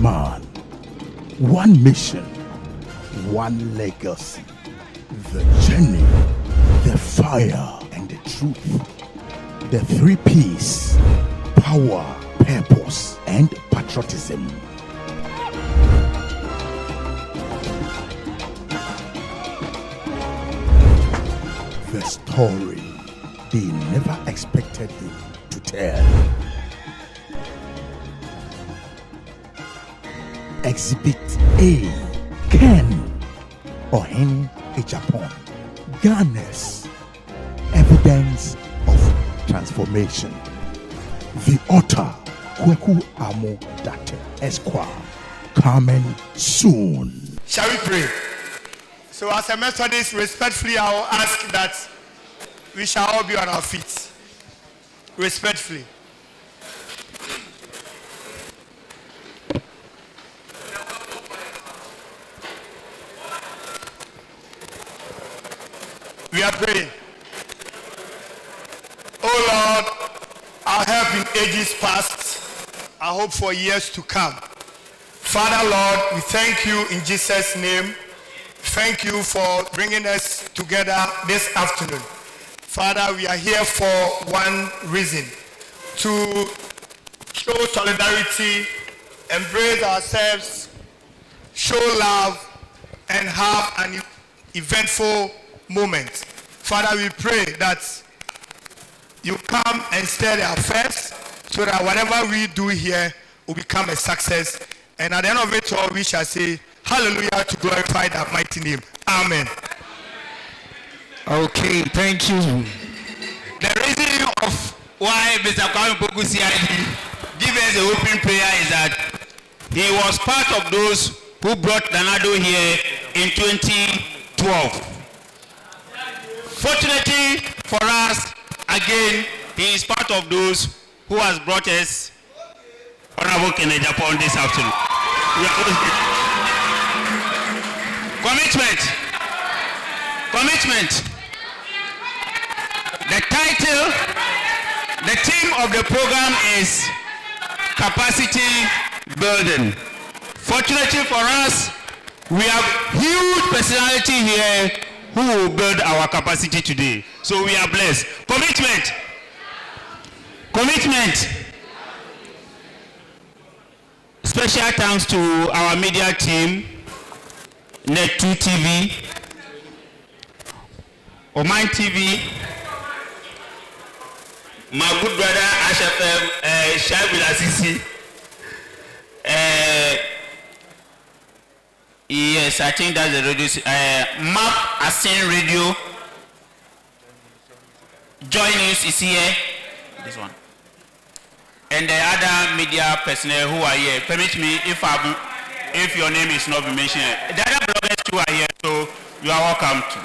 One man, one mission, one legacy. The journey, the fire, and the truth. The three P's: power, purpose, and patriotism. The story they never expected him to tell. Exhibit A: Hon.KennedyAgyapong, Ghana's evidence of transformation. The author, Kweku Amo-Date Esquire, coming soon. Shall we pray? So as a Methodist, respectfully, I will ask that we shall all be on our feet. Respectfully. We are praying. Oh Lord, our help in ages past, I hope for years to come. Father Lord, we thank you in Jesus' name. Thank you for bringing us together this afternoon. Father, we are here for one reason: to show solidarity, embrace ourselves, show love, and have an eventful moment. Father, we pray that you come and stir the affairs so that whatever we do here will become a success. And at the end of it all, we shall say, hallelujah, to glorify that mighty name. Amen. Okay, thank you. The reason of why Mr. Kwame Poku CID gave us the opening prayer is that he was part of those who brought Danado here in 2012. Fortunately for us, again, he is part of those who has brought us Honorable Hon.KennedyAgyapong this afternoon. Commitment. The title, the theme of the program is capacity building. Fortunately for us, we have huge personality here who will build our capacity today. So we are blessed. Commitment. Special thanks to our media team, Net2 TV, Oman TV, my good brother HFM, Shabil Asisi. Yes, I think that's the radio. Map Asin Radio. Joy News is here. This one. And the other media personnel who are here. Permit me if your name is not mentioned. The other bloggers too are here, so you are welcome to.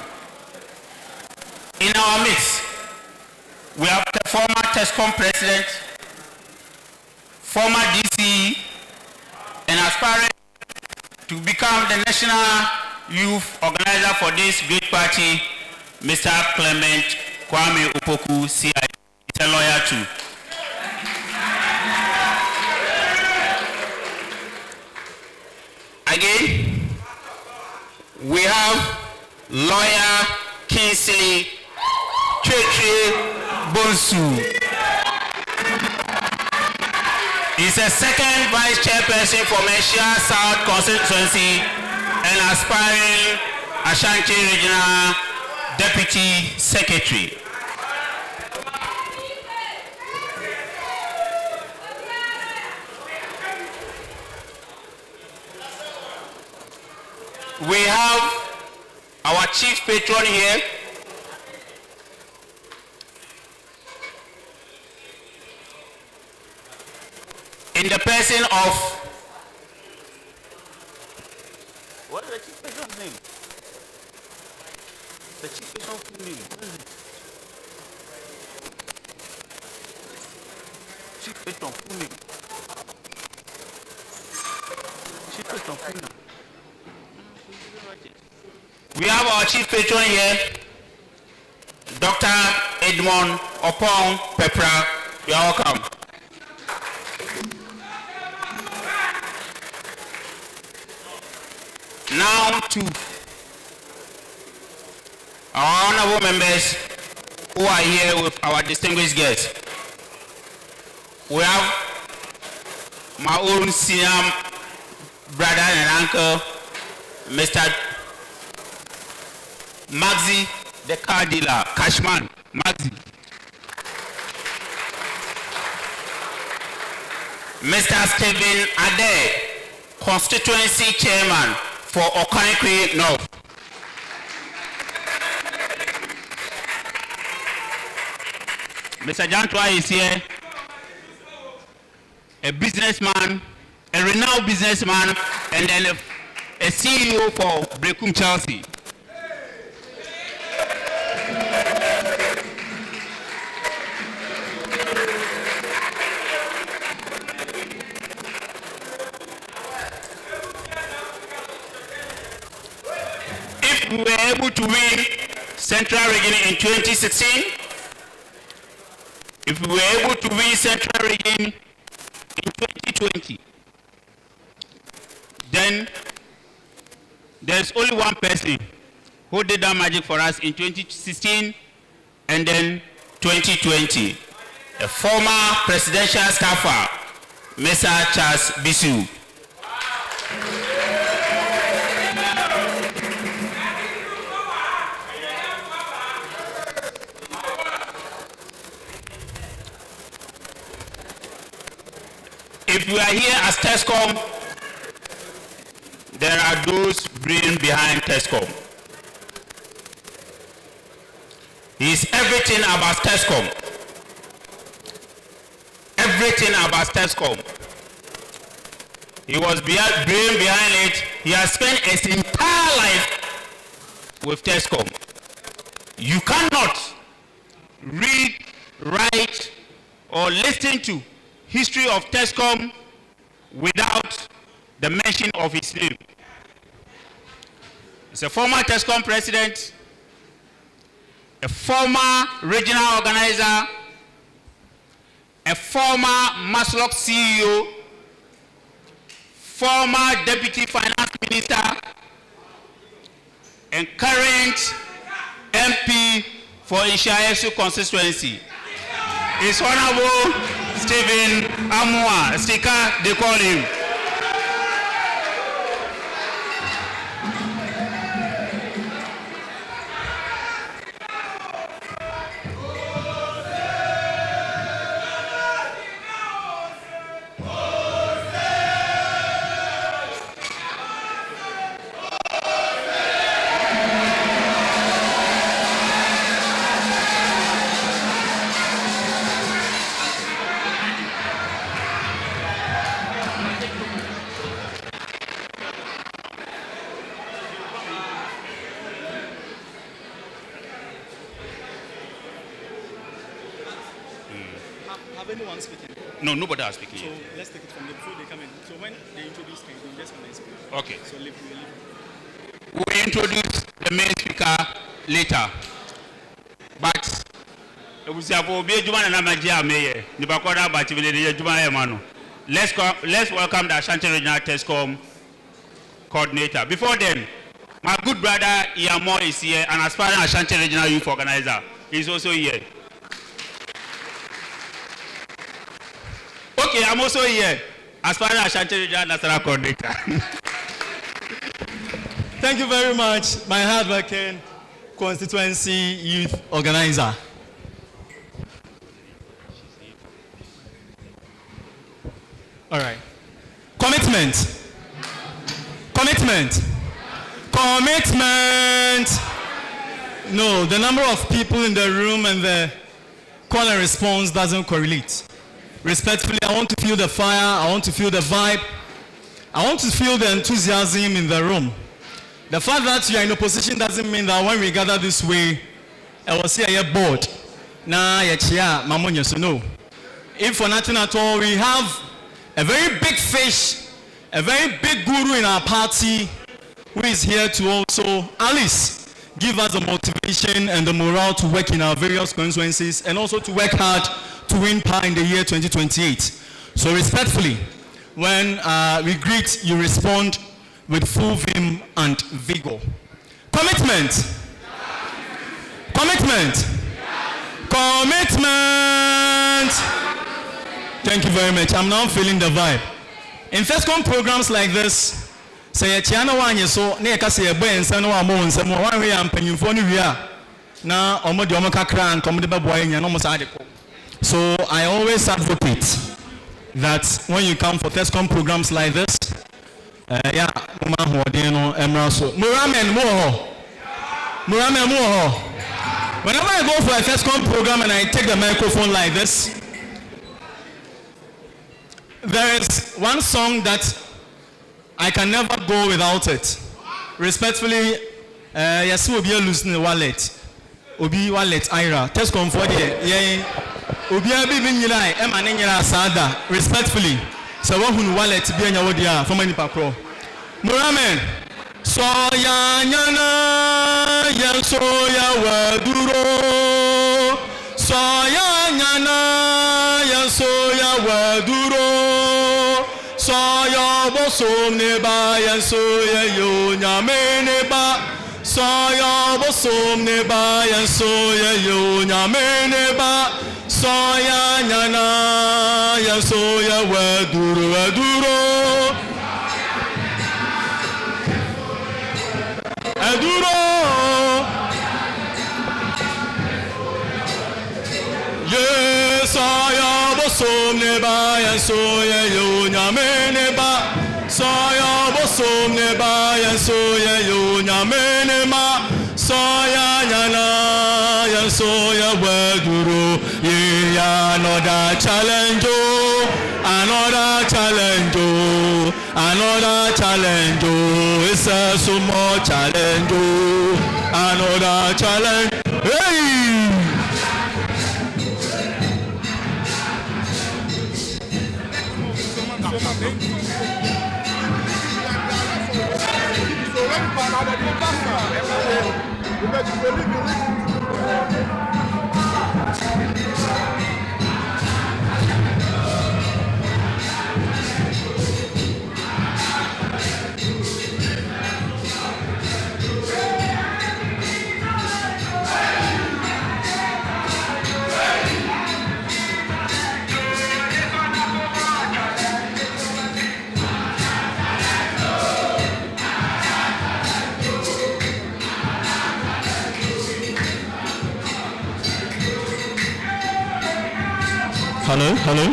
In our midst, we have the former TESCOM president, former DC, and aspiring to become the national youth organizer for this great party, Mr. Clement Kwame Opoku, CI. He's a lawyer too. Again, we have lawyer Kingsley Cheche Bonsu. He's a second vice chairperson for Meshia South constituency and aspiring Ashanti Regional Deputy Secretary. We have our chief patron here, in the person of, what is the chief patron's name? The chief patron's name, what is it? Chief patron, full name. Chief patron, full name. We have our chief patron here, Dr. Edmond Opong Pepra. You are welcome. Now to our honorable members who are here with our distinguished guests. We have my own senior brother and uncle, Mr. Maxi, the car dealer, Cashman, Maxi. Mr. Stephen Ade, constituency chairman for Okanikwe North. Mr. Jantwa is here, a businessman, a renowned businessman, and then a CEO for Brekum Chelsea. If we were able to win Central Region in 2016, if we were able to win Central Region in 2020, then there's only one person who did that magic for us in 2016 and then 2020, a former presidential staffer, Mr. Charles Bisu. If you are here as TESCOM, there are those brain behind TESCOM. He is everything about TESCOM. Everything about TESCOM. He was brain behind it. He has spent his entire life with TESCOM. You cannot read, write, or listen to history of TESCOM without the mention of his name. He's a former TESCOM president, a former regional organizer, a former Maslok CEO, former deputy finance minister, and current MP for Ishayesu constituency. His Honorable Stephen Amua, Stika, they call him. Have anyone speaking? No, nobody is speaking So yet. let's take it from there before they come in. So when they introduce me, they just want to speak. Okay. So leave. We'll introduce the main speaker later. But let's welcome the Ashanti Regional TESCOM coordinator. Before then, my good brother Iyamo is here, an aspiring Ashanti Regional Youth Organizer. He's also here. Okay, I'm also here, aspiring Ashanti Regional National Coordinator. Thank you very much, my hardworking constituency youth organizer. All right. Commitment. Commitment. Commitment. No, the number of people in the room and the call and response doesn't correlate. Respectfully, I want to feel the fire, I want to feel the vibe, I want to feel the enthusiasm in the room. The fact that you are in opposition doesn't mean that when we gather this way, I will say I am bored. Nah, no. If for nothing at all, we have a very big fish, a very big guru in our party who is here to also, at least, give us the motivation and the morale to work in our various constituencies and also to work hard to win power in the year 2028. So respectfully, when we greet, you respond. with full vim and vigor. Commitment. Commitment. Commitment. Thank you very much. I'm now feeling the vibe. In FESCOM programs like this, say Chiana Wanya so near Cassia Bay and San Juan, some one way and Penufoni Via. Now, Omodomo Kakra and Commodore Boy and almost article. So I always advocate that when you come for FESCOM programs like this, yeah, whenever I go for a FESCOM program and I take the microphone like this, there is one song that I can never go without it. Respectfully, yes, we'll be losing the wallet. Obi wallet Ira. FESCOM for the yeah. Obi abi bin yira e ma ne yira sada. Respectfully. So what hun wallet bi anya wodia for many pakro. Muramen. So ya nyana ya so ya waduro. So ya nyana ya so ya waduro. So ya bosom ne ba ya so ya yo nyame ne ba. So ya bosom ne ba ya so ya yo nyame ne ba. So ya nyana ya so ya waduro waduro. Aduro. Yes, ya bosom ne ba ya so ya yo nyame ne ba. So ya bosom ne ba ya so ya yo nyame ne ma. So ya nyana ya so ya waduro. Yeah, another challenge, another challenge, another challenge. It's a sumo challenge, another challenge. Hey! Hello, hello.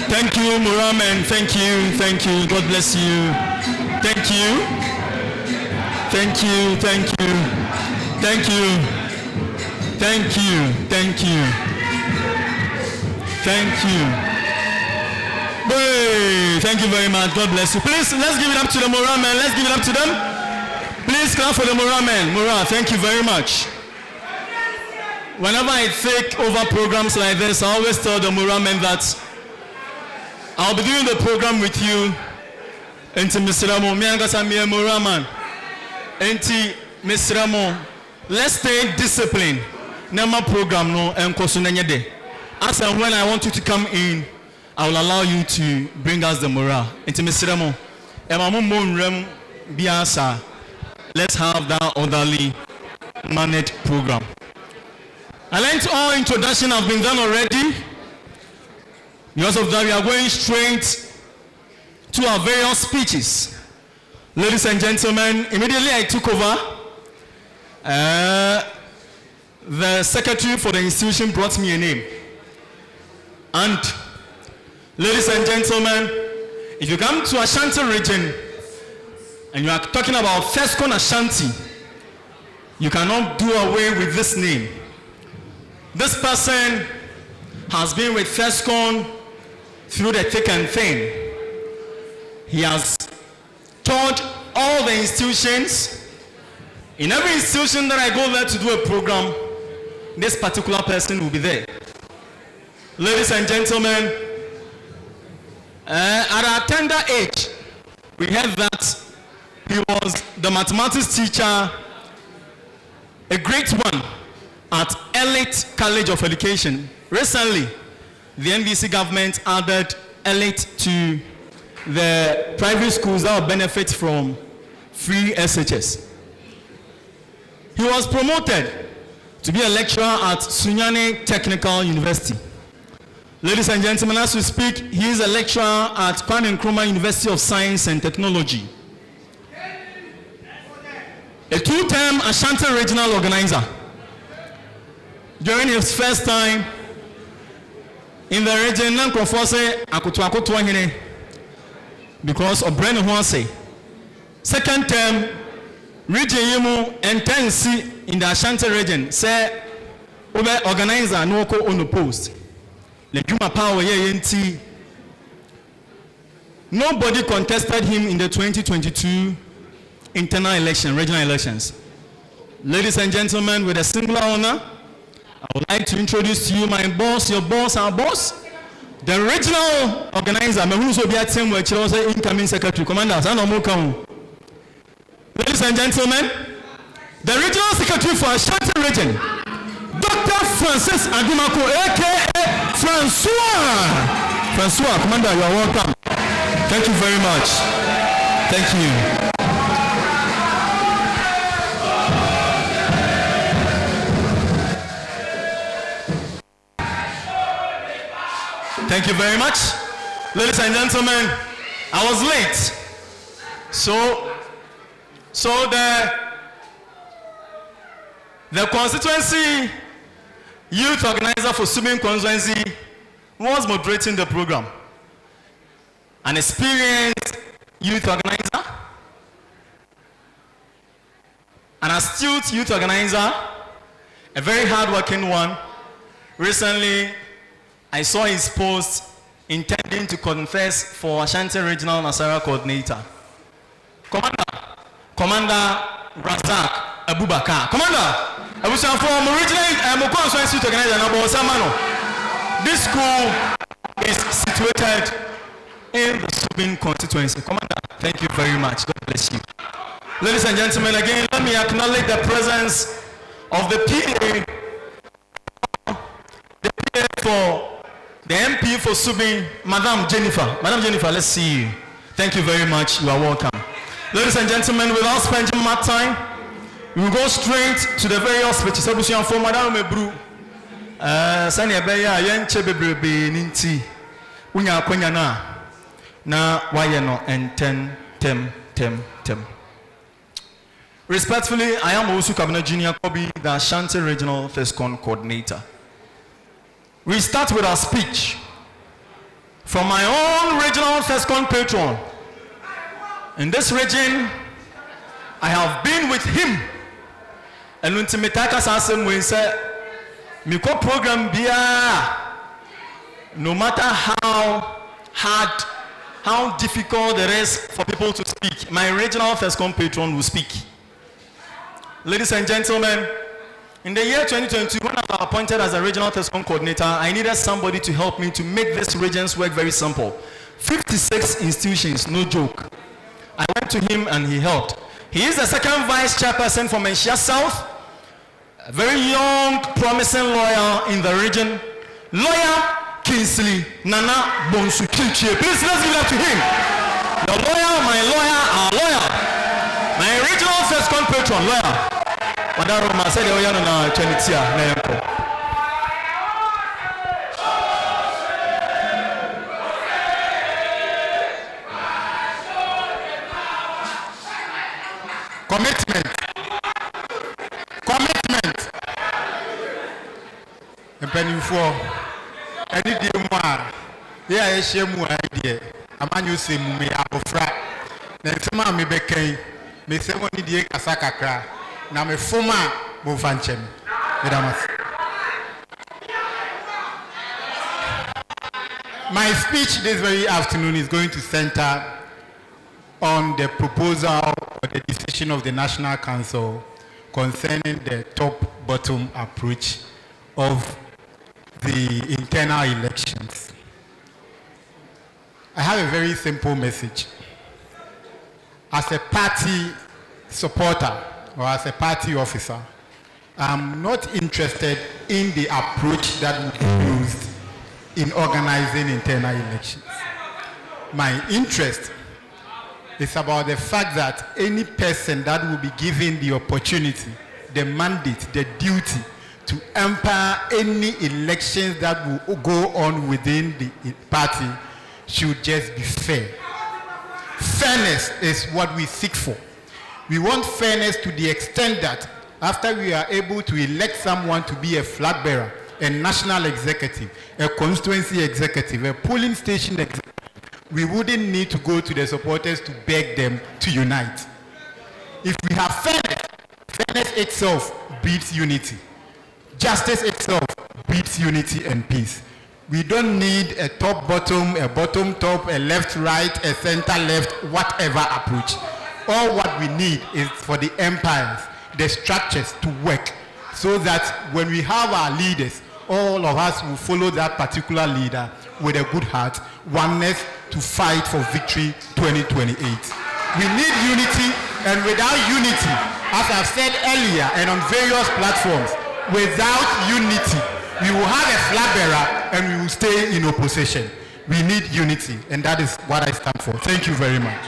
Thank you, Muramen. Thank you, thank you. God bless you. Thank you. Thank you, thank you. Thank you. Thank you, thank you, thank you. Hey, thank you very much. God bless you. Please, let's give it up to the Mura men. Let's give it up to them. Please clap for the Mura men. Mura, thank you very much. Whenever I take over programs like this, I always tell the Mura men that I'll be doing the program with you. Enti Mr. Ramo, me angasa me Mura man. Enti Mr. Ramo, let's stay disciplined. Nema program no enkoso nenye de. As and when I want you to come in, I will allow you to bring us the morale. Enti Mr. Mo, emamu monrem biasa. Let's have that orderly managed program. I learned all introduction have been done already. Because of that, we are going straight to our various speeches. Ladies and gentlemen, immediately I took over. The secretary for the institution brought me a name. And ladies and gentlemen, if you come to Ashanti region and you are talking about FESCOM Ashanti, you cannot do away with this name. This person has been with FESCOM through the thick and thin. He has taught all the institutions. In every institution that I go there to do a program, this particular person will be there. Ladies and gentlemen, At a tender age, we heard that he was the mathematics teacher, a great one at Elite College of Education. Recently, the NDC government added Elite to the private schools that will benefit from free SHS. He was promoted to be a lecturer at Sunyani Technical University. Ladies and gentlemen, as we speak, he is a lecturer at Kwame Nkrumah University of Science and Technology. A two-term Ashanti regional organizer. During his first time in the region, Nankrofo say akutu hene because of Breno Huanse. Second term, region yimu intensi in the Ashanti region say ube organizer no ko on the post. Lejuma power yenti. Nobody contested him in the 2022 internal election, regional elections. Ladies and gentlemen, with a singular honor, I would like to introduce to you my boss, your boss, our boss, the regional organizer, incoming secretary, Commander. Ladies and gentlemen, the regional secretary for Ashanti region, Dr. Francis Adumako, aka Francois. Francois, Commander, you are welcome. Thank you very much. Thank you. Thank you very much. Ladies and gentlemen, I was late. So the constituency youth organizer for Subin constituency was moderating the program. An experienced youth organizer, an astute youth organizer, a very hardworking one. Recently, I saw his post intending to confess for Ashanti Regional Nasara Coordinator. Commander Razak Abubakar. Commander, I was from originally constituency youth organizer. This school is situated in the Subin constituency. Commander, thank you very much. God bless you. Ladies and gentlemen, again, let me acknowledge the presence of the PA for the MP for Subin, Madam Jennifer. Madam Jennifer, let's see you. Thank you very much. You are welcome. Ladies and gentlemen, without spending much time, we will go straight to the very hospital. Sabusian for Madam Mebru. Sani Abeya, Yenche Bebrebe Ninti. Unya Kwenyana. Na Wayeno and tem. Respectfully, I am Osu Kabina Junior Kobi, the Ashanti Regional FESCON Coordinator. We start with our speech from my own regional FESCON patron. In this region, I have been with him. And when Timitaka Sasem we say, Miko program bia, no matter how hard, how difficult it is for people to speak, my regional FESCON patron will speak. Ladies and gentlemen, in the year 2022, when I was appointed as a regional FESCON coordinator, I needed somebody to help me to make this region's work very simple. 56 institutions, no joke. I went to him and he helped. He is the second vice chairperson for Menchia South, a very young, promising lawyer in the region. Lawyer Kingsley Nana Bonsu Kilchie. Please, let's give it up to him. The lawyer, my lawyer, our lawyer. My regional FESCON patron, lawyer. Madam said, "Oh, yeah, no, Chenitia, Nayako." Commitment. And penny for any day more. Yeah, I share more idea. A man you say, me up frat. Then some me became, me say, one idea, Kasaka. Now me former Bofanchem. My speech this very afternoon is going to center on the proposal or the decision of the National Council concerning the top-bottom approach of the internal elections. I have a very simple message. As a party supporter or as a party officer, I'm not interested in the approach that will be used in organizing internal elections. My interest is about the fact that any person that will be given the opportunity, the mandate, the duty to umpire any elections that will go on within the party should just be fair. Fairness is what we seek for. We want fairness to the extent that after we are able to elect someone to be a flag bearer, a national executive, a constituency executive, a polling station executive, we wouldn't need to go to the supporters to beg them to unite. If we have fairness, fairness itself breeds unity. Justice itself breeds unity and peace. We don't need a top-bottom, a bottom-top, a left-right, a center-left, whatever approach. All what we need is for the empires, the structures to work so that when we have our leaders, all of us will follow that particular leader with a good heart, oneness to fight for victory 2028. We need unity, and without unity, as I've said earlier and on various platforms, without unity, we will have a flag bearer and we will stay in opposition. We need unity, and that is what I stand for. Thank you very much.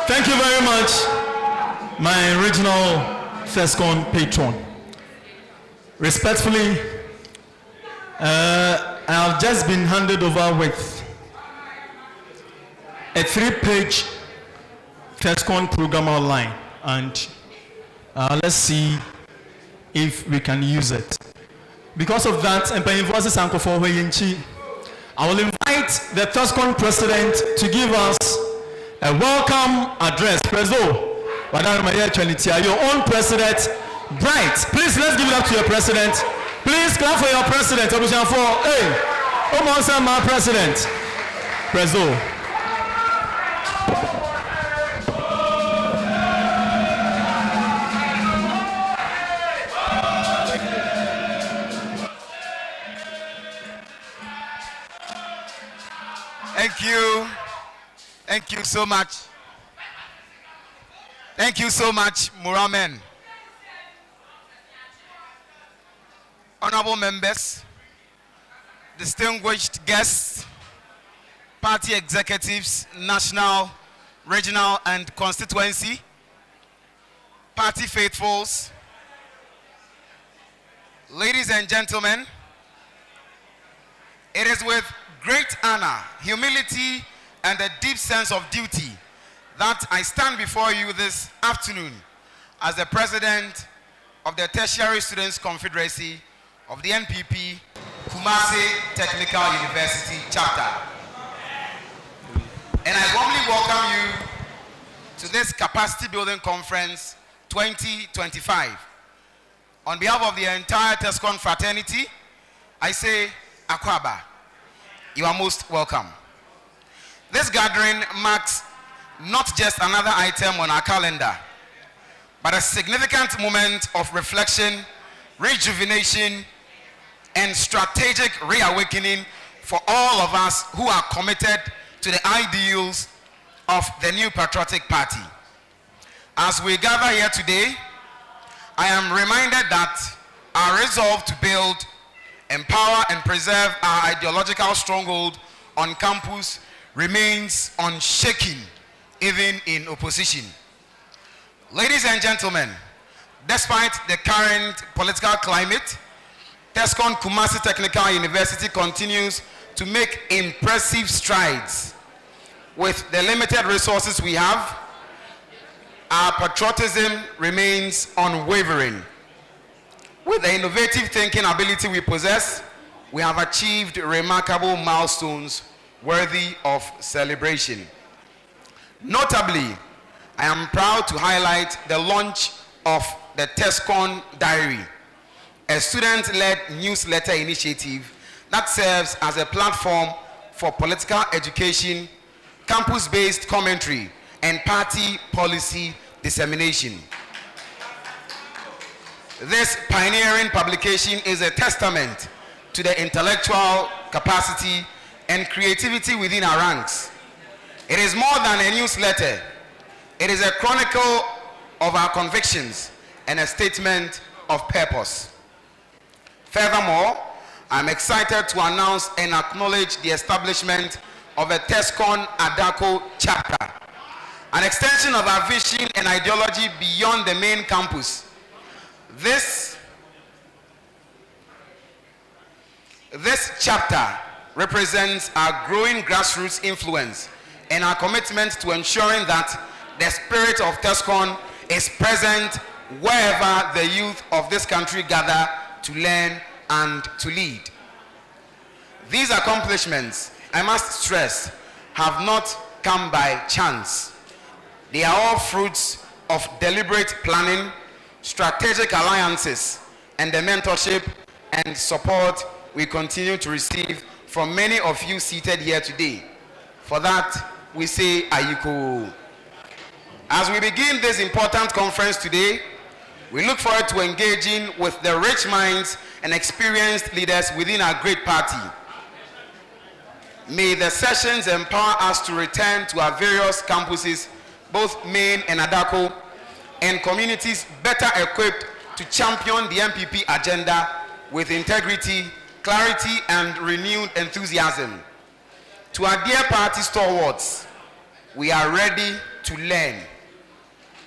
Thank you very much, my original FESCON patron. Respectfully, I've just been handed over with a 3-page FESCON program outline, and let's see if we can use it. Because of that, I will invite the FESCON president to give us a welcome address. Prezo, your own president, Bright. Please, let's give it up to your president. Please clap for your president. Hey, almost my president. Prezo. Thank you. Thank you so much. Thank you so much, Muramen. Honorable members, distinguished guests, party executives, national, regional, and constituency, party faithfuls, ladies and gentlemen, it is with great honor, humility, and a deep sense of duty that I stand before you this afternoon as the president of the Tertiary Students Confederacy of the NPP Kumasi Technical University chapter. And I warmly welcome you to this Capacity Building Conference 2025. On behalf of the entire TESCON fraternity, I say, Akwaba, you are most welcome. This gathering marks not just another item on our calendar, but a significant moment of reflection, rejuvenation, and strategic reawakening for all of us who are committed to the ideals of the new patriotic party. As we gather here today, I am reminded that our resolve to build, empower, and preserve our ideological stronghold on campus remains unshaken, even in opposition. Ladies and gentlemen, despite the current political climate, TESCON Kumasi Technical University continues to make impressive strides. With the limited resources we have, our patriotism remains unwavering. With the innovative thinking ability we possess, we have achieved remarkable milestones worthy of celebration. Notably, I am proud to highlight the launch of the TESCON Diary, a student-led newsletter initiative that serves as a platform for political education, campus-based commentary, and party policy dissemination. This pioneering publication is a testament to the intellectual capacity and creativity within our ranks. It is more than a newsletter. It is a chronicle of our convictions and a statement of purpose. Furthermore, I'm excited to announce and acknowledge the establishment of a TESCON Adako chapter, an extension of our vision and ideology beyond the main campus. This chapter represents our growing grassroots influence and our commitment to ensuring that the spirit of TESCON is present wherever the youth of this country gather to learn and to lead. These accomplishments, I must stress, have not come by chance. They are all fruits of deliberate planning, strategic alliances, and the mentorship and support we continue to receive from many of you seated here today. For that, we say Ayiko. As we begin this important conference today, we look forward to engaging with the rich minds and experienced leaders within our great party. May the sessions empower us to return to our various campuses, both main and Adako, and communities better equipped to champion the MPP agenda with integrity, clarity, and renewed enthusiasm. To our dear party stalwarts, we are ready to learn.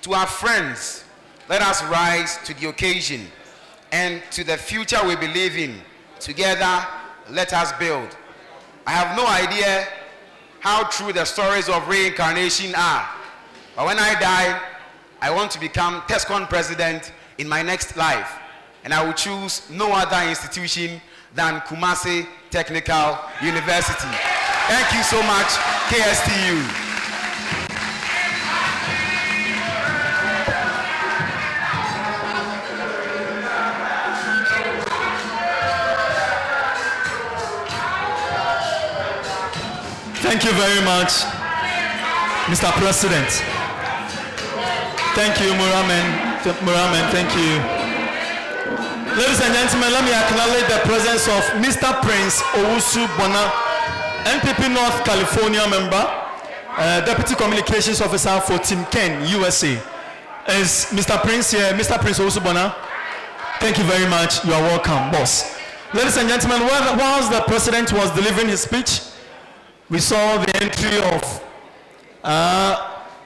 To our friends, let us rise to the occasion, and to the future we believe in. Together, let us build. I have no idea how true the stories of reincarnation are, but when I die, I want to become TESCON president in my next life, and I will choose no other institution than Kumasi Technical University. Thank you so much, KSTU. Thank you very much, Mr. President. Thank you, Muramen. Thank you. Ladies and gentlemen, let me acknowledge the presence of Mr. Prince Owusu Bona, NPP North California member, Deputy Communications Officer for Team Ken, USA. Is Mr. Prince here? Mr. Prince Owusu Bona, thank you very much. You are welcome, boss. Ladies and gentlemen, whilst the President was delivering his speech, we saw the entry of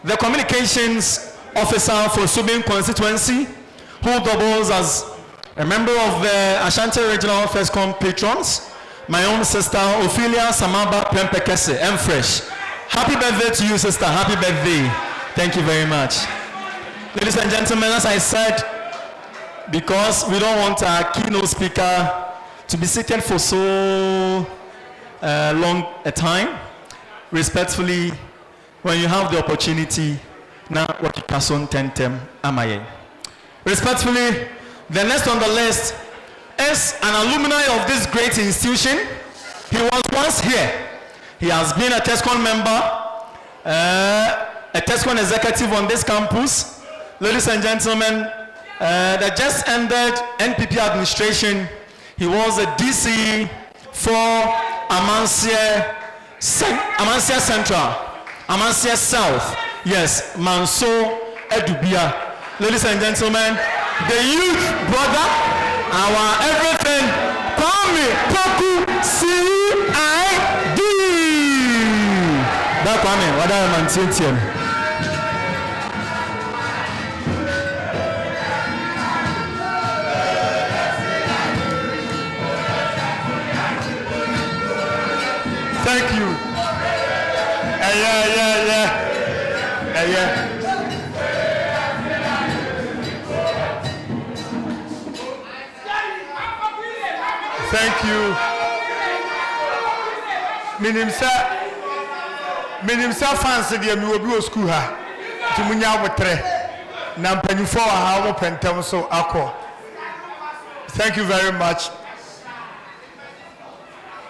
the Communications Officer for Subin constituency, who doubles as a member of the Ashanti Regional FESCOM patrons, my own sister Ophelia Samaba Pempekese, M-Fresh. Happy birthday to you, sister. Happy birthday. Thank you very much. Ladies and gentlemen, as I said, because we don't want our keynote speaker to be seated for so long a time, respectfully, when you have the opportunity, now what you pass on tentem amaye. Respectfully, the next on the list is an alumni of this great institution. He was once here. He has been a TESCON member, a TESCON executive on this campus. Ladies and gentlemen, the just ended NPP administration, he was a DC for Amansia Central, Amansia South, yes, Manso Edubia. Ladies and gentlemen, the youth brother, our everything, Kwame Poku C.I.D. That Kwame, what am I saying? Thank you. Yeah. Thank you. Minimsa fancy the Mubu school ha. Tumunya wotre. Na mpanyufo ha wo pentem so akọ. Thank you very much.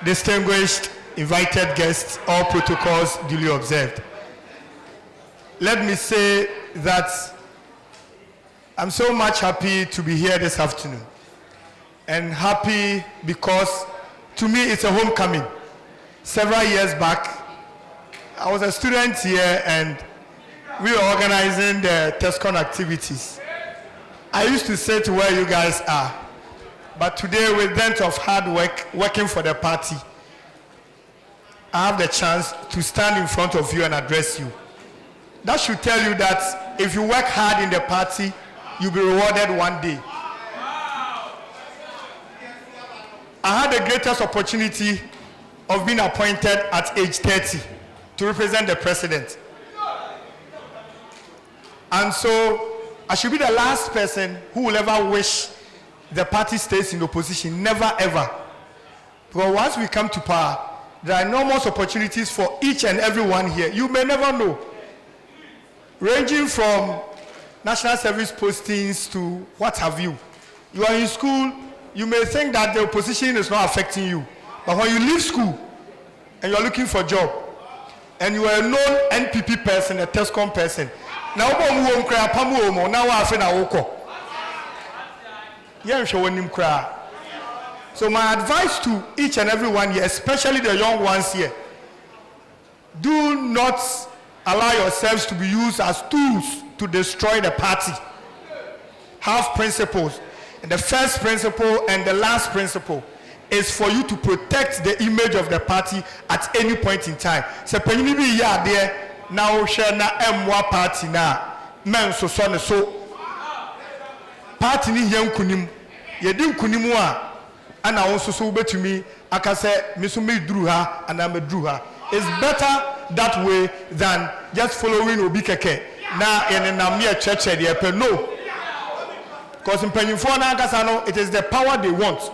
Distinguished invited guests, all protocols duly observed. Let me say that I'm so much happy to be here this afternoon. And happy because to me it's a homecoming. Several years back, I was a student here and we were organizing the TESCON activities. I used to sit where you guys are. But today, with dent of hard work, working for the party, I have the chance to stand in front of you and address you. That should tell you that if you work hard in the party, you'll be rewarded one day. I had the greatest opportunity of being appointed at age 30 to represent the president. And so I should be the last person who will ever wish the party stays in opposition. Never ever. Because once we come to power, there are enormous opportunities for each and everyone here. You may never know. Ranging from national service postings to what have you. You are in school, you may think that the opposition is not affecting you. But when you leave school and you are looking for a job, and you are a known NPP person, a TESCON person, now so my advice to each and everyone here, especially the young ones here, do not allow yourselves to be used as tools to destroy the party. Have principles. And the first principle and the last principle is for you to protect the image of the party at any point in time. So penny be ya there now share na emwa party na men so party ni yam kunim yedi kunimu a ana also so betumi aka say me so me duru ha and me duru ha. It's better that way than just following obi keke na ene na me church dey pe no. Because in Penyinfo na aka no, it is the power they want.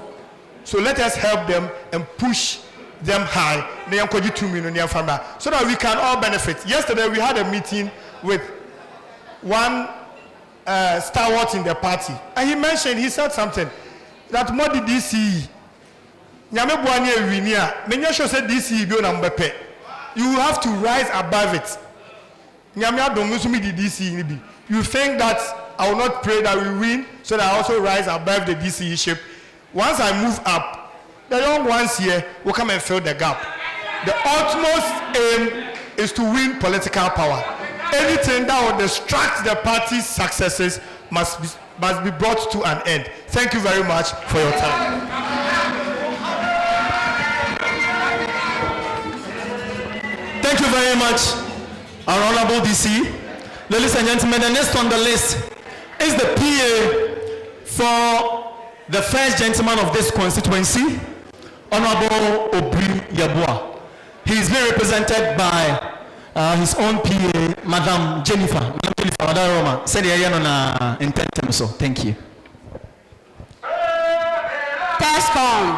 So let us help them and push them high so that we can all benefit. Yesterday we had a meeting with one stalwart in the party, and he said something that more the DCE. You have to rise above it. You think that I will not pray that we win, so that I also rise above the DCE ship. Once I move up, the young ones here will come and fill the gap. The utmost aim is to win political power. Anything that will distract the party's successes must be brought to an end. Thank you very much for your time. Thank you very much, our Honorable DC. Ladies and gentlemen, the next on the list is the PA for the first gentleman of this constituency, Honorable Obri Yabua. He is being represented by his own PA, Madam Jennifer. Madam Jennifer, Madam Roma. Said na intention so. Thank you. TESCON.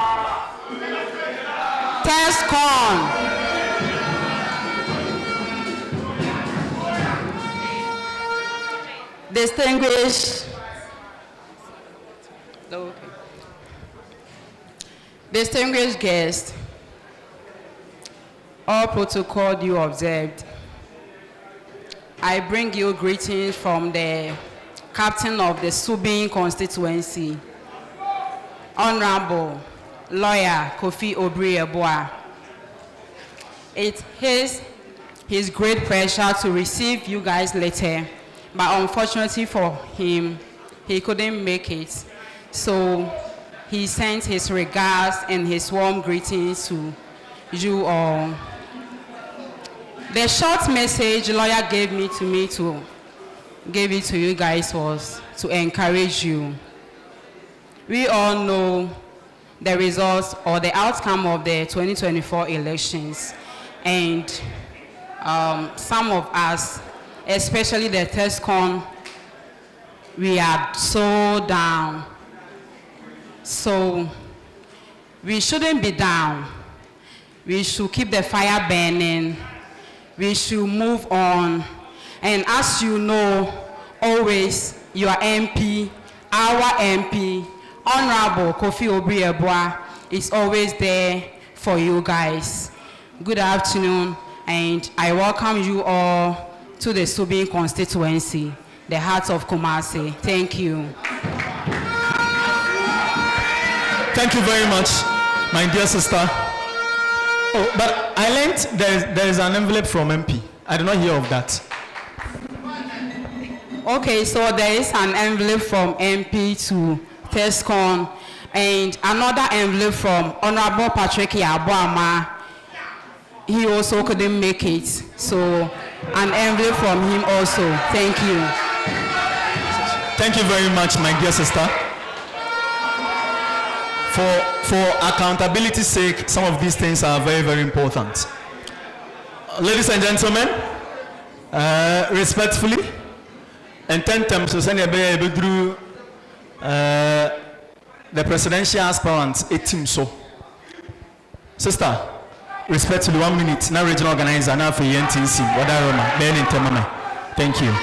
Distinguished guests, all protocol due observed. I bring you greetings from the captain of the Subin constituency, Honorable Lawyer Kofi Obri-Eboa. It is his great pleasure to receive you guys later, but unfortunately for him, he couldn't make it. So he sent his regards and his warm greetings to you all. The short message lawyer gave to give it to you guys was to encourage you. We all know the results or the outcome of the 2024 elections, and some of us, especially the TESCON, we are so down. So we shouldn't be down. We should keep the fire burning. We should move on. And as you know, always your MP, our MP, Honorable Kofi Obri-Eboa, is always there for you guys. Good afternoon, and I welcome you all to the Subin constituency. the heart of Kumasi. Thank you. Thank you very much, my dear sister. Oh, but I learned there is an envelope from MP. I did not hear of that. Okay, so there is an envelope from MP to TESCON and another envelope from Honorable Patrick Yabuama. He also couldn't make it, so an envelope from him also. Thank you. Thank you very much, my dear sister. For accountability's sake, some of these things are very, very important. Ladies and gentlemen, respectfully, and 10 times to send a baby through the presidential aspirant, a team so. Sister, respectfully, 1 minute, now regional organizer, now for NTC, Wadaroma, Ben in Temama. Thank you.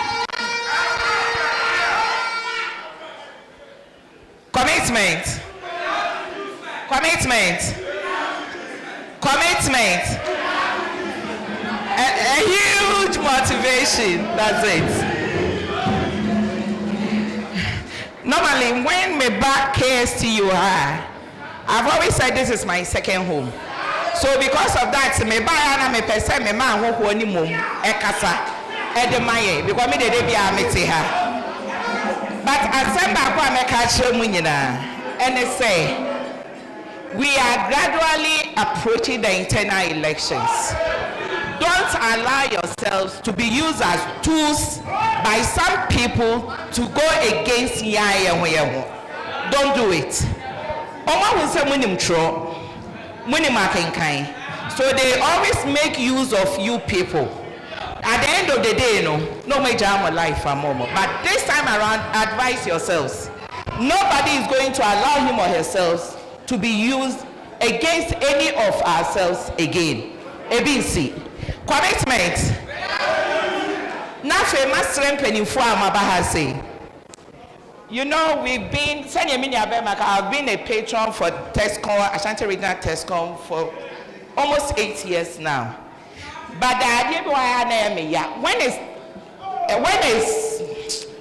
Commitment. A huge motivation. That's it. Normally, when my back cares to you, I've always said this is my second home. So because of that, me buy and me person me man who ni mum ekasa edemaye because me dey be amete ha. But asemba kwa me ka kire mu nyina and say we are gradually approaching the internal elections. Don't allow yourselves to be used as tools by some people to go against Yaya. Don't do it. Oma will say munim tro, munim akenkai. So they always make use of you people. At the end of the day, no major harm life for moment. But this time around, advise yourselves. Nobody is going to allow him or herself to be used against any of ourselves again. ABC. Commitment. Now, famous pennyfo amabaha say. You know, I've been a patron for TESCON, Ashanti Regional TESCON for almost 8 years now. But the idea when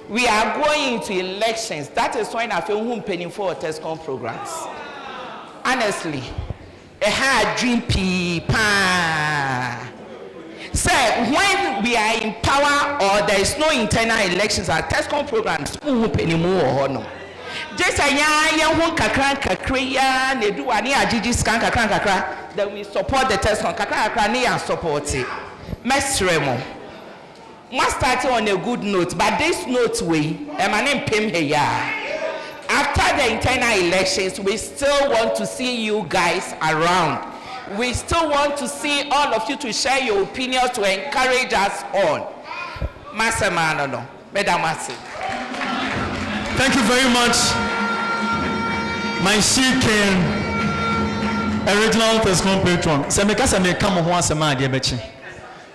we are going into elections, that is when I feel whom penny for TESCON programs. Honestly, a hard dream so when we are in power or there is no internal elections at TESCON programs, anymore. Just a young kakran they do any ajiji scan kakran, then we support the TESCON kakran and support it. Mesremo. Must start on a good note, but this note way, my name Pim Heya. After the internal elections, we still want to see you guys around. We still want to see all of you to share your opinions to encourage us on. Masamano, Madam Masi. Thank you very much, my Shikin, original TESCON patron.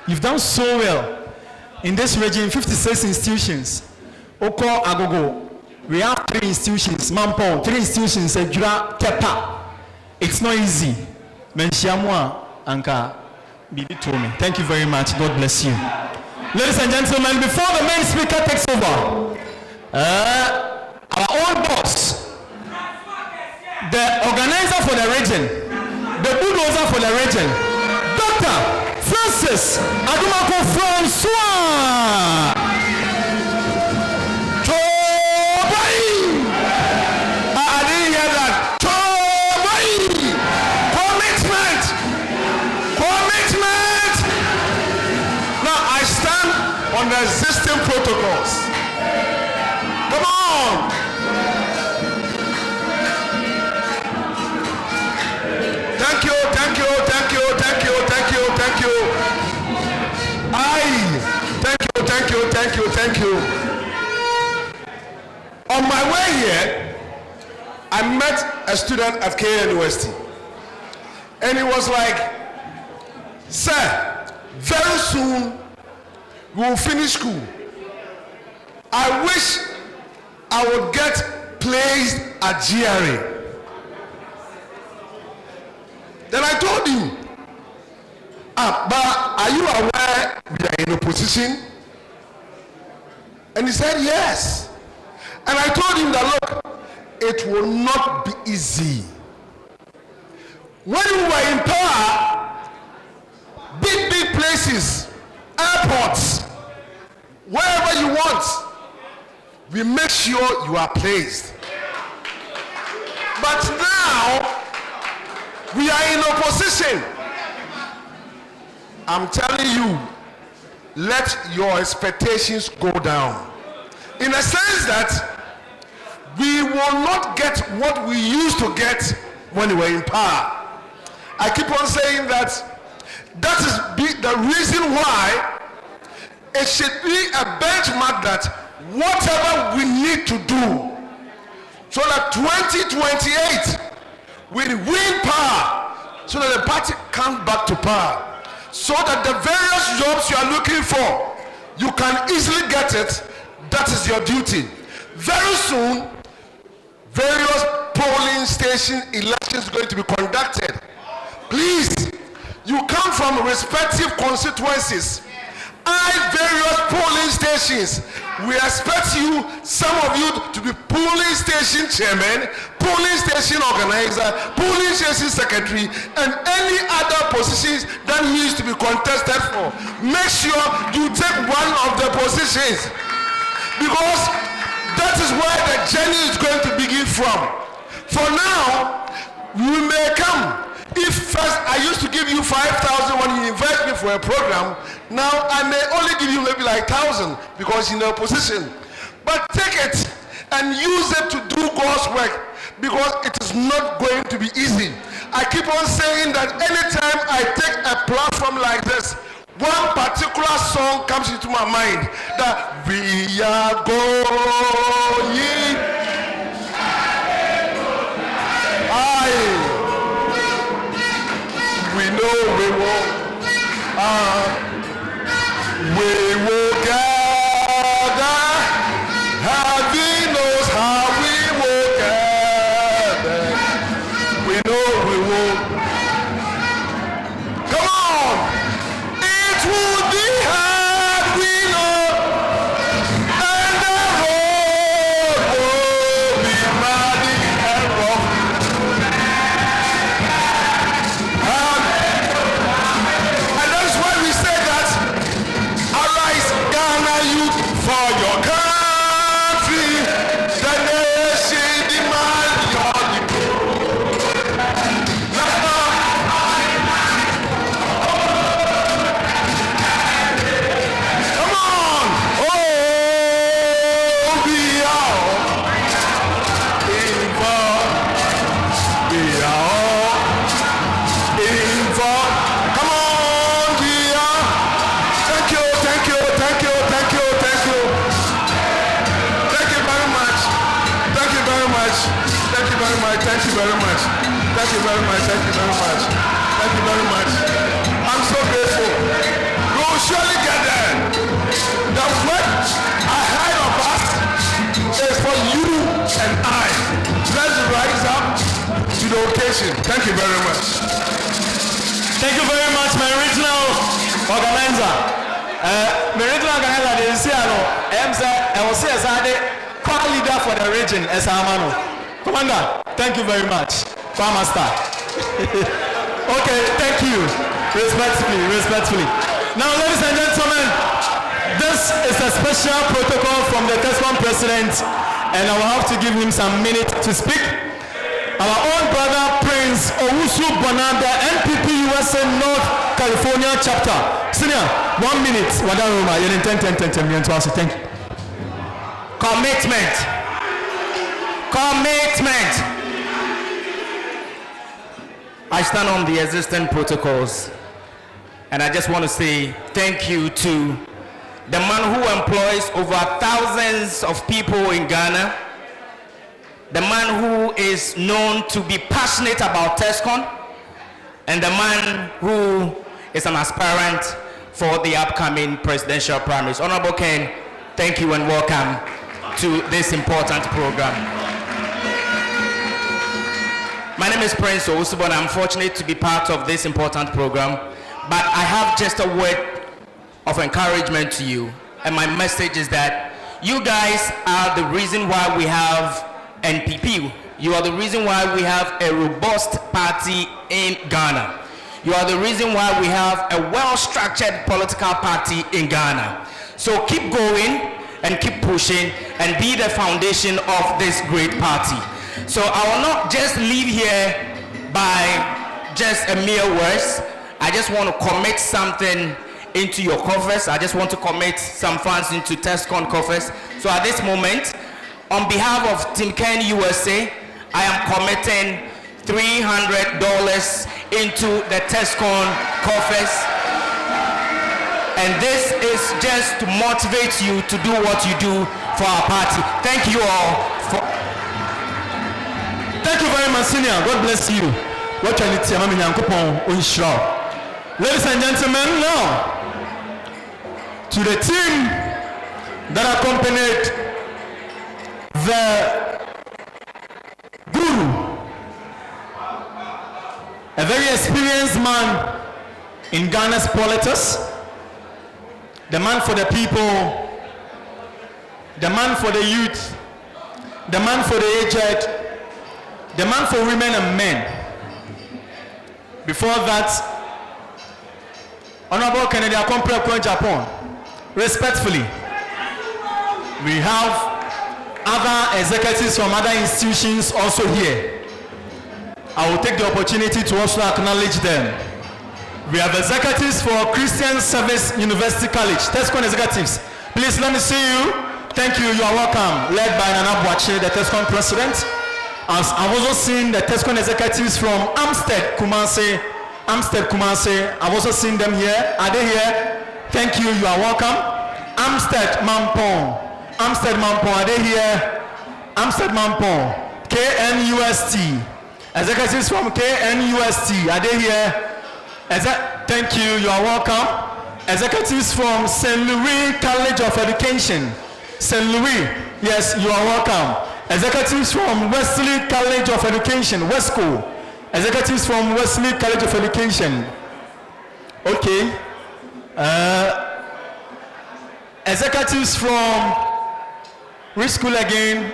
You've done so well in this region. 56 institutions. Oko Agogo. We have 3 institutions. Mampo, 3 institutions. Ejura Tepa. It's not easy. Menshiamwa Anka Bibi told me. Thank you very much. God bless you. Ladies and gentlemen, before the main speaker takes over, our own boss, the organizer for the region, the bulldozer for the region, Dr. Francis Agumako Francois. On the existing protocols. Come on. Thank you. Thank you. On my way here, I met a student at KNUST. And he was like, sir, very soon we will finish school. I wish I would get placed at GRA. Then I told him, but are you aware we are in opposition? And he said, yes. And I told him that, look, it will not be easy. When we were in power, big places, airports, wherever you want, we make sure you are placed. But now, we are in opposition. I'm telling you, let your expectations go down. In a sense that we will not get what we used to get when we were in power. I keep on saying that is the reason why it should be a benchmark that whatever we need to do so that 2028 we win power, so that the party comes back to power, so that the various jobs you are looking for, you can easily get it. That is your duty. Very soon, various polling station elections are going to be conducted. Please, you come from respective constituencies. Various polling stations. We expect you, some of you, to be polling station chairman, polling station organizer, polling station secretary, and any other positions that needs to be contested for. Make sure you take one of the positions, because that is where the journey is going to begin from. For now, we may come. If first I used to give you 5,000 when you invite me for a program, now I may only give you maybe like 1,000 because you're in a position. But take it and use it to do God's work, because it is not going to be easy. I keep on saying that anytime I take a platform like this, one particular song comes into my mind, that we are going. We know we will gather. Heaven knows how we will gather. We know we will. Come on. It will be hard, we know. And the road will be muddy and rough. And that's why we say that, arise, Ghana youth, for your country. The nation demand your Come on! Oh, we are involved. We are involved. Come on, we are. Thank you, thank you, thank you, thank you, thank you. Thank you very much. Thank you very much. Thank you very much. Thank you very much. Thank you very much. Thank you very much. Thank you very much. I'm so grateful. We will surely get there. The work ahead of us is for you and I. Let's rise up to the occasion. Thank you very much. Thank you very much, my original organizer. My original organizer, the Luciano, I will say as the core leader for the region, as Amano. Commander, thank you very much. Master. Okay, thank you. Respectfully. Now, ladies and gentlemen, this is a special protocol from the TESCOM president, and I will have to give him some minutes to speak. Our own brother Prince Owusu Bonada, NPP USA North California chapter. Senior, 1 minute. Wadaruma, you intend 10 million to us. Thank you. Commitment. I stand on the existing protocols, and I just want to say thank you to the man who employs over thousands of people in Ghana, the man who is known to be passionate about TESCOM, and the man who is an aspirant for the upcoming presidential primaries. Honorable Ken, thank you and welcome to this important program. My name is Prince Owusu, and I'm fortunate to be part of this important program, but I have just a word of encouragement to you, and my message is that You guys are the reason why we have NPP. You are the reason why we have a robust party in Ghana. You are the reason why we have a well-structured political party in Ghana. So keep going and keep pushing and be the foundation of this great party. So I will not just leave here by just a mere words. I just want to commit something into your coffers. I just want to commit some funds into TESCON coffers. So at this moment, on behalf of Team Ken USA, I am committing $300 into the TESCON coffers. And this is just to motivate you to do what you do for our party. Thank you all. Thank you very much, Senior. God bless you. What can you tell me? Ladies and gentlemen, now to the team that accompanied the guru, a very experienced man in Ghana's politics, the man for the people, the man for the youth, the man for the aged, the man for women and men. Before that, Honorable KennedyAgyapong Japan, respectfully, we have other executives from other institutions also here. I will take the opportunity to also acknowledge them. We have executives for Christian Service University College, TESCON executives. Please let me see you. Thank you, you are welcome. Led by Nana Boache, the TESCON president. I've also seen the TESCON executives from Amstead, Kumasi. I've also seen them here. Are they here? Thank you, you are welcome. Amstead, Mampong, are they here? Amstead, Mampong, KNUST. Executives from KNUST, are they here? Thank you, you are welcome. Executives from St. Louis College of Education. St. Louis, yes, you are welcome. Executives from Wesley College of Education, West School. Executives from Wesley College of Education. Okay. Executives from which school again?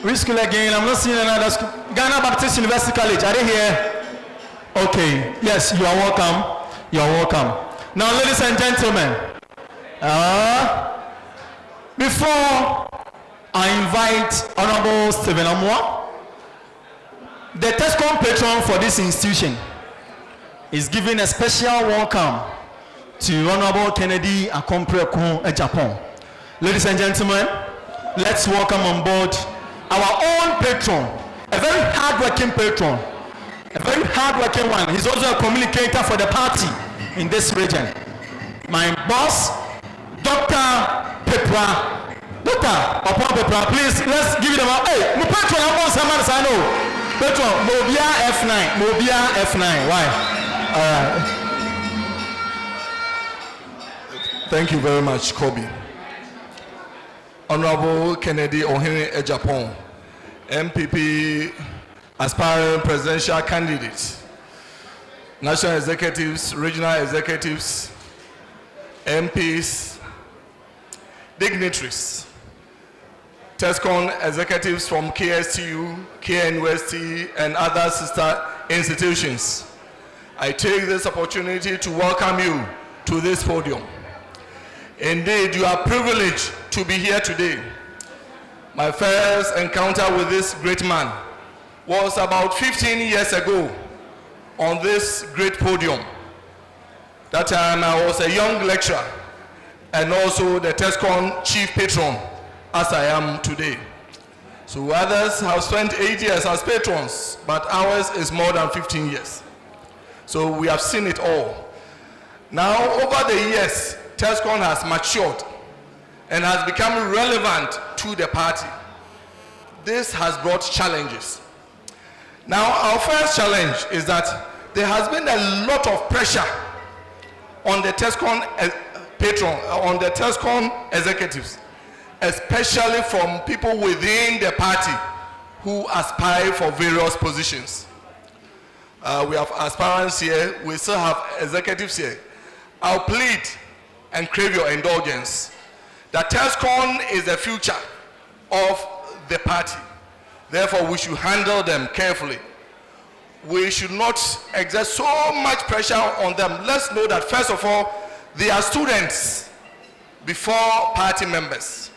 Which school again? I'm not seeing another school. Ghana Baptist University College, are they here? Okay. Yes, you are welcome. You are welcome. Now, ladies and gentlemen, before I invite Honorable Stephen Amwa, the TESCON patron for this institution is giving a special welcome to Honorable KennedyAgyapong. Ladies and gentlemen, let's welcome on board our own patron, a very hard-working patron, a very hard-working one. He's also a communicator for the party in this region. My boss, Dr. Pepra. Dr. Pepra, please, let's give it a hey, my patron, I'm on someone I know. Patron, Mobia F9. Why? All right. Thank you very much, Kobe. Honorable KennedyAgyapong, MPP aspiring presidential candidate, national executives, regional executives, MPs, dignitaries, TESCON executives from KSTU, KNUST, and other sister institutions. I take this opportunity to welcome you to this podium. Indeed, you are privileged to be here today. My first encounter with this great man was about 15 years ago on this great podium. That time I was a young lecturer and also the TESCON chief patron as I am today. So others have spent 8 years as patrons, but ours is more than 15 years. So we have seen it all. Now, over the years, TESCON has matured and has become relevant to the party. This has brought challenges. Now, our first challenge is that there has been a lot of pressure on the TESCON on the TESCON executives, especially from people within the party who aspire for various positions. We have aspirants here, we still have executives here. I'll plead and crave your indulgence that TESCON is the future of the party. Therefore, we should handle them carefully. We should not exert so much pressure on them. Let's know that, first of all, they are students before party members.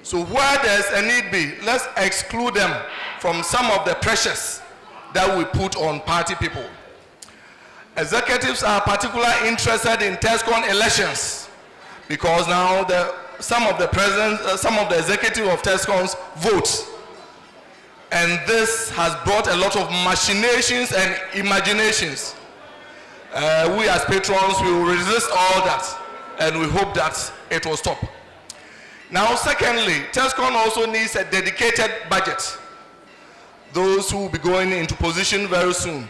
So where there's a need be, let's exclude them from some of the pressures that we put on party people. Executives are particularly interested in TESCON elections because now some of the executive of TESCONs vote. And this has brought a lot of machinations and imaginations. We as patrons, we will resist all that, and we hope that it will stop. Now, secondly, TESCON also needs a dedicated budget. Those who will be going into position very soon,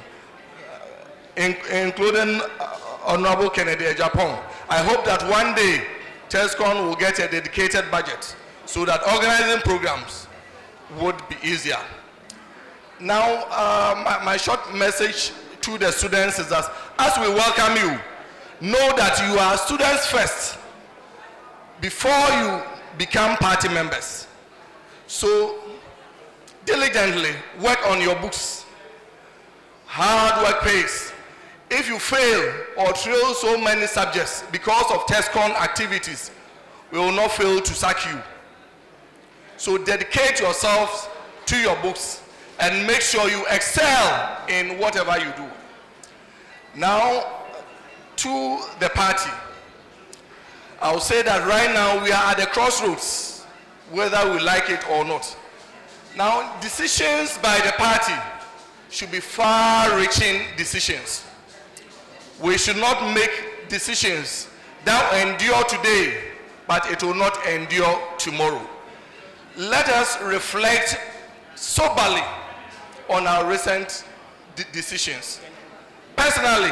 including Honorable Kennedy-Agyapong. I hope that one day TESCON will get a dedicated budget so that organizing programs would be easier. Now, my short message to the students is that as we welcome you, know that you are students first before you become party members. So diligently work on your books. Hard work pays. If you fail or trail so many subjects because of TESCON activities, we will not fail to sack you. So dedicate yourselves to your books and make sure you excel in whatever you do. Now, to the party. I'll say that right now we are at the crossroads, whether we like it or not. Now, decisions by the party should be far-reaching decisions. We should not make decisions that will endure today, but it will not endure tomorrow. Let us reflect soberly on our recent decisions. Personally,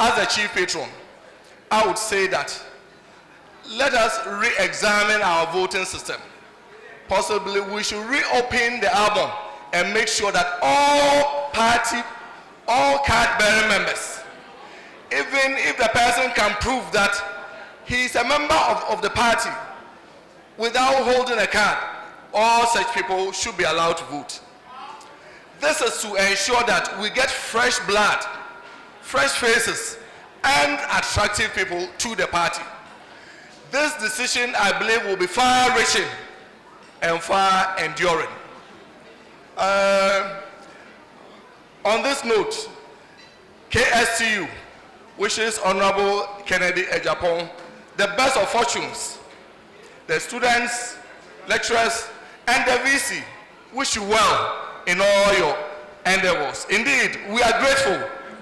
as a chief patron, I would say that let us re-examine our voting system. Possibly we should reopen the album and make sure that all card-bearing members, even if the person can prove that he is a member of the party without holding a card, all such people should be allowed to vote. This is to ensure that we get fresh blood, fresh faces, and attractive people to the party. This decision, I believe, will be far-reaching and far-enduring. On this note, KSTU wishes Honorable Kennedy-Agyapong the best of fortunes. The students, lecturers, and the VC wish you well in all your endeavors. Indeed, we are grateful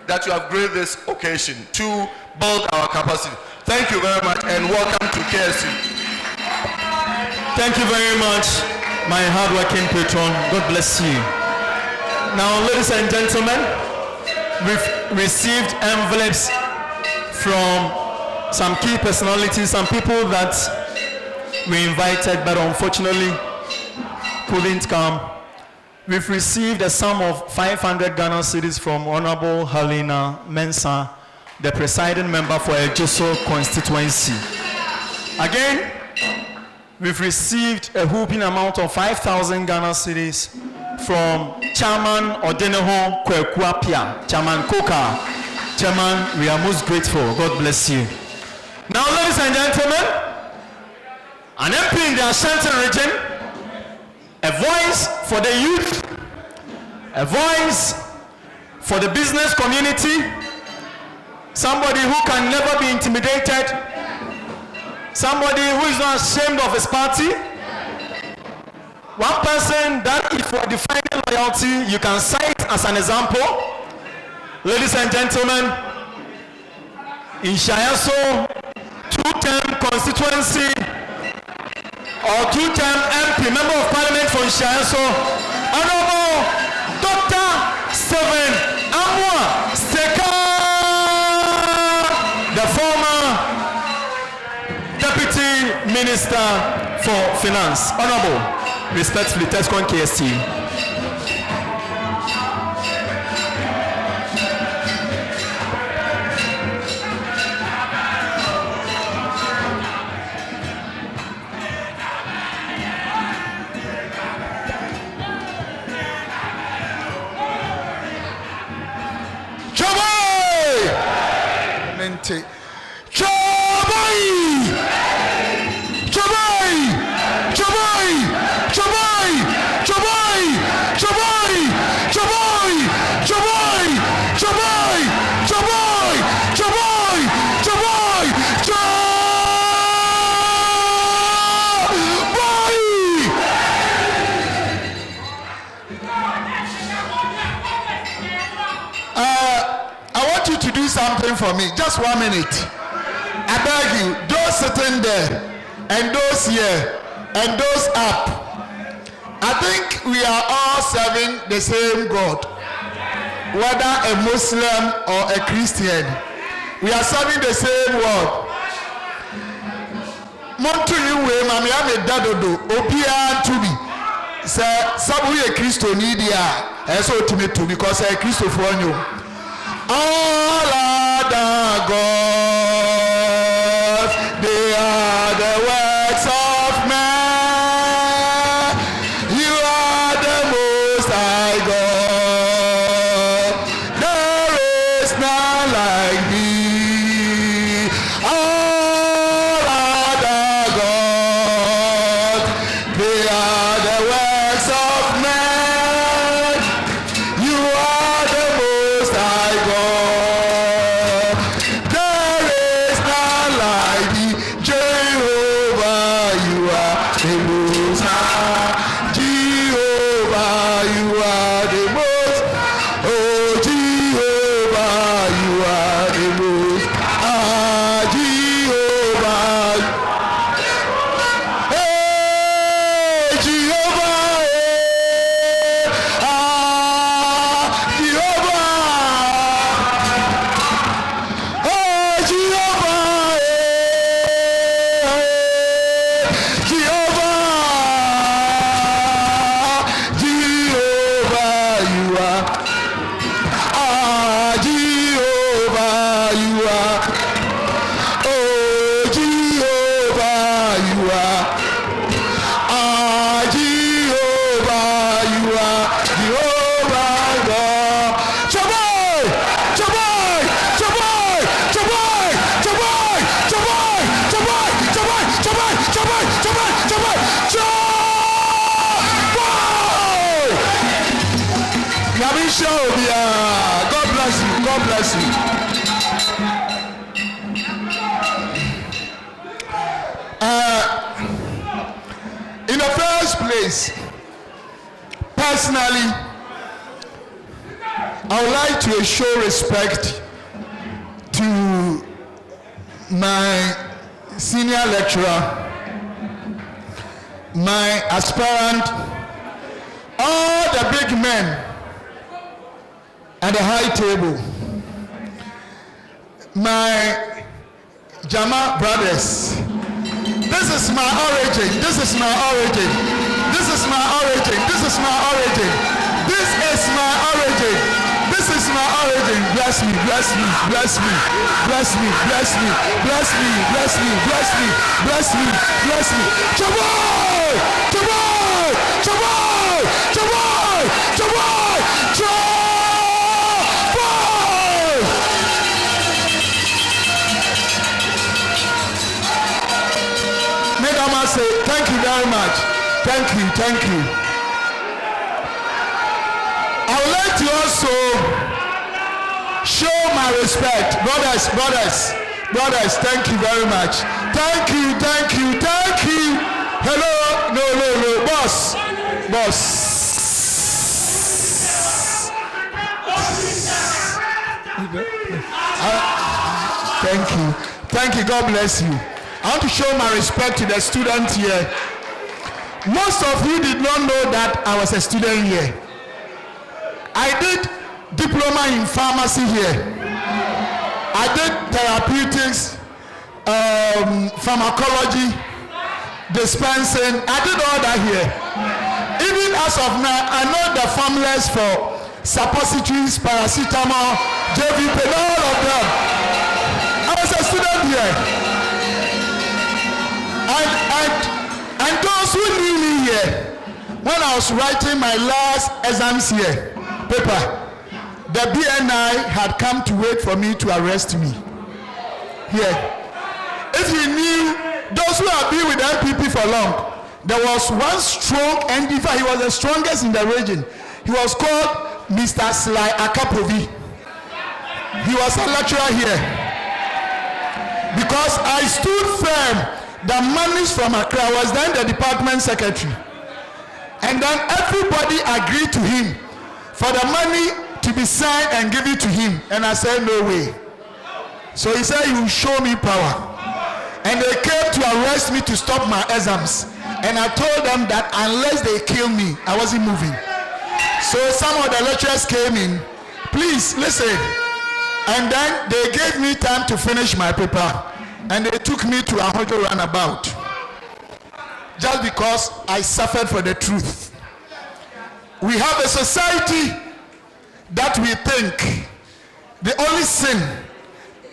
that you have graced this occasion to build our capacity. Thank you very much and welcome to KSU. Thank you very much, my hardworking patron. God bless you. Now, ladies and gentlemen, we've received envelopes from some key personalities, some people that we invited but unfortunately couldn't come. We've received a sum of 500 Ghana cedis from Honorable Helena Mensah, the presiding member for Ejoso constituency. Again, we've received a whooping amount of 5,000 Ghana cedis from Chairman Odeneho Kwekuapia, Chairman Koka. Chairman, we are most grateful. God bless you. Now, ladies and gentlemen, an MP in the Ashanti region, a voice for the youth, a voice for the business community, somebody who can never be intimidated, somebody who is not ashamed of his party, one person that if you are defining loyalty, you can cite as an example. Ladies and gentlemen, in Shayaso, two-term constituency or two-term MP, Member of Parliament for Shayaso, Honorable Dr. Stephen Amwa Seka, the former Deputy Minister for Finance. Honorable, respectfully, TESCON KST. say, Chobai! Chobai! Chobai! Chobai! Chobai! Chobai! Chobai! Chobai! Chobai! Chobai! Chobai! Chobai! I want you to do something for me. Just 1 minute. I beg you, those sitting there, and those here, and those up. I think we are all serving the same God. Whether a Muslim or a Christian, we are serving the same word. Montu yuwe mami ame dadodo obia to be. Say sabu ye Christo ni dia. Eso ultimate to because a Christo for you. All other gods, they are the works of man. You are the most high God. There is none like thee. All other gods, they are the works of man. You are the most high God. There is none like thee. Jehovah, you are the most high. Jehovah, you are the most. Oh, Jehovah, you are the most. Jehovah. Hey, Jehovah. Jehovah. Oh, Jehovah. Jehovah. Jehovah, you are. Jehovah, you are. Oh, Jehovah, you are. Jehovah, you are. Jehovah, God. Chabai! Chabai! Chabai! Chabai! Chabai! Chabai! Chabai! Chabai! Chabai! Chabai! Chabai! Chabai! Chabai! Yabi Showdown. God bless you. God bless you. In the first place, personally, I would like to show respect to my senior lecturer, my aspirant, all the big men at the high table, my Jama brothers. This is my origin. This is my origin. This is my origin. This is my origin. This is my origin. This is my origin. Bless me, bless me, bless me, bless me, bless me, bless me, bless me, bless me, bless me, bless me. Chabai! Chabai! Chabai! Chabai! Chabai! Chabai! Madam, say thank you very much. Thank you, thank you. I would like to also show my respect. Brothers, thank you very much. Thank you, thank you, thank you. Hello, no, boss. Thank you, God bless you. I want to show my respect to the students here. Most of you did not know that I was a student here. I did diploma in pharmacy here. I did therapeutics, pharmacology, dispensing. I did all that here. Even as of now, I know the formulas for suppositories, paracetamol, JVP, all of them. I was a student here. And those who knew me here, when I was writing my last exams here, paper, the BNI had come to wait for me to arrest me. here. If you knew those who have been with MPP for long, there was one strong, and in fact he was the strongest in the region. He was called Mr. Sly Akapovi. He was a lecturer here. Because I stood firm that monies from Accra, was then the department secretary. And then everybody agreed to him for the money to be signed and given to him. And I said, no way. So he said, you will show me power. And they came to arrest me to stop my exams. And I told them that unless they kill me, I wasn't moving. So some of the lecturers came in. Please listen. And then they gave me time to finish my paper. And they took me to a hotel runabout. Just because I suffered for the truth. We have a society that we think the only sin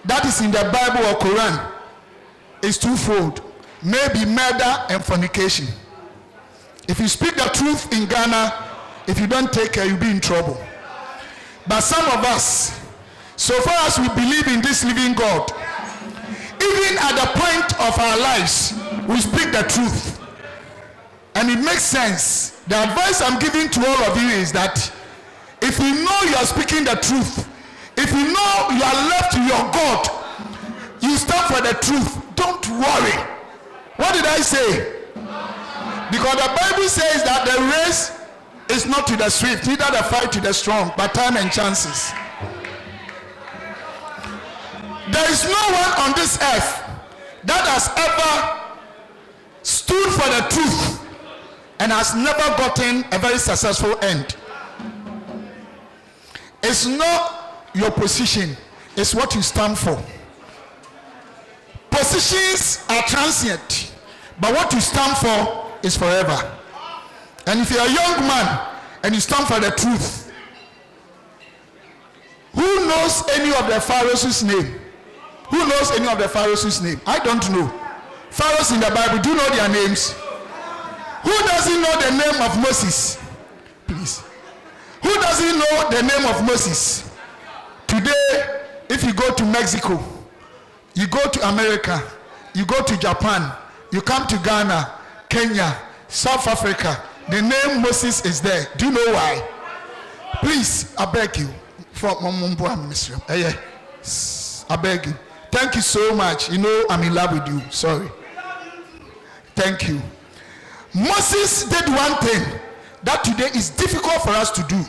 that is in the Bible or Quran is twofold. Maybe murder and fornication. If you speak the truth in Ghana, if you don't take care, you'll be in trouble. But some of us, so far as we believe in this living God, even at the point of our lives, we speak the truth. And it makes sense. The advice I'm giving to all of you is that if you know you are speaking the truth, if you know you are left to your God, you stand for the truth. Don't worry. What did I say? Because the Bible says that the race is not to the swift, neither the fight to the strong, but time and chances. There is no one on this earth that has ever stood for the truth and has never gotten a very successful end. It's not your position, it's what you stand for. Positions are transient, but what you stand for is forever. And if you're a young man and you stand for the truth, who knows any of the Pharaoh's name? Who knows any of the Pharaoh's name? I don't know. Pharaohs in the Bible, do you know their names? Who doesn't know the name of Moses? Please. Who doesn't know the name of Moses? Today, if you go to Mexico, you go to America, you go to Japan, you come to Ghana, Kenya, South Africa, the name Moses is there. Do you know why? Please, I beg you. I beg you. Thank you so much. You know I'm in love with you. Sorry. Thank you. Moses did one thing that today is difficult for us to do.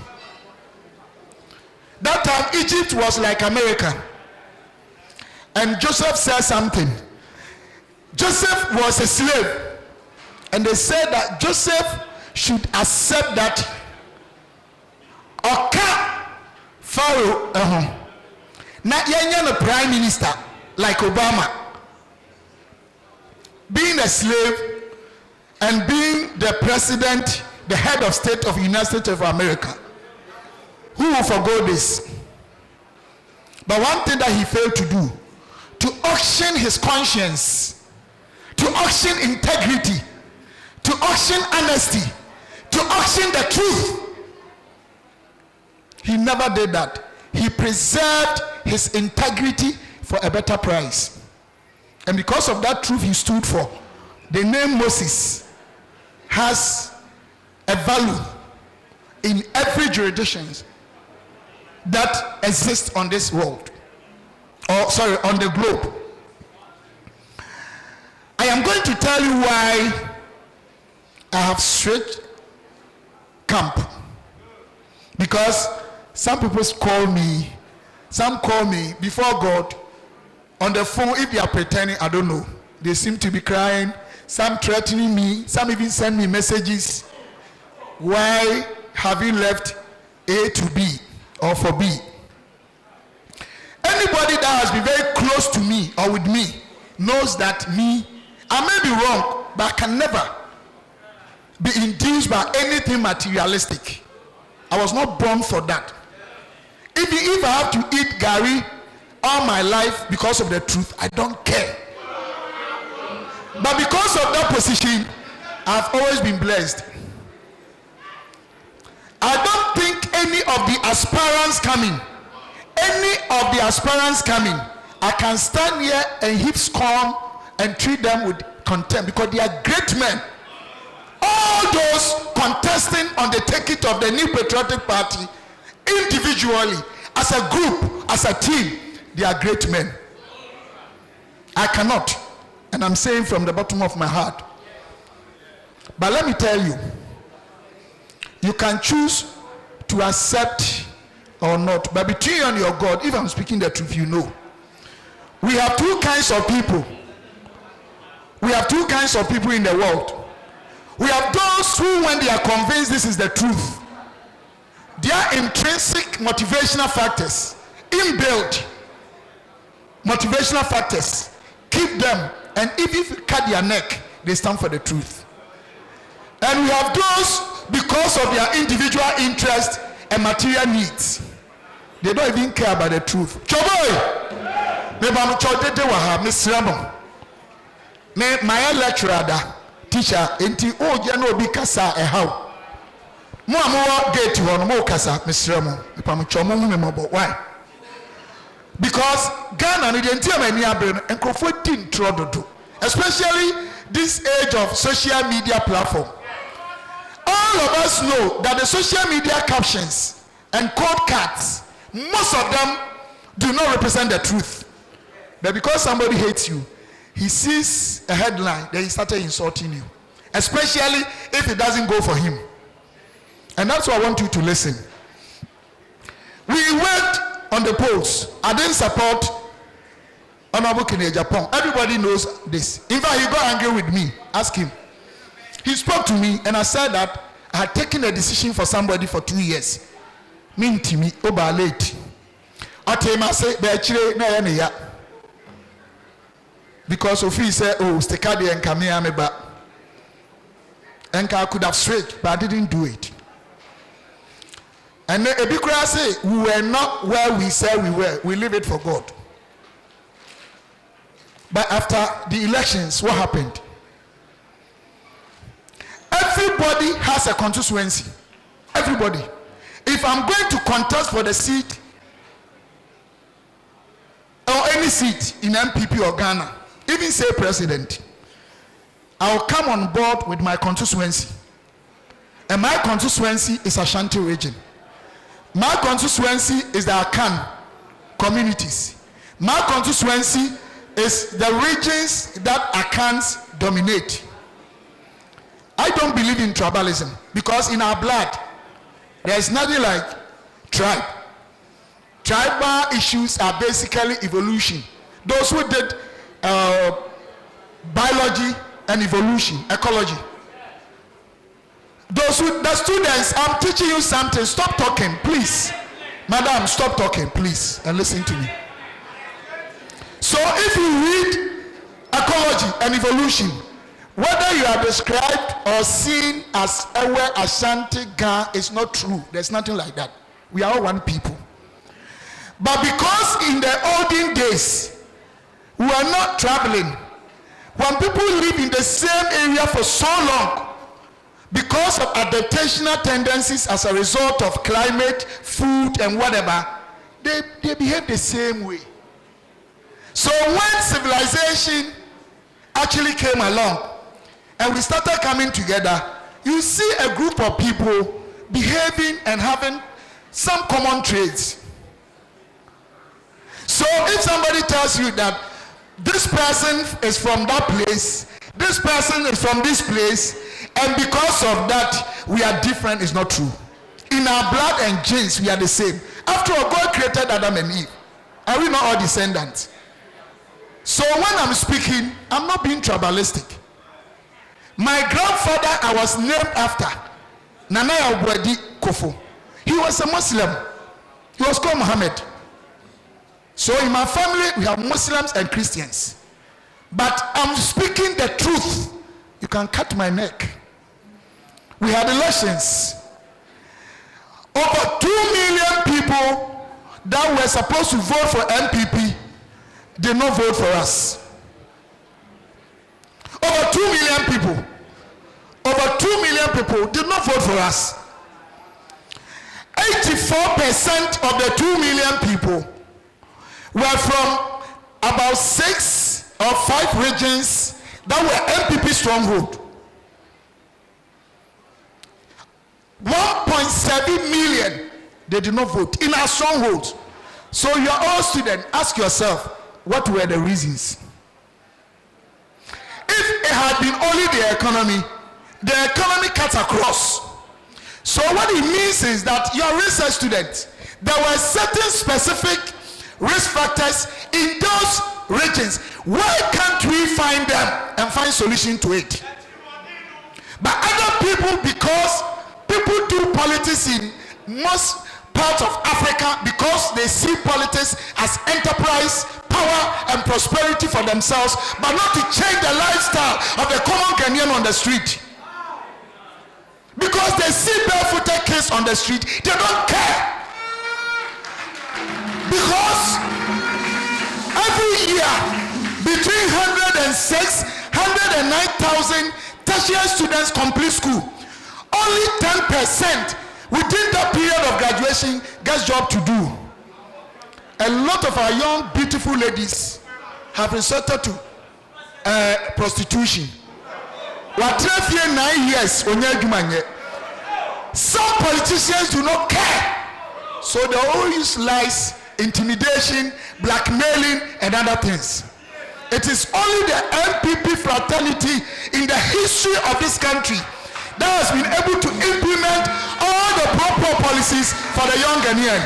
That time Egypt was like America. And Joseph said something. Joseph was a slave. And they said that Joseph should accept that Oka Pharaoh not a prime minister like Obama, being a slave and being the president, the head of state of the United States of America. Who will forgo this? But one thing that he failed to do, to auction his conscience, to auction integrity, to auction honesty, to auction the truth. He never did that. He preserved his integrity for a better price. And because of that truth he stood for, the name Moses has a value in every jurisdiction that exists on this world. On the globe. I am going to tell you why I have switched camp. Because some people call me, some call me before God on the phone. If they are pretending, I don't know. They seem to be crying, some threatening me, some even send me messages. Why have you left A to B or for B? Anybody that has been very close to me or with me knows that me, I may be wrong, but I can never be induced by anything materialistic. I was not born for that. Even if I have to eat gari all my life because of the truth, I don't care. But because of that position, I've always been blessed. I don't think any of the aspirants coming, I can stand here and heap scorn and treat them with contempt because they are great men. All those contesting on the ticket of the New Patriotic Party, individually, as a group, as a team, they are great men. I cannot, and I'm saying from the bottom of my heart. But let me tell you, you can choose to accept or not. But between you and your God, if I'm speaking the truth, you know. We have two kinds of people. We have two kinds of people in the world. We have those who, when they are convinced this is the truth, their intrinsic motivational factors, inbuilt motivational factors, keep them, and if you cut their neck, they stand for the truth. And we have those, because of their individual interest and material needs, they don't even care about the truth. Choboy! My lecturer da teacher enti o je na obi kasa how mo amowo gate ho mo kasa mesrem pam chomo hu me mobo why because Ghana no de enti amani abre no enkrofo di ntrododo, especially this age of social media platform. All of us know that the social media captions and code cards, most of them do not represent the truth. But because somebody hates you, he sees a headline, then he started insulting you, especially if it doesn't go for him. And that's why I want you to listen. We went on the polls. I didn't support Hon.KennedyAgyapong. Everybody knows this. In fact, he got angry with me. Ask him. He spoke to me, and I said that I had taken a decision for somebody for 2 years. Mean to me, over late. I tell him, I say, because of he said, oh, Stekadi and Kamea Meba. And I could have switched, but I didn't do it. And Ebikura say, we were not where we said we were. We leave it for God. But after the elections, what happened? Everybody has a constituency. Everybody. If I'm going to contest for the seat or any seat in MPP or Ghana, even say president, I'll come on board with my constituency. And my constituency is Ashanti region. My constituency is the Akan communities. My constituency is the regions that Akans dominate. I don't believe in tribalism because in our blood, there is nothing like tribe. Tribal issues are basically evolution. Those who did biology and evolution, ecology. The students, I'm teaching you something. Stop talking, please. Madam, stop talking, please, and listen to me. So if you read ecology and evolution, whether you are described or seen as Ewe Ashanti Ga is not true. There's nothing like that. We are all one people. But because in the olden days, we are not traveling. When people live in the same area for so long, because of adaptational tendencies as a result of climate, food, and whatever, they behave the same way. So when civilization actually came along, and we started coming together, you see a group of people behaving and having some common traits. So if somebody tells you that this person is from that place, this person is from this place, and because of that, we are different, is not true. In our blood and genes, we are the same. After all, God created Adam and Eve. Are we not all descendants? So when I'm speaking, I'm not being tribalistic. My grandfather, I was named after, Nana Obwedi Kofo. He was a Muslim. He was called Muhammad. So in my family, we have Muslims and Christians. But I'm speaking the truth. You can cut my neck. We had elections. Over 2 million people that were supposed to vote for MPP did not vote for us. Over 2 million people. Over 2 million people did not vote for us. 84% of the 2 million people were from about 6 or 5 regions that were MPP stronghold. 1.7 million, they did not vote in our strongholds. So you are all students, ask yourself, what were the reasons? If it had been only the economy cuts across. So what it means is that you are research students. There were certain specific risk factors in those regions. Why can't we find them and find solution to it? But other people, because people do politics in most parts of Africa because they see politics as enterprise, power, and prosperity for themselves, but not to change the lifestyle of the common Ghanaian on the street. Because they see barefooted kids on the street, they don't care. Because every year, between 106, 109,000 tertiary students complete school. Only 10% within that period of graduation gets job to do. A lot of our young, beautiful ladies have resorted to prostitution. What 9 years? Some politicians do not care. So they all use lies, intimidation, blackmailing, and other things. It is only the MPP fraternity in the history of this country that has been able to implement all the proper policies for the young Ghanaian.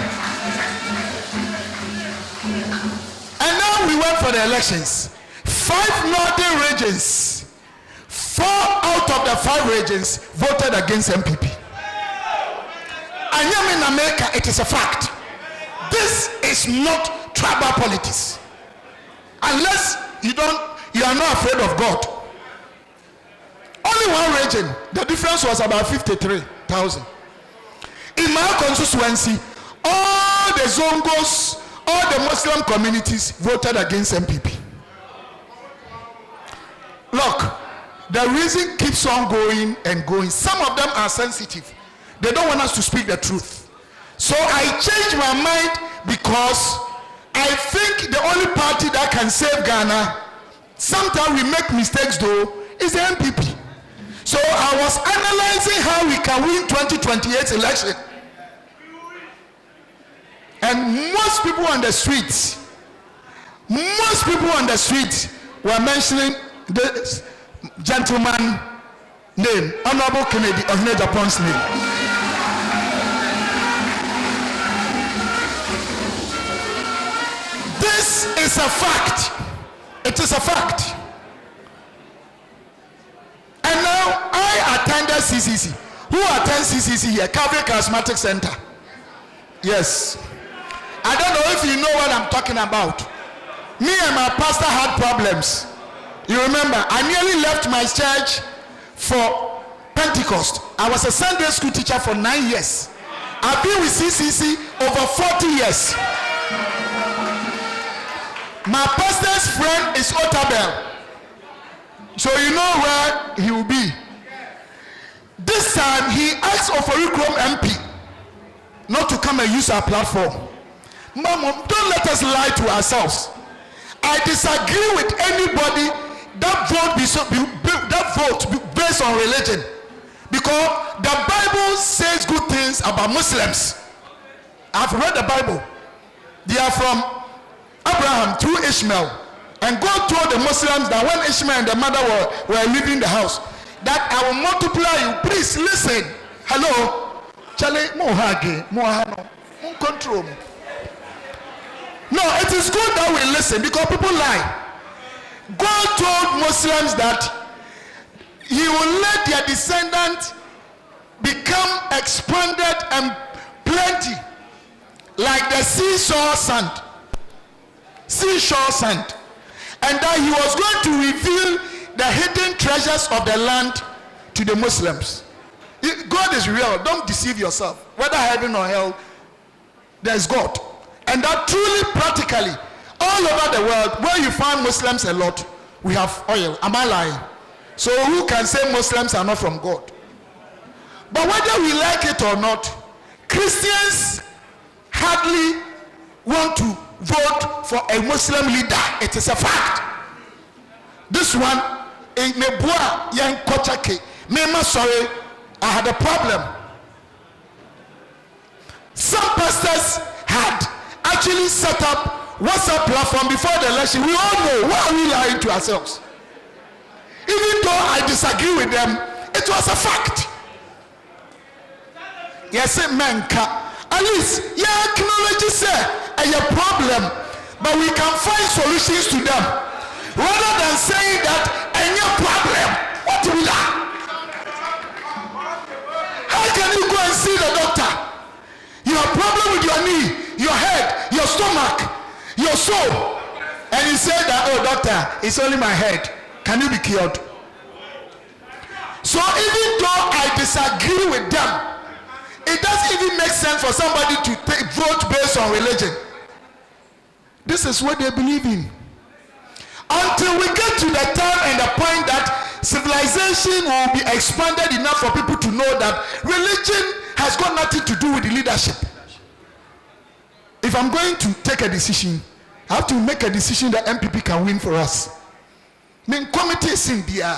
And now we went for the elections. 5 northern regions, 4 out of the 5 regions voted against MPP. And in America, it is a fact. This is not tribal politics. Unless you are not afraid of God. Only one region, the difference was about 53,000. In my constituency, all the Zongos, all the Muslim communities voted against MPP. Look, the reason keeps on going and going. Some of them are sensitive. They don't want us to speak the truth. So I changed my mind because I think the only party that can save Ghana, sometimes we make mistakes though, is the MPP. So I was analyzing how we can win 2028 election. And most people on the streets were mentioning this gentleman name, Hon.KennedyAgyapong's name. This is a fact. It is a fact. And now I attended CCC. Who attends CCC here? Calvary Charismatic Center. Yes. I don't know if you know what I'm talking about. Me and my pastor had problems. You remember, I nearly left my church for Pentecost. I was a Sunday school teacher for 9 years. I've been with CCC over 40 years. My pastor's friend is Otabel. So you know where he will be. This time he asked Oforikrom MP not to come and use our platform. Mama, don't let us lie to ourselves. I disagree with anybody that vote based on religion, because the Bible says good things about Muslims. I've read the Bible. They are from Abraham through Ishmael, and God told the Muslims that when Ishmael and the mother were leaving the house, that I will multiply you. Please listen. Hello, Charlie Mohage, Mohano, control. No, it is good that we listen, because people lie. God told Muslims that he will let their descendants become expanded and plenty, like the seashore sand, and that he was going to reveal the hidden treasures of the land to the Muslims. God is real. Don't deceive yourself. Whether heaven or hell, there's God. And that truly, practically, all over the world, where you find Muslims a lot, we have oil. Am I lying? So who can say Muslims are not from God? But whether we like it or not, Christians hardly want to vote for a Muslim leader. It is a fact. This one, in Nebua, Yan Kochake, Mema, sorry, I had a problem. Some pastors had actually set up WhatsApp platform before the election. We all know, why are we lying to ourselves? Even though I disagree with them, it was a fact. Yes, menka. At least, yeah, acknowledge a problem, but we can find solutions to them. Rather than saying that any problem, what do we like? How can you go and see the doctor? You have problem with your knee, your head, your stomach, your soul, and you say that, oh doctor, it's only my head. Can you be cured? So even though I disagree with them, it doesn't even make sense for somebody to vote based on religion. This is what they believe in. Until we get to the time and the point that civilization will be expanded enough for people to know that religion has got nothing to do with the leadership. If I'm going to take a decision, I have to make a decision that MPP can win for us. Committee is in there.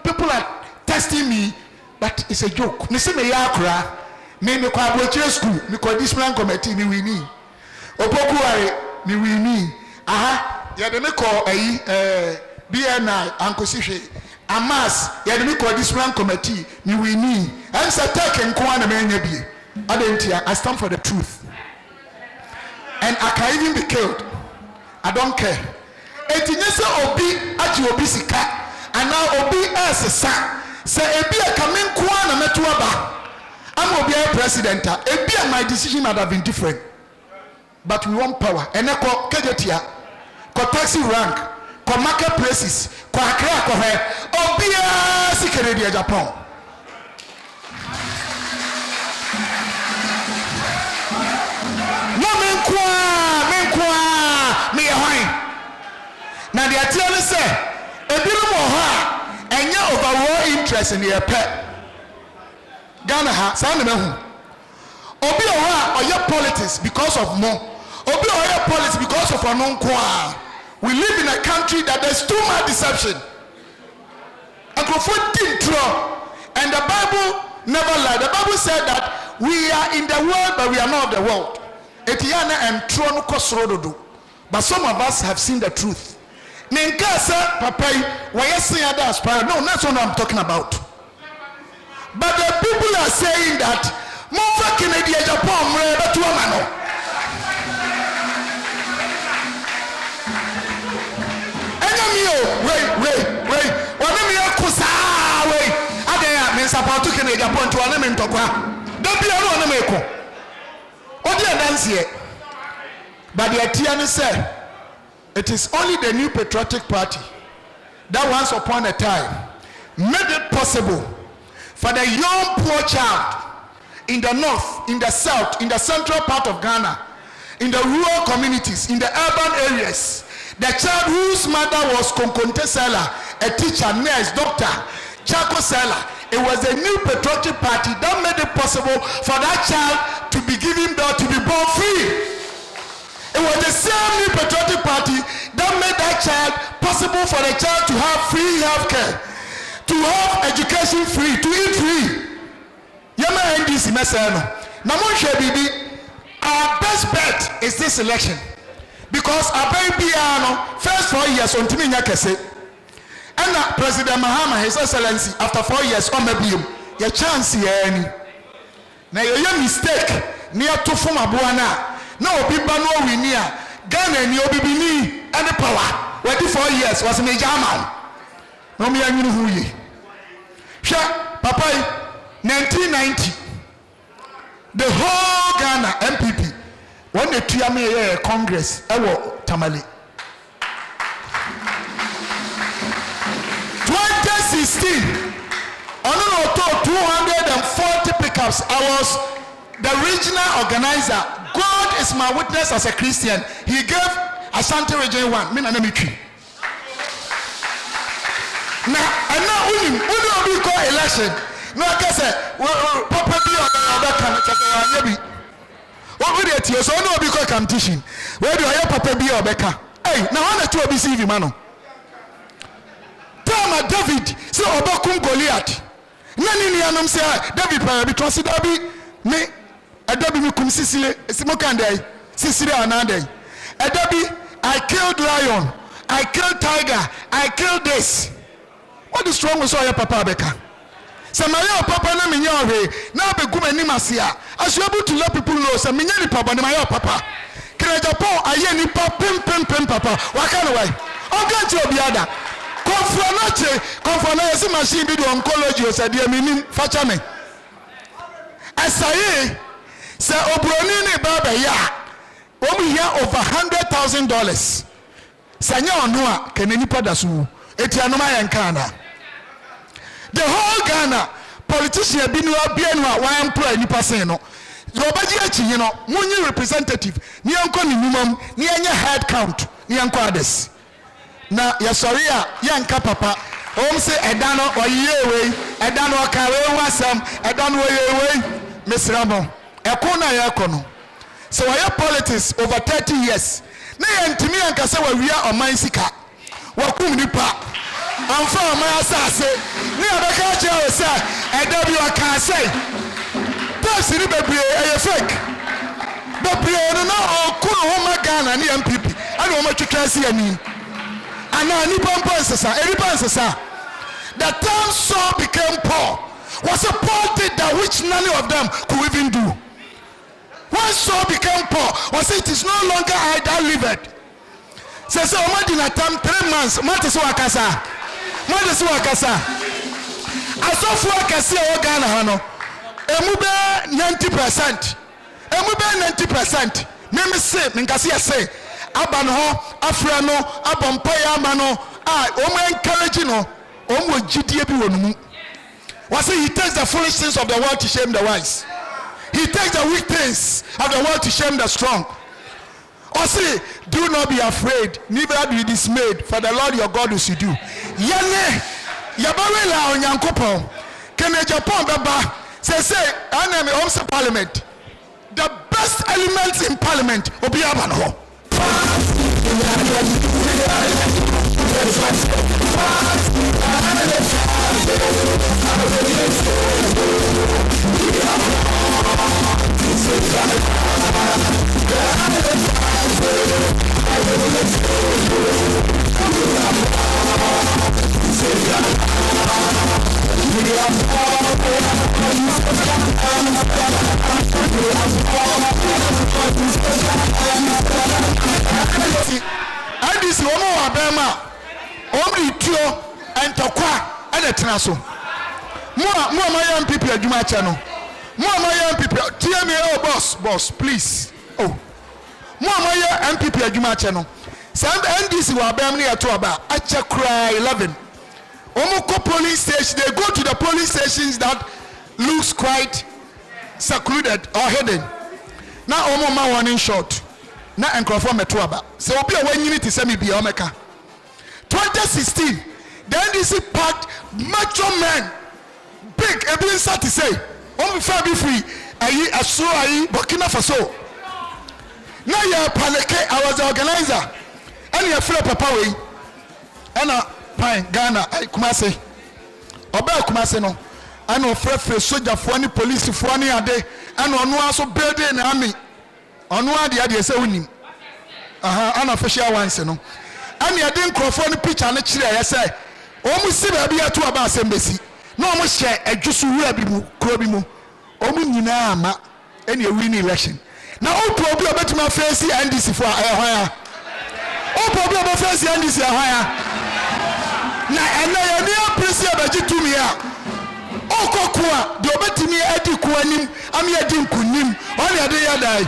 People are testing me, but it's a joke. Me school, me discipline committee, me winning. Opokuare, me winning. Yademe call BNI, Uncle Sishi, Amas, Yademe call discipline committee, me winning. And it's a take and Kwana Menyabi. I stand for the truth. And I can even be killed. I don't care. Etinyese obi achi obi sika and now obi else sa say ebi a coming Kwana metuaba. I'm obi a president. Ebi my decision might have been different. But we want power. And eko kejetia, ko taxi rank, ko marketplaces, ko akra ko he obi a si KennedyAgyapong. Now they are telling us, a bit more and you overall interest in your pet. Ghana has sound Obi or your politics because of more. Obi or your politics because of unknown. We live in a country that there's too much deception. And the Bible never lied. The Bible said that we are in the world, but we are not of the world. But some of us have seen the truth. No, that's what I'm talking about. But the people are saying that KennedyAgyapong but the Atiana said, it is only the New Patriotic Party that once upon a time made it possible for the young poor child in the north, in the south, in the central part of Ghana, in the rural communities, in the urban areas, the child whose mother was Konkonte Seller, a teacher, nurse, doctor, Chaco Seller. It was the New Patriotic Party that made it possible for that child to be given birth, to be born free. It was the same New Patriotic Party that made that child possible for the child to have free health care, to have education free, to eat free. Yama NDC Mesano. Namonche Bibi, our best bet is this election. Because our baby first 4 years on Timinya Kese. And President Mahama, His Excellency, after 4 years, on maybe your chance here. Now your mistake near to form Abuana. No people know we near Ghana and you be and the power. Wait 4 years was a major man. No me and you who ye. Sure, Papa, 1990. The whole Ghana MPP when the Tiame Congress, Ewo Tamale. 2016, on 240 pickups. I was the regional organizer. God is my witness as a Christian. He gave Ashanti Region 1. Me na Nemitri. Now, and now we call election. No, I guess Papa be on the can. What would it? You so no be called competition. Where do I have Papa be or Becca? Hey, now I want to be CV man. Tama David say Obakum Goliath. Nani ni anum say David para because that be me Adabi me kum Sicily Simokande Sicily anande. Adabi I killed lion, I killed tiger, I killed this. What is wrong with your Papa Becca? Samaya Papa na minyawe na be gum anim asia. As you able to let people know say minyani papa na my Papa. Kenyagyapong aye nipa pem papa. Wa kind of way. Oga ti obiada. Konfranache yesi machine bi do oncology o say de minim facha me. Asaye say obroni ni baba ya. Omu here over $100,000. Sanya onu a kenenipa da so. Eti anoma yankana. The whole Ghana politician bi no a wa employ nipa sen no. Robaji achi you know, munyi representative ni anko ni numam ni anya head count ni anko others. Na ya sorry a yanka papa say edano oyewe edano okawe wasam edano oyewe misramo ekona ya ekono so why politics over 30 years na yantimi yanka se wawia oman sika wakum nipa amfa oman asase ni abeka che say edabi waka say that's ni bebre e fake bebre no na okunu homa Ghana ni MPP ana o ma twetwa se ani. And now, the time Saul became poor was a poor thing that which none of them could even do. When Saul became poor, was it is no longer I that lived. So, imagine a time 3 months. Wakasa. I saw for Wakasa Ghana, Emube 90%. Emube 90%. Meme say, Minkasi say. Abanho afrano abompaya mano omo encourage no omo gidie bi wonumu. Was he takes the foolish things of the world to shame the wise. He takes the weak things of the world to shame the strong. Or say, do not be afraid, neither be dismayed, for the Lord your God is with you. Yane yabawela onyankopon Kenyagyapong baba say aname omse parliament. The best elements in parliament obi abanho. And this woman Abema only two and Tokwa and a Traso. More my young people at Juma channel. More my young people. Tell me, oh boss, please. Oh, more my young people at Juma channel. Some NDC were Abema to about Achakra 11. Omoko police station, they go to the police stations that looks quite secluded or hidden. Now Omoma one in short. Now Enkrofo Metuaba. So be a 1 unit to send me be Omeka. 2016, the NDC packed macho men, big everything start to say, Omi Fabi free, ayi aso ayi Burkina Faso. Now you paneke, I was the organizer. And you feel papa way. And Pine Ghana, Kumase. Oba Kumase no. And no free soldier for any police for any ade. And no also building an army. On one the idea say winning. Unofficial ones no. And you didn't call for any picture and I say. Almost see baby at 2 about embassy. No almost share a just rubimu, crobimu. Omu nina ma any winning election. Now all problem about my face and this for a higher. All problem about face and this higher. Now and I near pressure about to me. Oh kokua, the obetimi edi kuanim, I'm yadim kunim, only a day I die.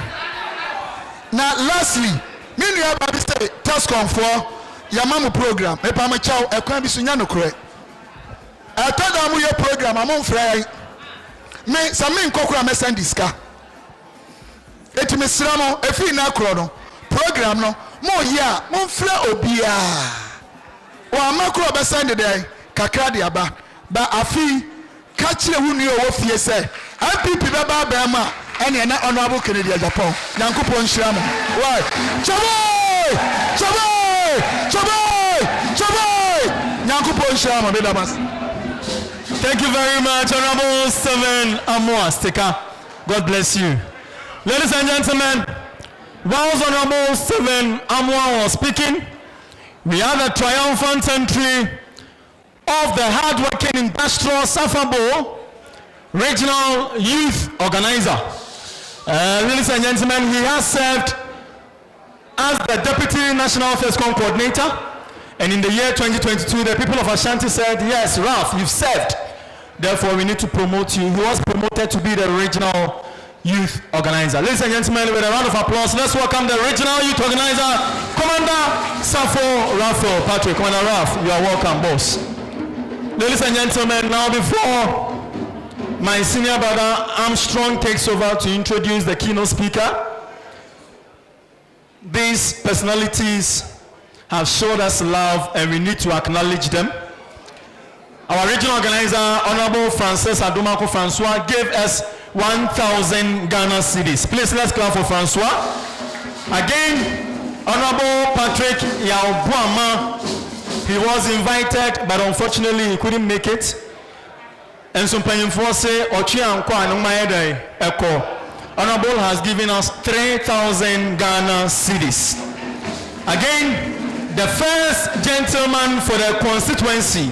Now lastly, many of us say task on for Yamamu program. If I'm a child, I can't be sunyano correct. I told them your program, I'm on Friday. Me, some men kokura messend this car. Eti mesramo efi na krono program no mo ya mo mfra obia wa makro be send dey kakra de aba ba afi ka kire hu ni o fie se MPP be ba ba ma ɛne ɛna Honorable Kennedy Agyapong nyankopɔn nhyira mo why chaboy nyankopɔn nhyira mo bedamas. Thank you very much, Honorable 7 Amwa Stika. God bless you. Ladies and gentlemen, whilst Honorable 7 Amwa was speaking, we have the triumphant entry of the hard-working industrial Safabo regional youth organizer. Ladies and gentlemen, he has served as the Deputy National FESCOM Coordinator, and in the year 2022, the people of Ashanti said, yes, Ralph, you've served. Therefore, we need to promote you. He was promoted to be the regional youth organizer. Ladies and gentlemen, with a round of applause, let's welcome the regional youth organizer, Commander Safo Raphael Patrick. Commander Ralph, you are welcome, boss. Ladies and gentlemen, now before my senior brother Armstrong takes over to introduce the keynote speaker, these personalities have showed us love and we need to acknowledge them. Our regional organizer, Honorable Francis Adomako Francois, gave us 1,000 Ghana cedis. Please, let's clap for Francois. Again, Honorable Patrick Yaobuama, he was invited, but unfortunately he couldn't make it. And some people say, Honorable has given us 3,000 Ghana cedis. Again, the first gentleman for the constituency,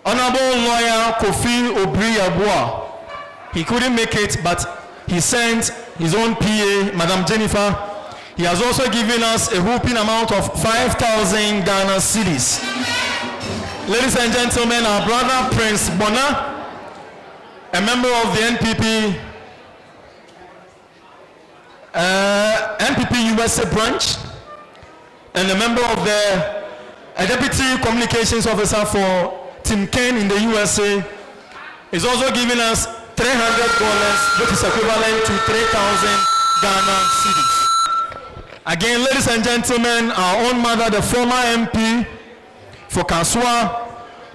Honorable Lawyer Kofi Obri-Abua, he couldn't make it, but he sent his own PA, Madam Jennifer. He has also given us a whooping amount of 5,000 Ghana cedis. Ladies and gentlemen, our brother Prince Bona, a member of the NPP USA branch, and a member of a deputy communications officer for Tim Kaine in the USA, is also giving us $300, which is equivalent to 3,000 Ghana cedis. Again, ladies and gentlemen, our own mother, the former MP for Kaswa,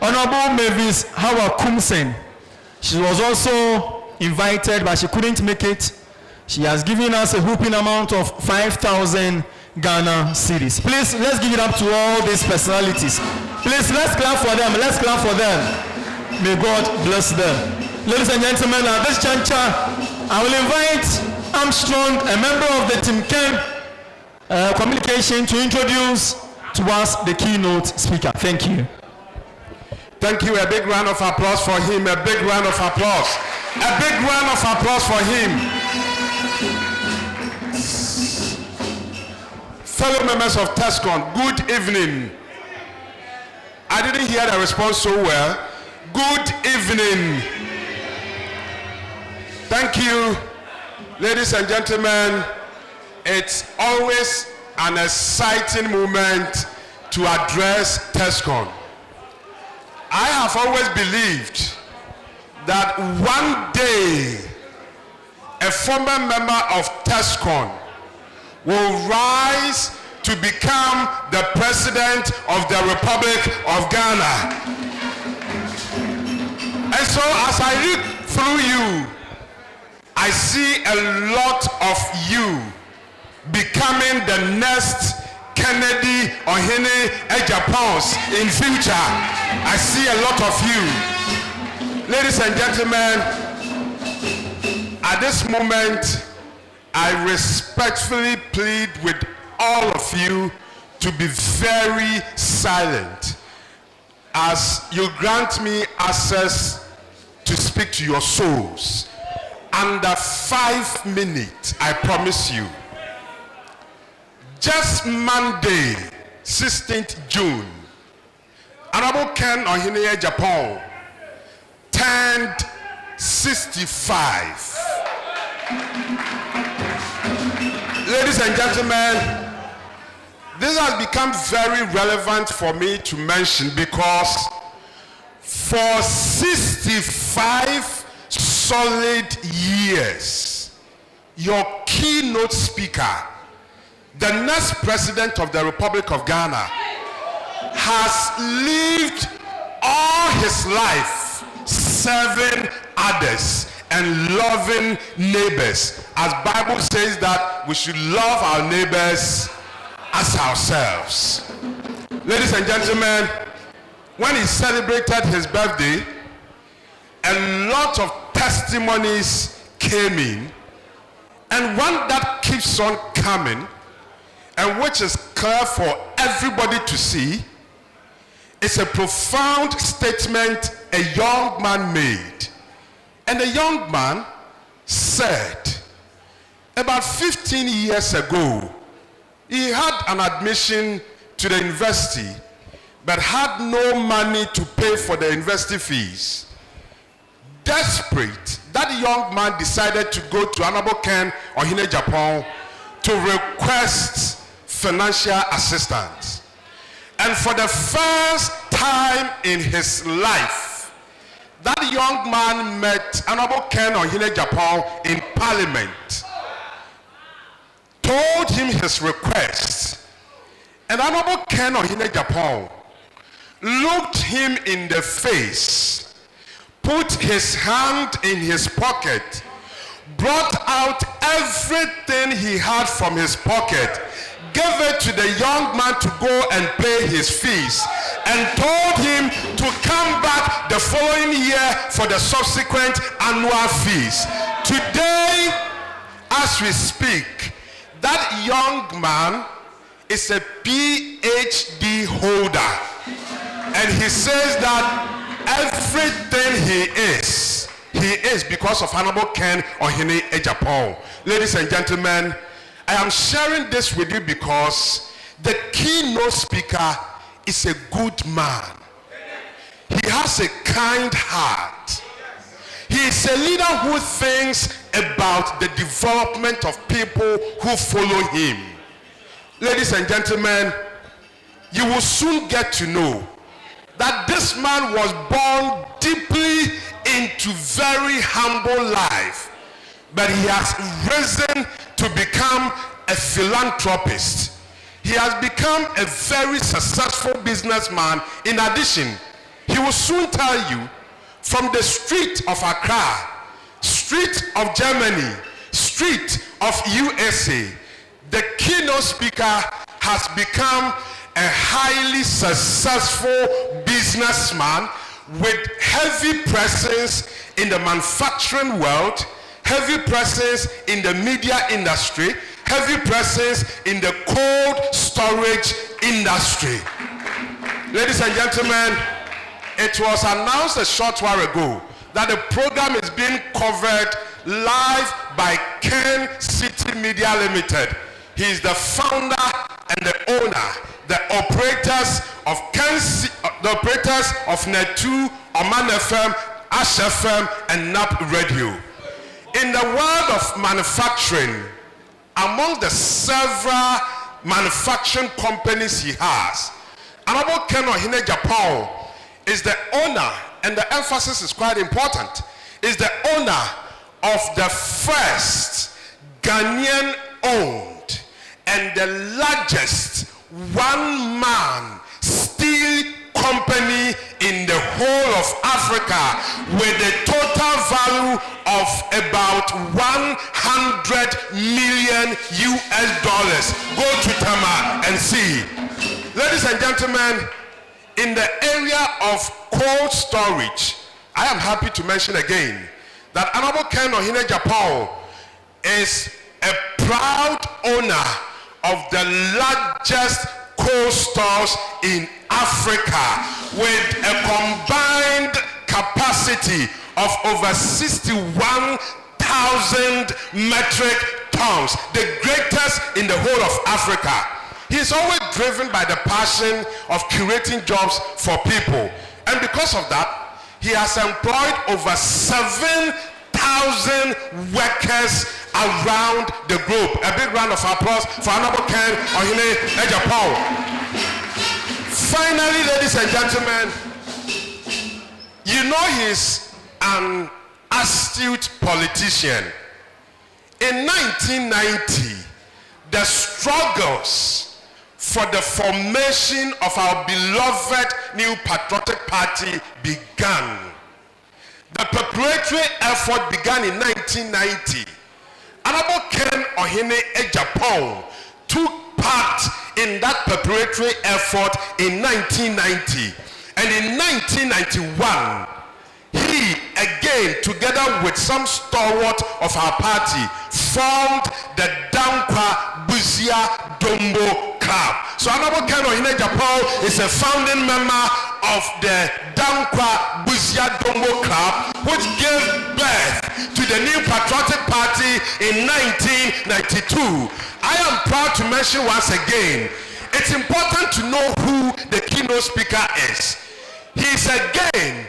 Honorable Mavis Hawa Kumsen, she was also invited, but she couldn't make it. She has given us a whooping amount of 5,000 Ghana cedis. Please, let's give it up to all these personalities. Please, let's clap for them. Let's clap for them. May God bless them. Ladies and gentlemen, at this juncture, I will invite Armstrong, a member of the Tim Kaine communication, to introduce to us the keynote speaker. Thank you. Thank you. A big round of applause for him. A big round of applause. A big round of applause for him. Fellow members of TESCON, good evening. I didn't hear the response so well. Good evening. Thank you, ladies and gentlemen. It's always an exciting moment to address TESCON. I have always believed that one day a former member of TESCON will rise to become the President of the Republic of Ghana. And so as I read through you, I see a lot of you becoming the next Kennedy Agyapongs in future. I see a lot of you. Ladies and gentlemen, at this moment, I respectfully plead with all of you to be very silent as you grant me access to speak to your souls. Under 5 minutes, I promise you. Just Monday, 16th June, Honorable Hon.KennedyAgyapong turned 65. Ladies and gentlemen, this has become very relevant for me to mention because for 65 solid years, your keynote speaker, the next President of the Republic of Ghana, has lived all his life serving others and loving neighbors. As Bible says that we should love our neighbors as ourselves. Ladies and gentlemen, when he celebrated his birthday, a lot of testimonies came in, and one that keeps on coming, and which is clear for everybody to see, is a profound statement a young man made. And the young man said, about 15 years ago, he had an admission to the university, but had no money to pay for the university fees. Desperate, that young man decided to go to Hon.KennedyAgyapong to request financial assistance. And for the first time in his life, that young man met Hon.KennedyAgyapong in Parliament, told him his request, and Hon.KennedyAgyapong looked him in the face, put his hand in his pocket, brought out everything he had from his pocket, gave it to the young man to go and pay his fees, and told him to come back the following year for the subsequent annual fees. Today, as we speak, that young man is a PhD holder, and he says that everything he is because of Hon.KennedyAgyapong. Ladies and gentlemen, I am sharing this with you because the keynote speaker is a good man. He has a kind heart. He is a leader who thinks about the development of people who follow him. Ladies and gentlemen, you will soon get to know that this man was born deeply into very humble life, but he has risen to become a philanthropist. He has become a very successful businessman. In addition, he will soon tell you, from the street of Accra, street of Germany, street of USA, the keynote speaker has become a highly successful businessman with heavy presence in the manufacturing world, heavy presence in the media industry, heavy presence in the cold storage industry. Ladies and gentlemen, it was announced a short while ago that the program is being covered live by Ken City Media Limited. He is the founder and the owner, the operators of Netu, Oman FM, Ash FM, and NAP Radio. In the world of manufacturing, among the several manufacturing companies he has, Hon.KennedyAgyapong is the owner, and the emphasis is quite important, is the owner of the first Ghanaian-owned and the largest one-man steel company in the whole of Africa, with a total value of about $100 million. Go to Tama and see. Ladies and gentlemen, in the area of cold storage, I am happy to mention again that Hon.KennedyAgyapong is a proud owner of the largest cold stores in Africa, with a combined capacity of over 61,000 metric tons, the greatest in the whole of Africa. He is always driven by the passion of creating jobs for people, and because of that, he has employed over 7,000 workers around the globe. A big round of applause for Hon.KennedyAgyapong. Finally, ladies and gentlemen, you know he's an astute politician. In 1990, the struggles for the formation of our beloved new patriotic party began. The preparatory effort began in 1990. Honorable Hon.KennedyAgyapong took part in that preparatory effort in 1990. And in 1991, he again, together with some stalwart of our party, formed the Dankwa Buzia Dombo Club. So Honorable Hon.KennedyAgyapong is a founding member of the Dankwa Buzia Dombo Club, which gave birth to the new Patriotic Party in 1992. I am proud to mention once again, it's important to know who the keynote speaker is. He is again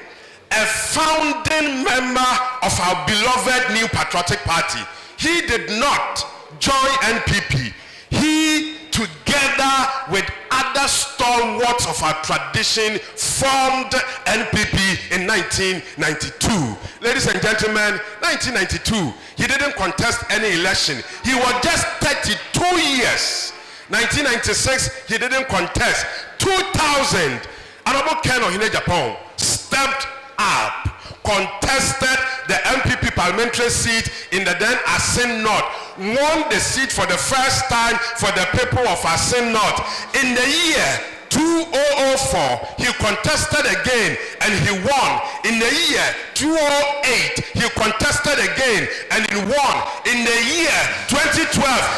a founding member of our beloved new Patriotic Party. He did not join NPP. He, together with other stalwarts of our tradition, formed NPP in 1992. Ladies and gentlemen, 1992, he didn't contest any election. He was just 32 years. 1996, he didn't contest. 2000, Honorable Hon.KennedyAgyapong stepped up, contested the MPP parliamentary seat in the then Asin North, won the seat for the first time for the people of Asin North. In the year 2004, he contested again and he won. In the year 2008, he contested again and he won. In the year 2012,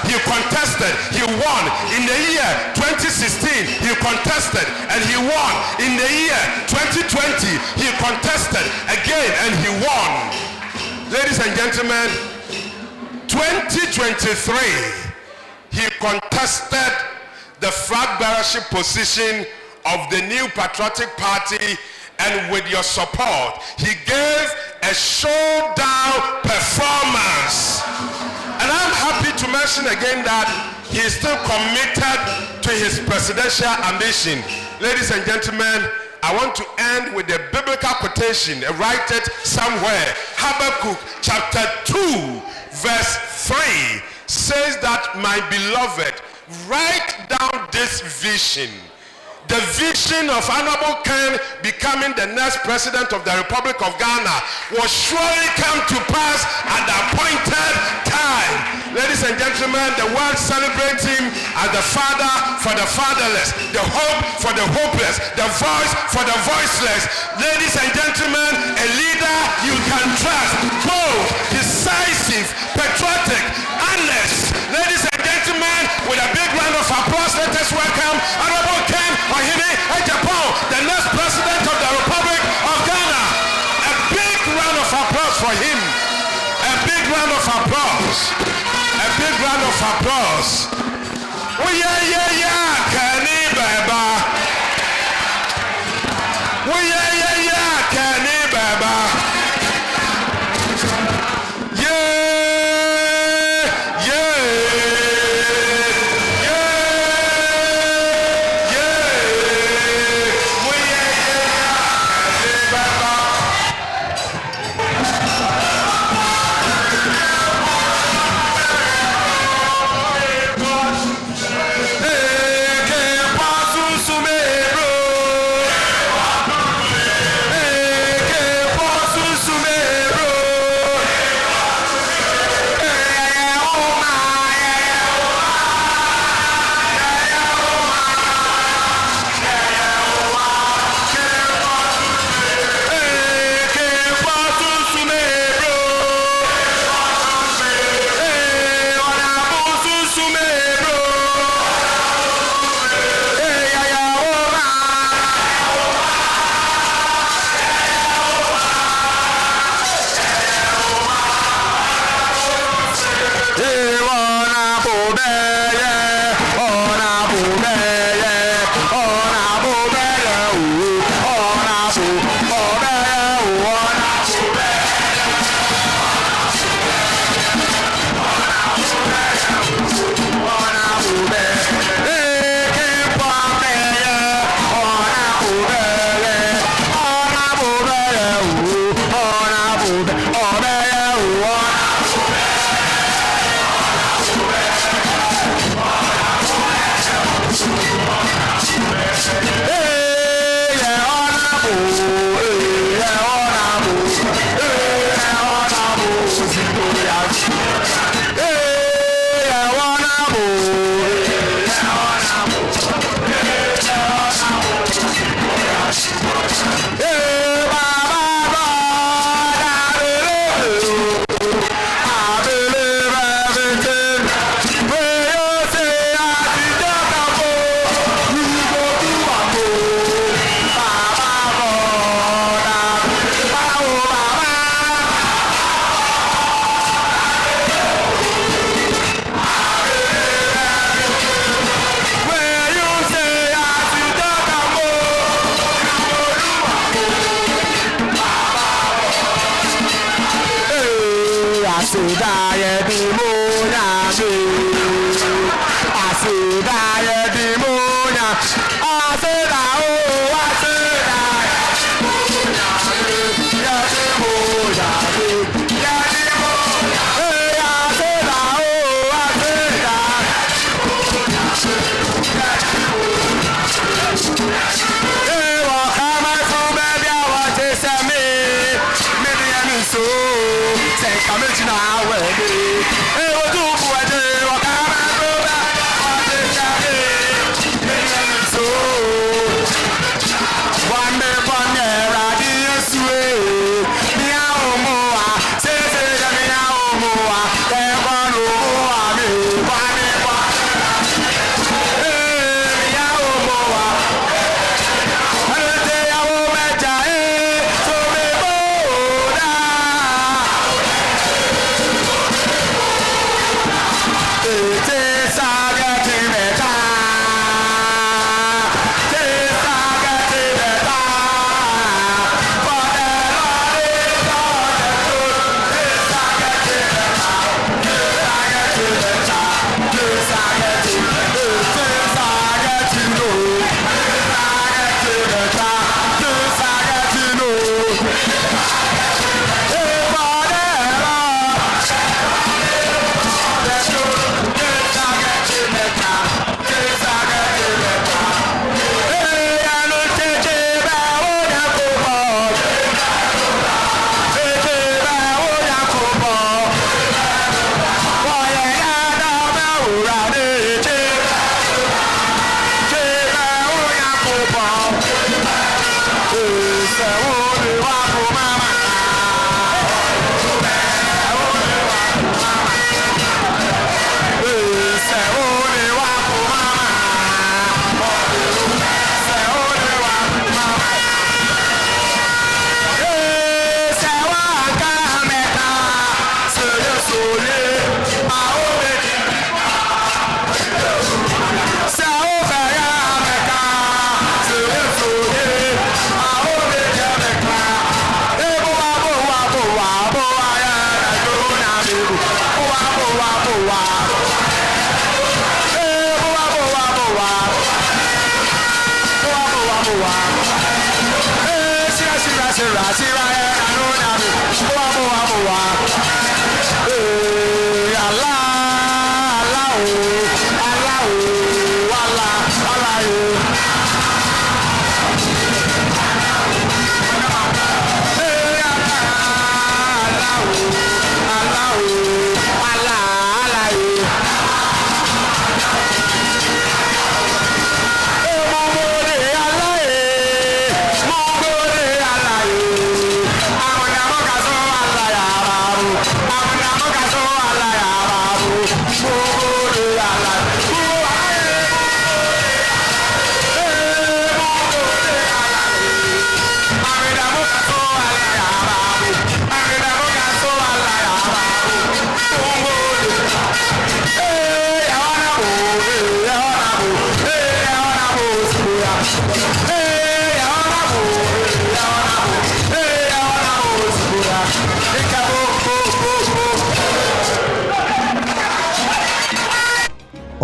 he contested, he won. In the year 2016, he contested and he won. In the year 2020, he contested again and he won. Ladies and gentlemen, 2023, he contested the flag bearership position of the new Patriotic Party, and with your support, he gave a showdown performance. And I'm happy to mention again that he is still committed to his presidential ambition. Ladies and gentlemen, I want to end with a biblical quotation. Write it somewhere. Habakkuk chapter 2 verse 3 says that, my beloved, write down this vision. The vision of Honorable Ken becoming the next president of the Republic of Ghana will surely come to pass at the appointed time. Ladies and gentlemen, the world celebrates him as the father for the fatherless, the hope for the hopeless, the voice for the voiceless. Ladies and gentlemen, a leader you can trust, bold, decisive, patriotic, honest. Ladies and gentlemen, with a big round of applause, let us welcome Honorable Hon.KennedyAgyapong, the next president of the Republic of Ghana. A big round of applause for him. A big round of applause. A big round of applause. Oh yeah, Kenny Baba. Oh yeah, Kenny Baba. Hey!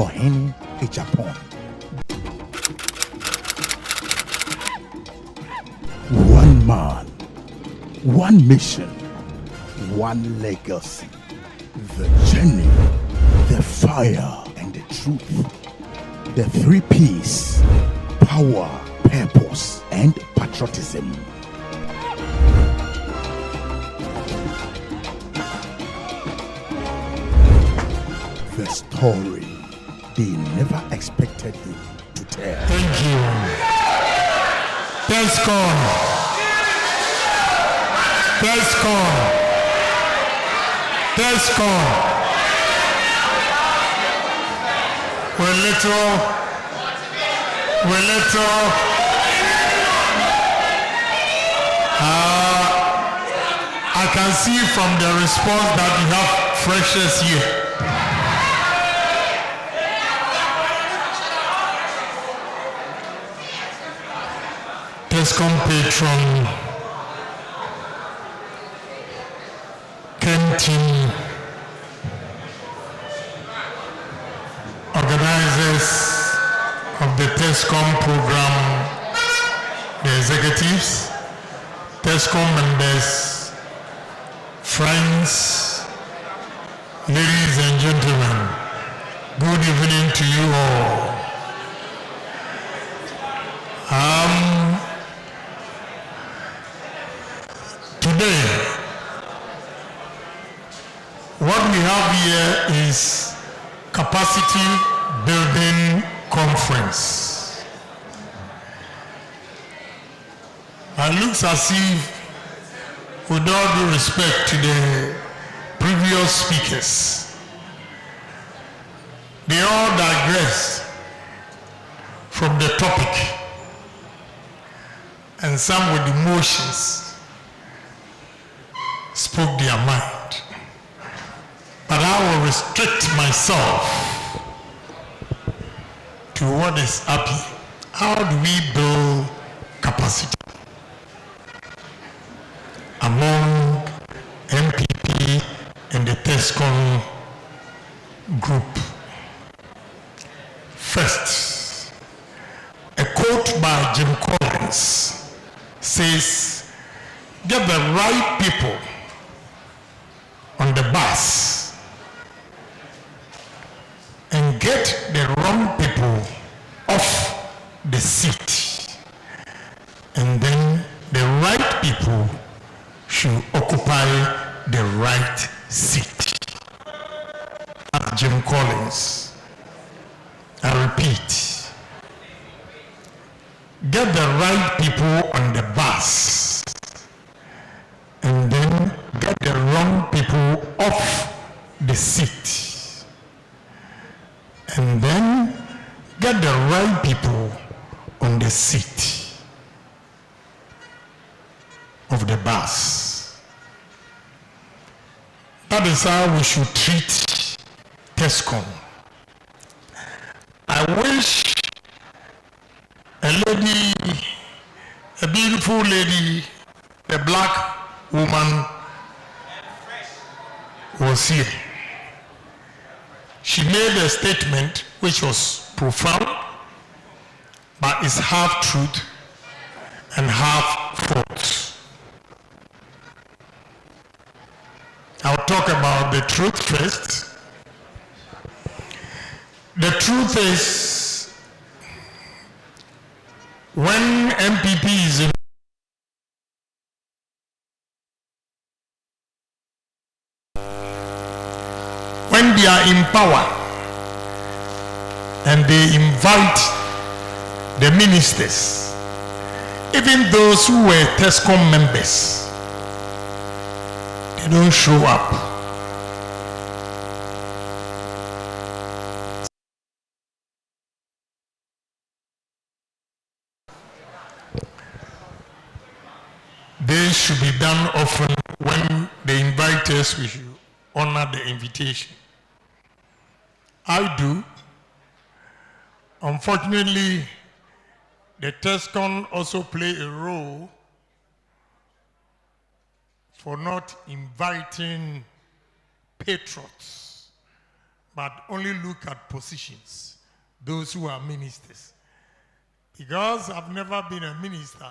Hon.KennedyAgyapong. One man, one mission, one legacy. The journey, the fire, and the truth. The three P's: power, purpose, and patriotism. The story they never expected him to tell. Thank you. Thanks God. Thanks God. Thanks God. We're little. I can see from the response that you have freshers here. TESCOM patron Ken Tim TESCOM program, the executives, TESCOM members, friends, ladies and gentlemen, good evening to you all. Today, what we have here is capacity building conference. It looks as if, with all due respect to the previous speakers, they all digress from the topic, and some with emotions spoke their mind. But I will restrict myself to what is up here. How do we build capacity among MPP and the TESCOM group? First, a quote by Jim Collins says, get the right people on the bus and get the wrong people off the seat, and then the right people should occupy the right seat. That's Jim Collins. I repeat, get the right people on the bus and then get the wrong people off the seat, and then get the right people on the seat of the bus. That is how we should treat TESCOM. I wish a lady, a beautiful lady, a black woman was here. She made a statement which was profound, but is half truth and half false. I'll talk about the truth first. The truth is, when MPP is in when they are in power and they invite the ministers, even those who were TESCOM members, they don't show up. This should be done often. When they invite us, we should honor the invitation. I do. Unfortunately, the TESCOM also play a role for not inviting patriots, but only look at positions, those who are ministers. Because I've never been a minister,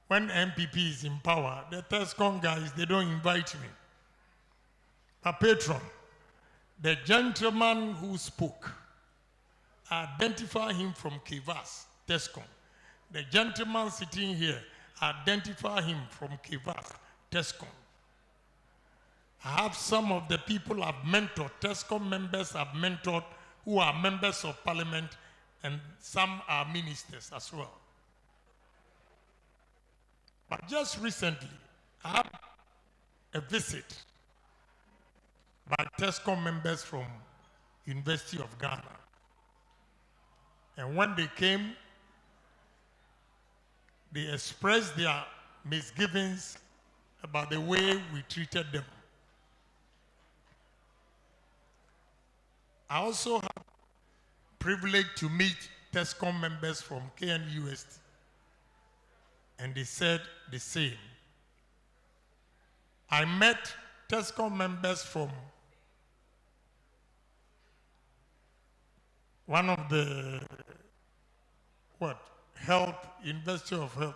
when MPP is in power, the TESCOM guys, they don't invite me. A patron, the gentleman who spoke, identify him from Kivas, TESCOM. The gentleman sitting here, identify him from Kivas, TESCOM. I have some of the people I've mentored, TESCOM members I've mentored, who are members of parliament, and some are ministers as well. But just recently, I had a visit by TESCOM members from University of Ghana. And when they came, they expressed their misgivings about the way we treated them. I also had privilege to meet TESCOM members from KNUST, and they said the same. I met TESCOM members from one of the Health, University of Health,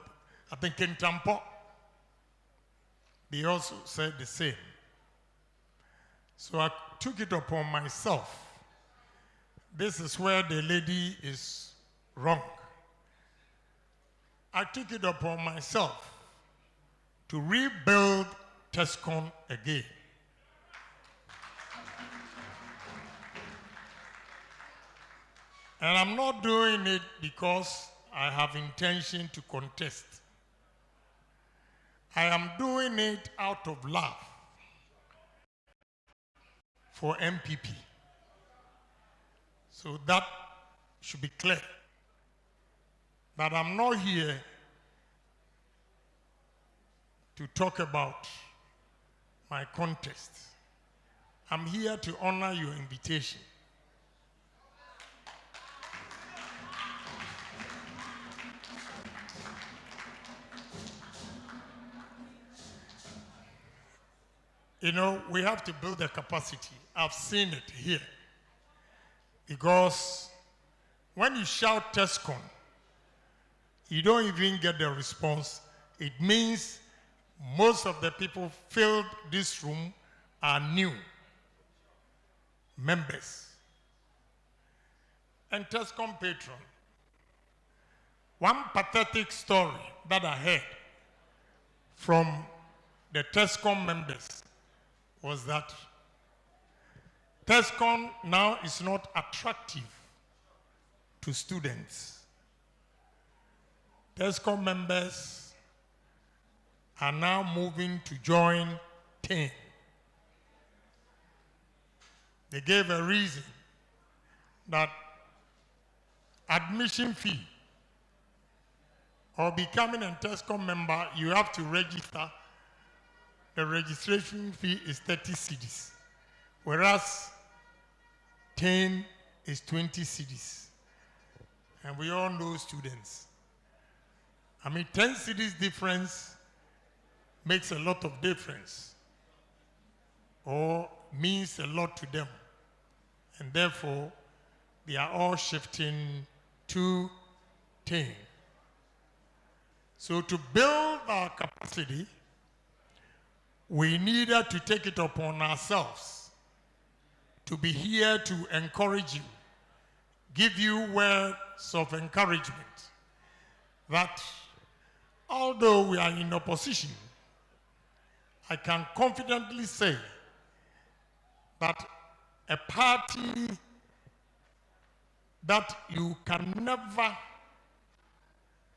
I think in Tampa, they also said the same. So I took it upon myself. This is where the lady is wrong. I took it upon myself to rebuild TESCON again. And I'm not doing it because I have intention to contest. I am doing it out of love for MPP. So that should be clear. That I'm not here to talk about my contest. I'm here to honor your invitation. You know, we have to build the capacity. I've seen it here. Because when you shout TESCON, you don't even get the response. It means most of the people filled this room are new members. And TESCON patron, one pathetic story that I heard from the TESCON members was that TESCON now is not attractive to students. TESCON members are now moving to join 10. They gave a reason that admission fee or becoming a TESCON member, you have to register. The registration fee is 30 cedis, whereas 10 is 20 cedis. And we all know students. I mean, 10 cedis difference makes a lot of difference, or means a lot to them. And therefore, they are all shifting to 10. So to build our capacity, we needed to take it upon ourselves to be here to encourage you, give you words of encouragement, that although we are in opposition, I can confidently say that a party that you can never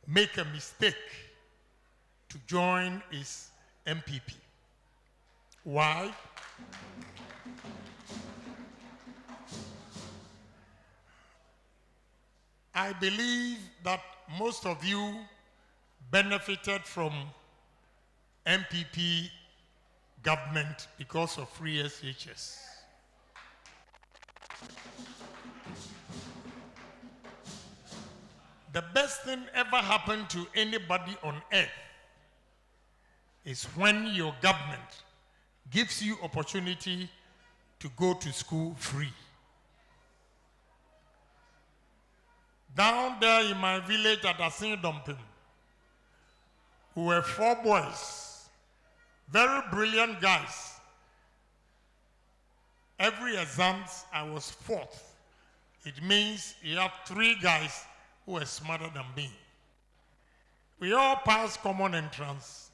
make a mistake to join is MPP. Why? I believe that most of you benefited from MPP government because of free SHS. The best thing ever happened to anybody on earth is when your government gives you opportunity to go to school free. Down there in my village at Asin-Dompim, we were 4 boys, very brilliant guys. Every exams, I was 4th. It means you have 3 guys who were smarter than me. We all passed common entrance,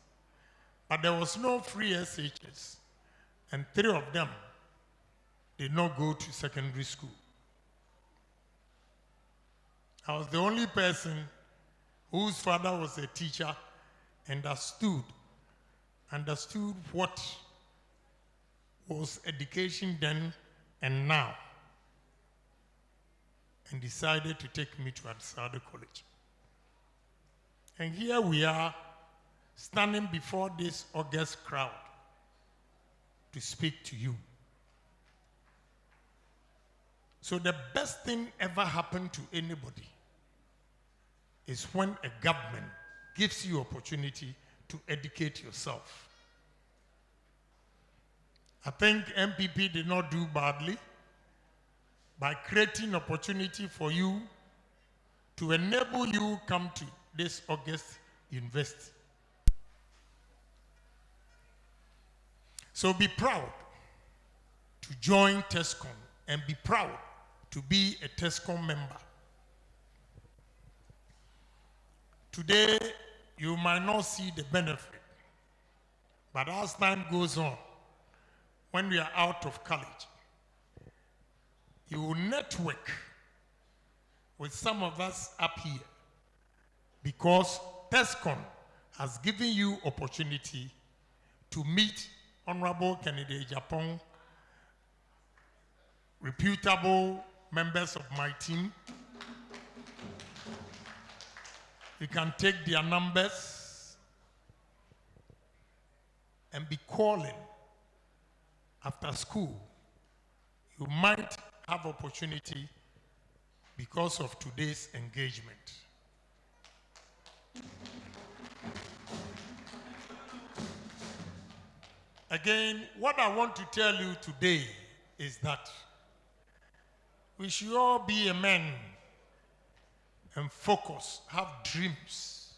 but there was no free SHS, and 3 of them did not go to secondary school. I was the only person whose father was a teacher and understood what was education then and now, and decided to take me to Adisada College. And here we are, standing before this august crowd to speak to you. So the best thing ever happened to anybody is when a government gives you opportunity to educate yourself. I think MPP did not do badly by creating opportunity for you to enable you come to this August university. So be proud to join TESCOM and be proud to be a TESCOM member. Today, you might not see the benefit, but as time goes on, when we are out of college, you will network with some of us up here because TESCOM has given you opportunity to meet Honorable Kennedy-Agyapong, reputable members of my team. You can take their numbers and be calling after school. You might have opportunity because of today's engagement. Again, what I want to tell you today is that we should all be a man and focus, have dreams.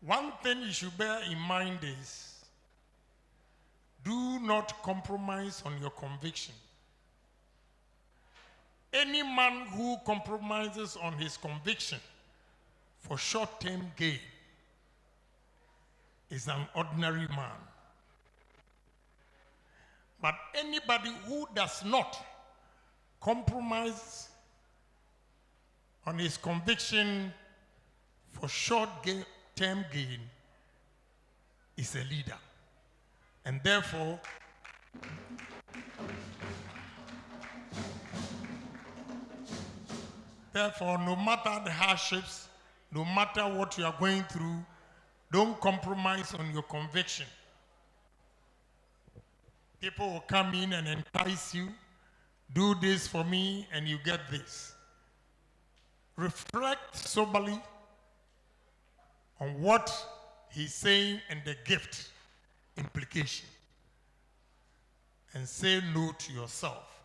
One thing you should bear in mind is do not compromise on your conviction. Any man who compromises on his conviction for short-term gain is an ordinary man. But anybody who does not compromise on his conviction for short-term gain is a leader. And therefore, no matter the hardships, no matter what you are going through, don't compromise on your conviction. People will come in and entice you, do this for me and you get this. Reflect soberly on what he's saying and the gift implication. And say no to yourself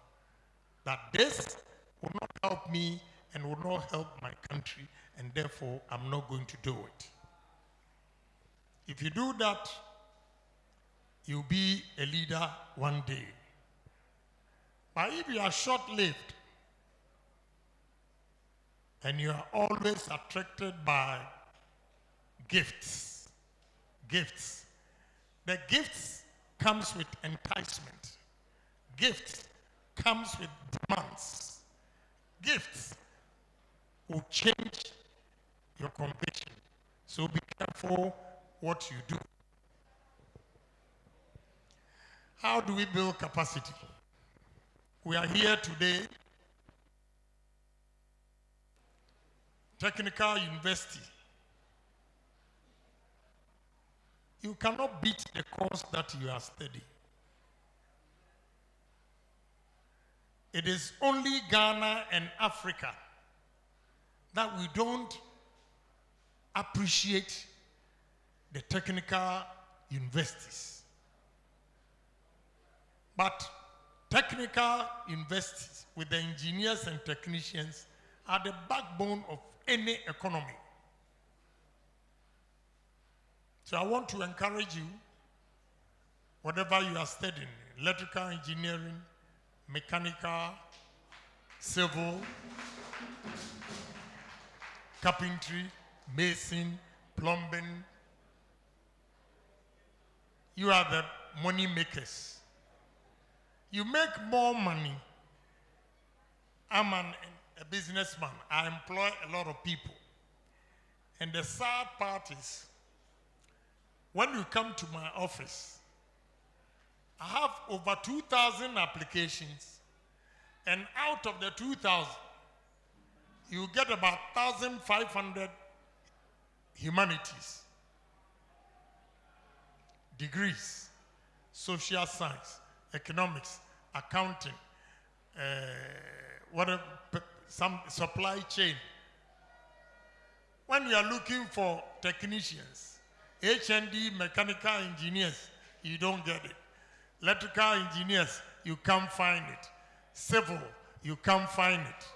that this will not help me and will not help my country, and therefore I'm not going to do it. If you do that, you'll be a leader one day. But if you are short-lived and you are always attracted by gifts, the gifts comes with enticement. Gifts comes with demands. Gifts will change your conviction. So be careful what you do. How do we build capacity? We are here today, Technical University. You cannot beat the course that you are studying. It is only Ghana and Africa that we don't appreciate the technical universities. But technical universities with the engineers and technicians are the backbone of any economy. So I want to encourage you, whatever you are studying, electrical engineering, mechanical, civil, carpentry, mason, plumbing, you are the money makers. You make more money. I'm a businessman. I employ a lot of people. And the sad part is, when you come to my office, I have over 2,000 applications, and out of the 2,000, you get about 1,500 humanities, degrees, social science, economics, accounting, some supply chain. When you are looking for technicians, HND, mechanical engineers, you don't get it. Electrical engineers, you can't find it. Civil, you can't find it.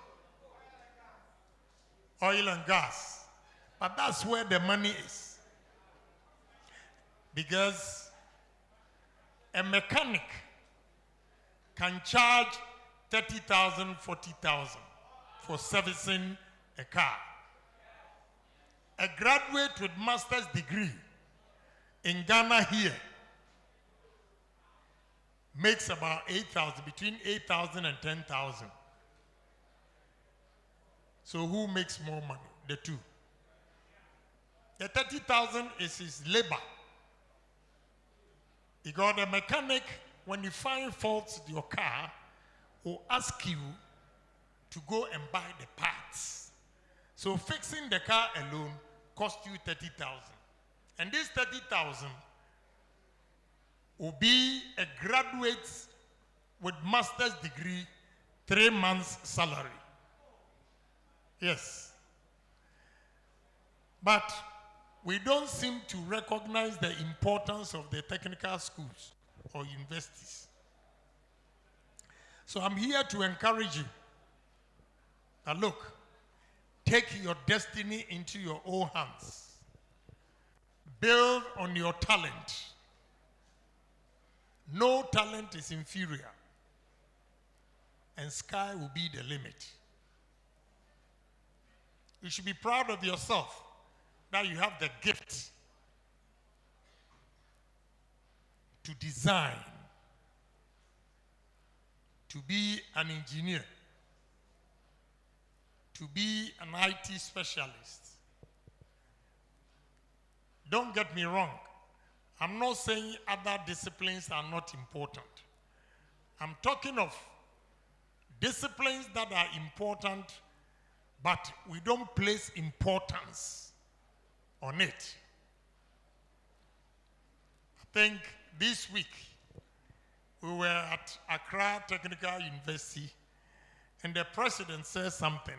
Oil and gas. But that's where the money is. Because a mechanic can charge 30,000, 40,000 for servicing a car. A graduate with master's degree in Ghana here makes about 8,000, between 8,000 and 10,000. So who makes more money? The two. The 30,000 is his labor. Because the mechanic, when you find faults with your car, will ask you to go and buy the parts. So fixing the car alone costs you 30,000. And this 30,000 will be a graduate with master's degree, 3 months salary. Yes. But we don't seem to recognize the importance of the technical schools or universities. So I'm here to encourage you that look, take your destiny into your own hands. Build on your talent. No talent is inferior. And sky will be the limit. You should be proud of yourself that you have the gift to design, to be an engineer, to be an IT specialist. Don't get me wrong. I'm not saying other disciplines are not important. I'm talking of disciplines that are important, but we don't place importance on it. I think this week we were at Accra Technical University and the president said something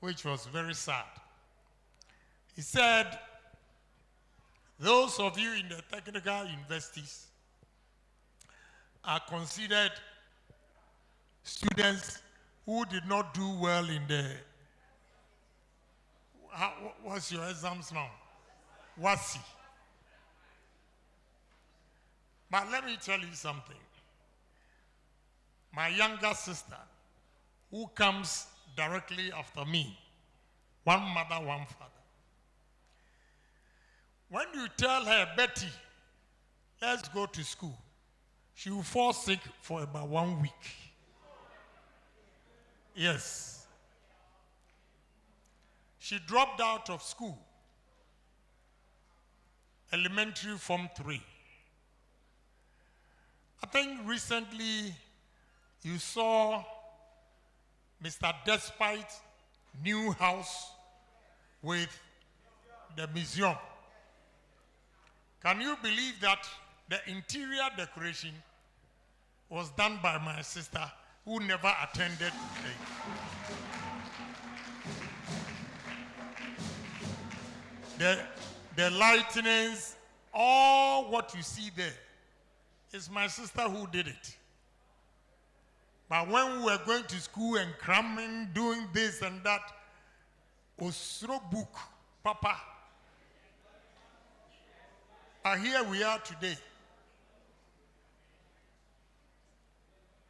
which was very sad. He said, those of you in the technical universities are considered students who did not do well in the, what's your exams now? WASI. But let me tell you something. My younger sister, who comes directly after me, one mother, one father. When you tell her, Betty, let's go to school, she will fall sick for about 1 week. Yes. She dropped out of school, elementary Form 3. I think recently you saw Mr. Despite's new house with the museum. Can you believe that the interior decoration was done by my sister who never attended the lightnings, all what you see there is my sister who did it. But when we were going to school and cramming, doing this and that, Osro book, Papa. And here we are today.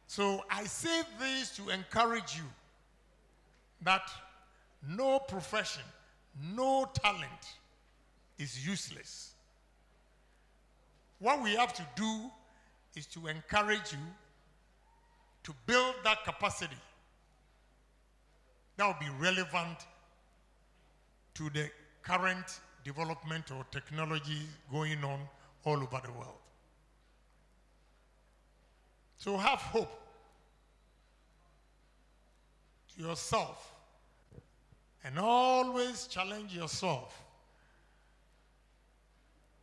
So I say this to encourage you that no profession, no talent is useless. What we have to do is to encourage you to build that capacity that will be relevant to the current development or technology going on all over the world. So have hope to yourself and always challenge yourself.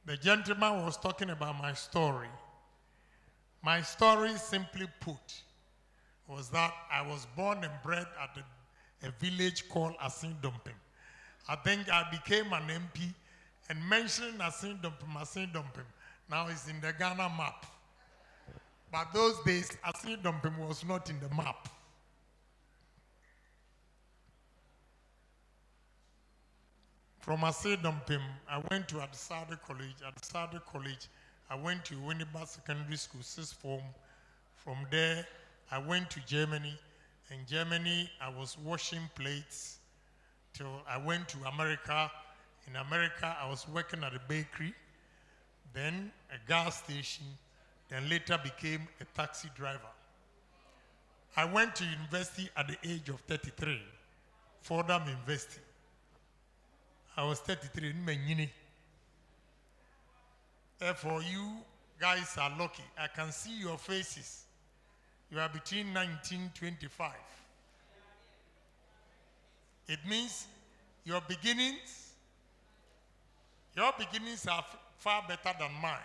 The gentleman was talking about my story. My story, simply put, was that I was born and bred at a village called Asin-Dompim. I think I became an MP and mentioned Asin-Dompim. Now it's in the Ghana map. But those days, Asin-Dompim was not in the map. From Asedumpim, I went to Adisade College. Adisade College, I went to Winneba Secondary School, 6th form. From there, I went to Germany. In Germany, I was washing plates till I went to America. In America, I was working at a bakery, then a gas station, then later became a taxi driver. I went to university at the age of 33, Fordham University. I was 33 in Menyini. Therefore, you guys are lucky. I can see your faces. You are between 1925. It means your beginnings are far better than mine.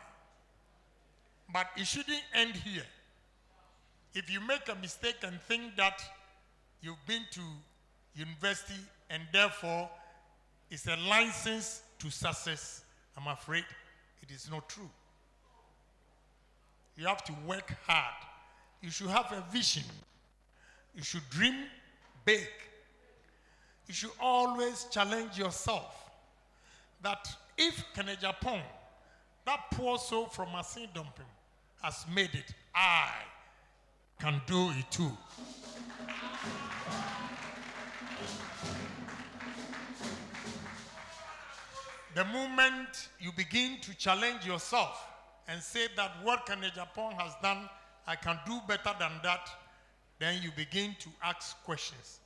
But it shouldn't end here. If you make a mistake and think that you've been to university and therefore it's a license to success, I'm afraid it is not true. You have to work hard. You should have a vision. You should dream big. You should always challenge yourself that if Kennedyapong, that poor soul from Asedumpim, has made it, I can do it too. The moment you begin to challenge yourself and say that what Kennedyapong has done, I can do better than that, then you begin to ask questions.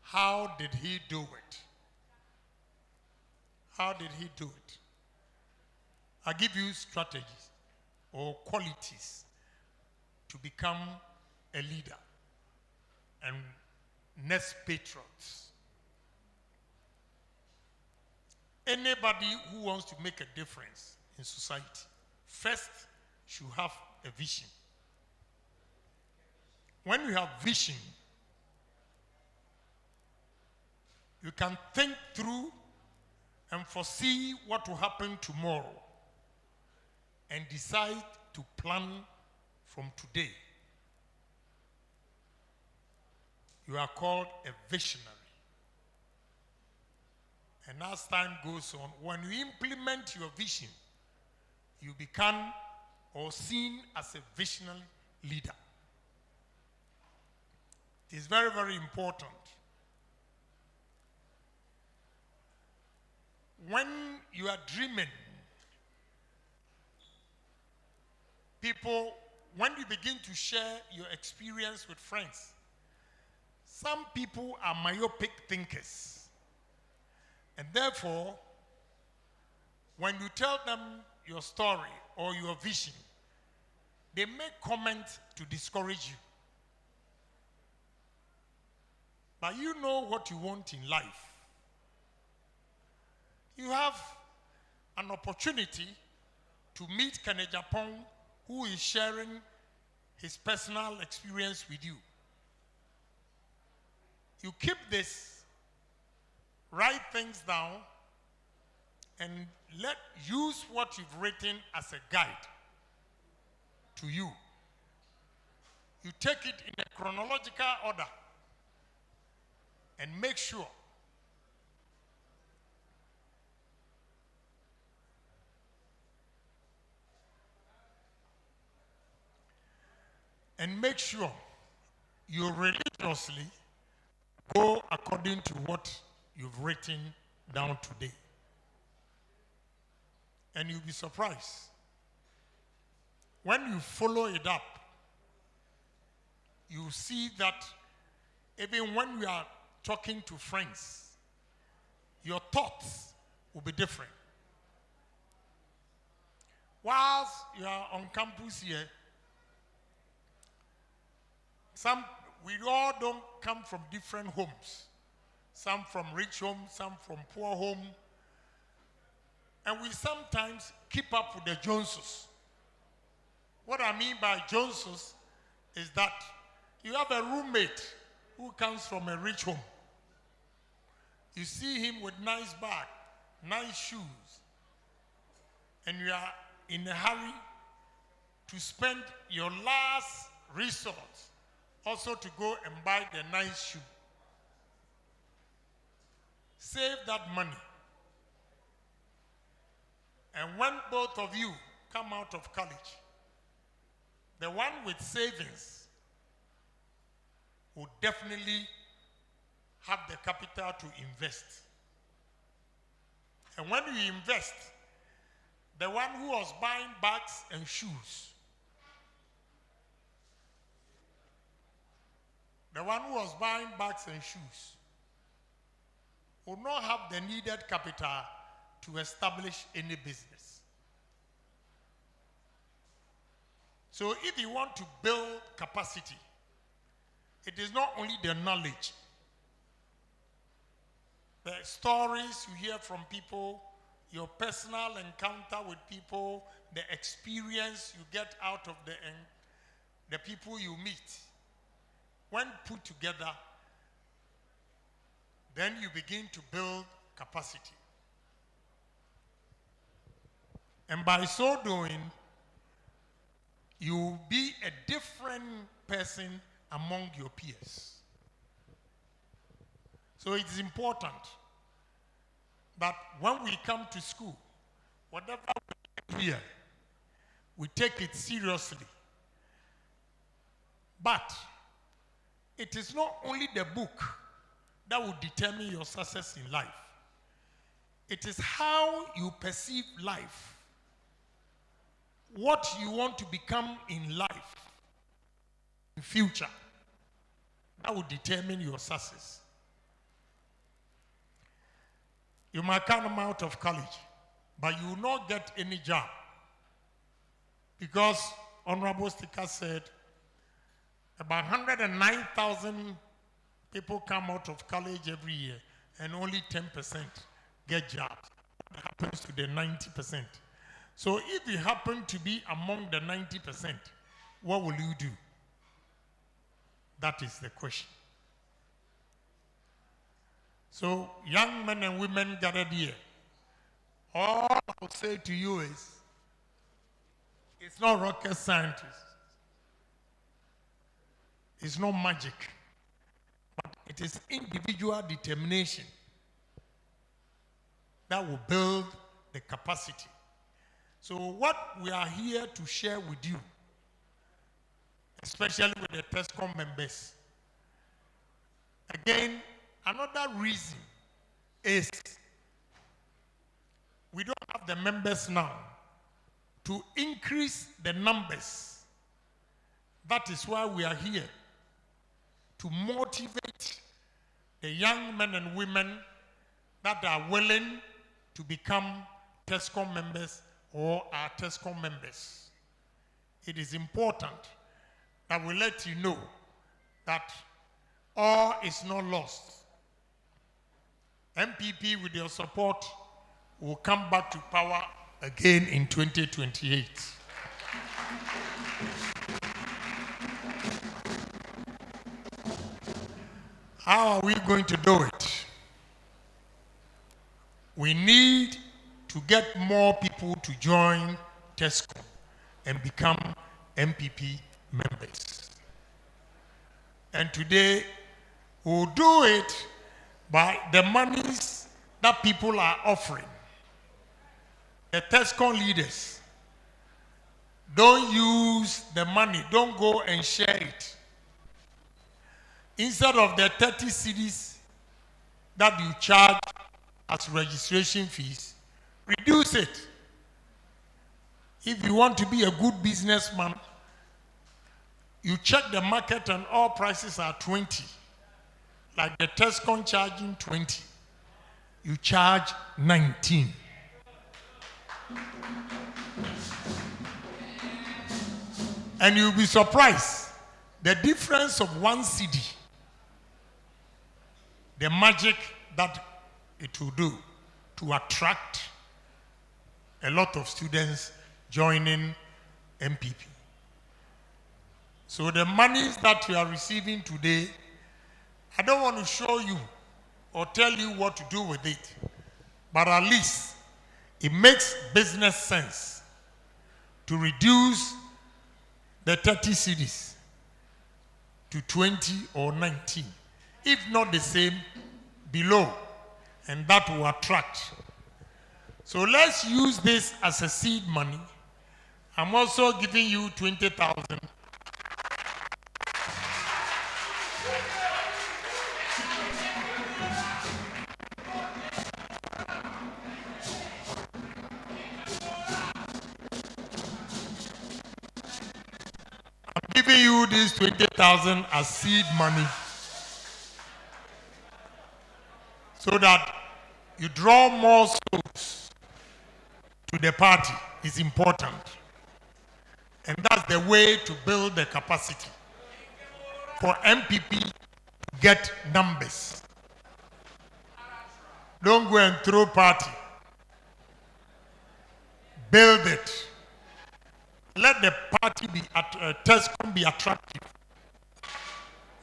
How did he do it? How did he do it? I give you strategies or qualities to become a leader and next patriots. Anybody who wants to make a difference in society, first should have a vision. When you have vision, you can think through and foresee what will happen tomorrow and decide to plan from today. You are called a visionary. And as time goes on, when you implement your vision, you become or seen as a visionary leader. It is very, very important. When you are dreaming, people, when you begin to share your experience with friends, some people are myopic thinkers. And therefore, when you tell them your story or your vision, they make comments to discourage you. But you know what you want in life. You have an opportunity to meet Kennedyapong, who is sharing his personal experience with you. You keep this, write things down, and use what you've written as a guide to you. You take it in a chronological order and make sure you religiously go according to what you've written down today. And you'll be surprised. When you follow it up, you see that even when you are talking to friends, your thoughts will be different. Whilst you are on campus here, we all don't come from different homes. Some from rich homes, some from poor homes. And we sometimes keep up with the Joneses. What I mean by Joneses is that you have a roommate who comes from a rich home. You see him with nice bag, nice shoes, and you are in a hurry to spend your last resource also to go and buy the nice shoe. Save that money And when both of you come out of college, the one with savings will definitely have the capital to invest. And when you invest, the one who was buying bags and shoes, will not have the needed capital to establish any business. So if you want to build capacity, it is not only the knowledge, the stories you hear from people, your personal encounter with people, the experience you get out of the people you meet. When put together, then you begin to build capacity. And by so doing, you will be a different person among your peers. So it's important that when we come to school, whatever we hear, we take it seriously. But it is not only the book that will determine your success in life. It is how you perceive life, what you want to become in life, in future, that will determine your success. You might come out of college, but you will not get any job, because Honorable Sticker said about 109,000 people come out of college every year, and only 10% get jobs. What happens to the 90%? So if you happen to be among the 90%, what will you do? That is the question. So young men and women gathered here, all I will say to you is, it's not rocket science. It's not magic. But it is individual determination that will build the capacity. So what we are here to share with you, especially with the TESCOM members, again, another reason is we don't have the members now. To increase the numbers, that is why we are here, to motivate the young men and women that are willing to become TESCOM members or are TESCOM members. It is important that we let you know that all is not lost. MPP, with your support, will come back to power again in 2028. How are we going to do it? We need to get more people to join TESCOM and become MPP members. And today, we'll do it by the monies that people are offering. The TESCOM leaders, don't use the money, don't go and share it. Instead of the 30 cedis that you charge as registration fees, reduce it. If you want to be a good businessman, you check the market and all prices are 20. Like the TESCOM charging 20, you charge 19. And you'll be surprised, the difference of 1 cedi, the magic that it will do to attract a lot of students joining MPP. So the monies that you are receiving today, I don't want to show you or tell you what to do with it, but at least it makes business sense to reduce the 30 cedis to 20 or 19, if not the same, below, and that will attract So let's use this as a seed money. I'm also giving you 20,000. I'm giving you this 20,000 as seed money so that you draw more souls to the party. Is important. And that's the way to build the capacity for MPP to get numbers. Don't go and throw party. Build it. Let the party be TESCOM be attractive.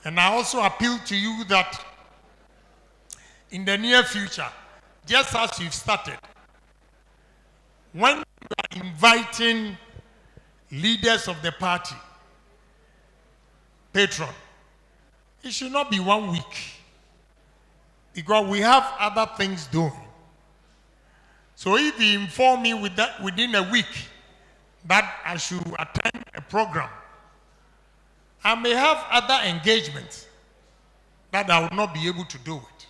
And I also appeal to you that in the near future, just as you've started, when you are inviting leaders of the party, patron, it should not be 1 week, because we have other things doing. So if you inform me within a week that I should attend a program, I may have other engagements that I will not be able to do it.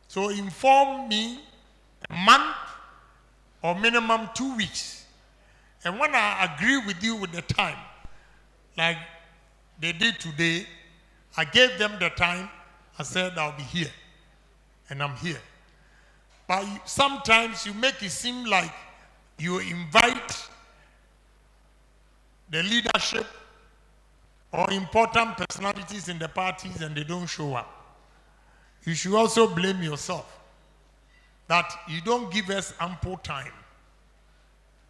So inform me a month or minimum 2 weeks. And when I agree with you with the time, like they did today, I gave them the time. I said I'll be here. And I'm here. But sometimes you make it seem like you invite the leadership or important personalities in the parties and they don't show up. You should also blame yourself that you don't give us ample time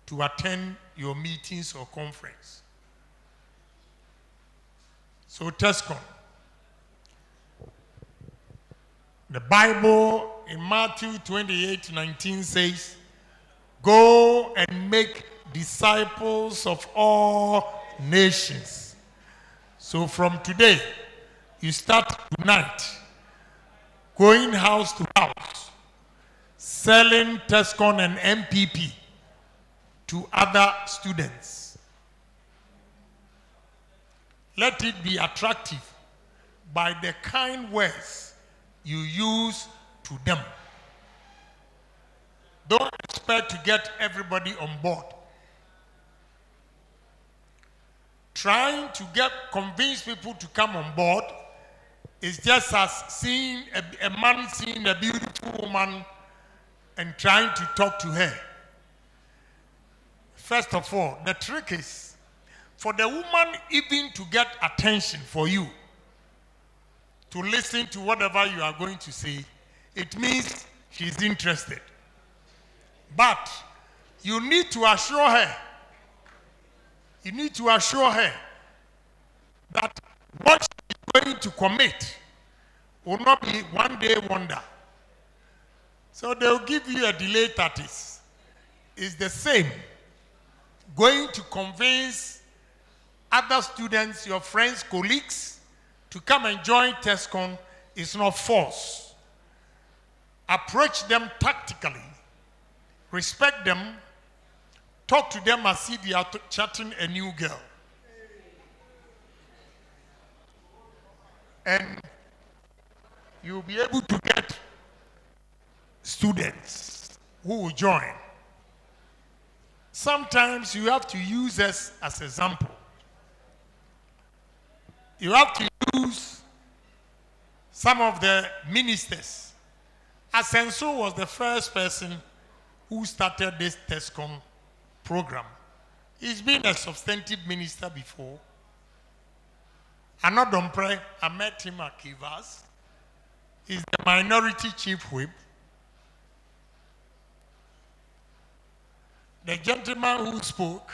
to attend your meetings or conference. So TESCOM, the Bible in Matthew 28:19 says, go and make disciples of all nations. So from today, you start tonight, going house to house, selling TESCOM and MPP to other students. Let it be attractive by the kind words you use to them. Don't expect to get everybody on board. Trying to convince people to come on board is just as seeing a man seeing a beautiful woman and trying to talk to her. First of all, the trick is for the woman even to get attention for you, to listen to whatever you are going to say, it means she's interested. But you need to assure her, that what she's going to commit will not be one day wonder. So they'll give you a delay tactics. It's the same. Going to convince other students, your friends, colleagues, to come and join TESCOM is not force. Approach them tactically. Respect them. Talk to them as if you are chatting a new girl. And you'll be able to get students who will join. Sometimes you have to use us as an example. You have to use some of the ministers. Asenso was the first person who started this TESCOM program. He's been a substantive minister before. Anodompre, I met him at Kivas. He's the minority chief whip. The gentleman who spoke,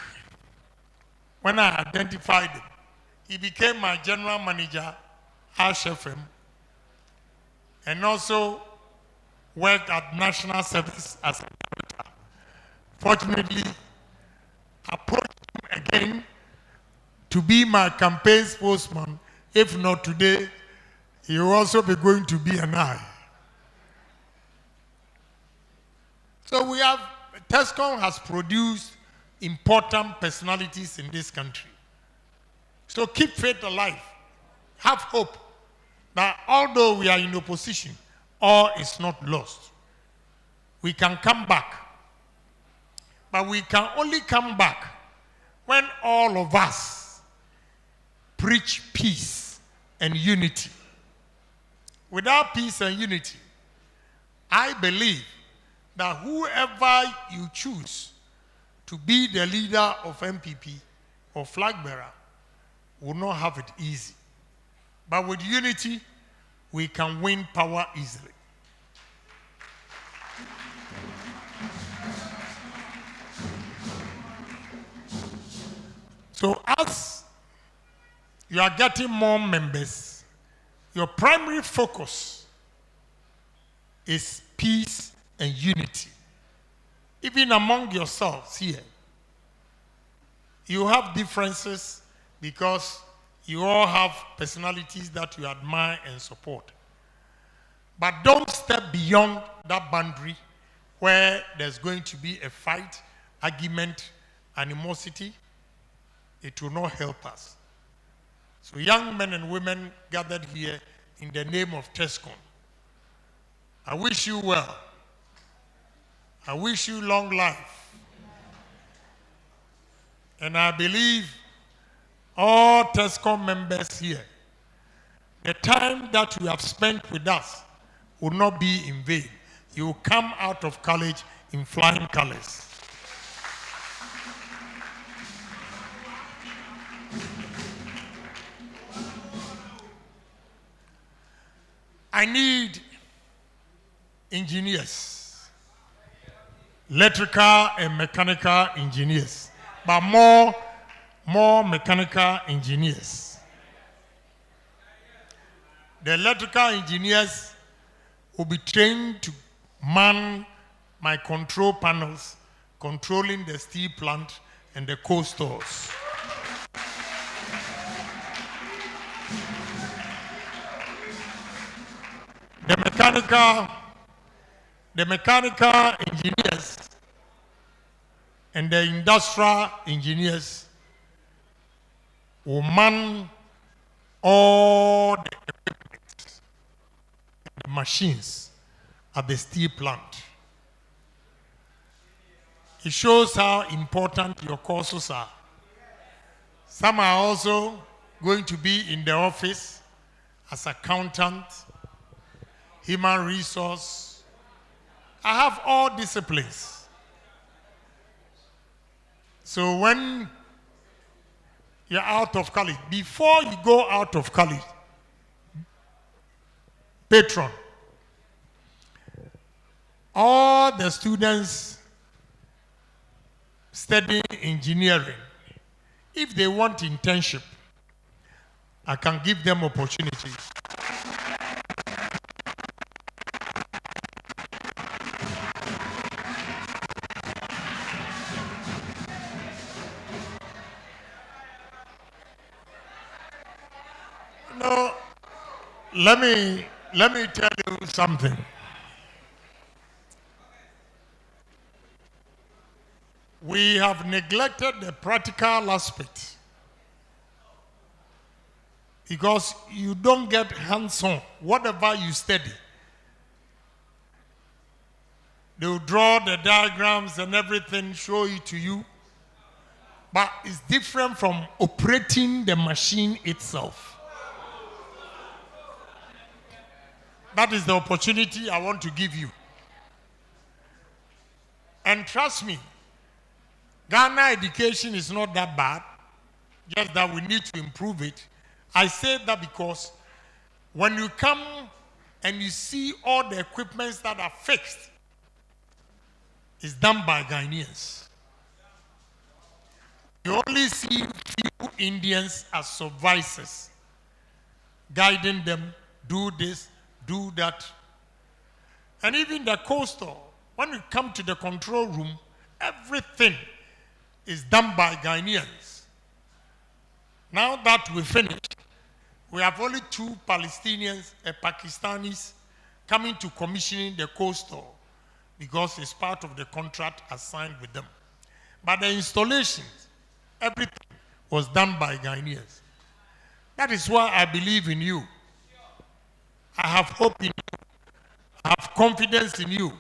when I identified him, he became my general manager at HFM and also worked at National Service as a director. Fortunately, I approached him again to be my campaign spokesman. If not today, he will also be going to be an eye. So we have, Tescom has produced important personalities in this country. So keep faith alive. Have hope that although we are in opposition, all is not lost. We can come back. But we can only come back when all of us preach peace and unity. Without peace and unity, I believe that whoever you choose to be the leader of MPP or flag bearer will not have it easy. But with unity, we can win power easily. So as you are getting more members, your primary focus is peace and unity. Even among yourselves here, you have differences because you all have personalities that you admire and support. But don't step beyond that boundary where there's going to be a fight, argument, animosity. It will not help us. So young men and women gathered here in the name of Tescom, I wish you well. I wish you long life. And I believe all Tescom members here, the time that you have spent with us will not be in vain. You will come out of college in flying colors. I need engineers, electrical and mechanical engineers, but more mechanical engineers. The electrical engineers will be trained to man my control panels, controlling the steel plant and the coal stores. The mechanical engineers and the industrial engineers will man all the equipment and the machines at the steel plant. It shows how important your courses are. Some are also going to be in the office as accountant, human resource. I have all disciplines. So when you're out of college, before you go out of college, patron, all the students studying engineering, if they want internship, I can give them opportunities. No, let me tell you something. We have neglected the practical aspect because you don't get hands-on. Whatever you study, they will draw the diagrams and everything, show it to you. But it's different from operating the machine itself. That is the opportunity I want to give you. And trust me, Ghana education is not that bad, just that we need to improve it. I say that because when you come and you see all the equipments that are fixed, it's done by Ghanaians. You only see few Indians as supervisors, guiding them, do this, do that. And even the coastal, when we come to the control room, everything is done by Ghanaians. Now that we finished, we have only 2 Palestinians and Pakistanis coming to commissioning the coastal. because it's part of the contract assigned with them. But the installations, everything was done by Ghanaians. That is why I believe in you. I have hope in you. I have confidence in you.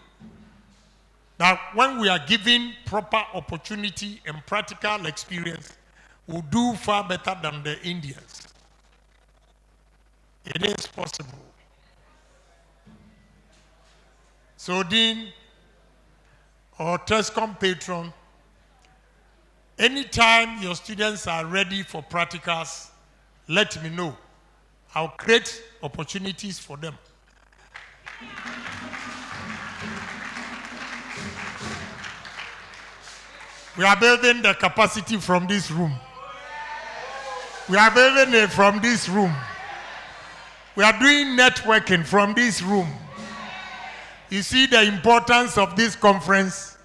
That when we are given proper opportunity and practical experience, we'll do far better than the Indians. It is possible. So, Dean or TESCOM patron, anytime your students are ready for practicals, let me know. I'll create opportunities for them. We are building the capacity from this room. We are building it from this room. We are doing networking from this room. You see the importance of this conference.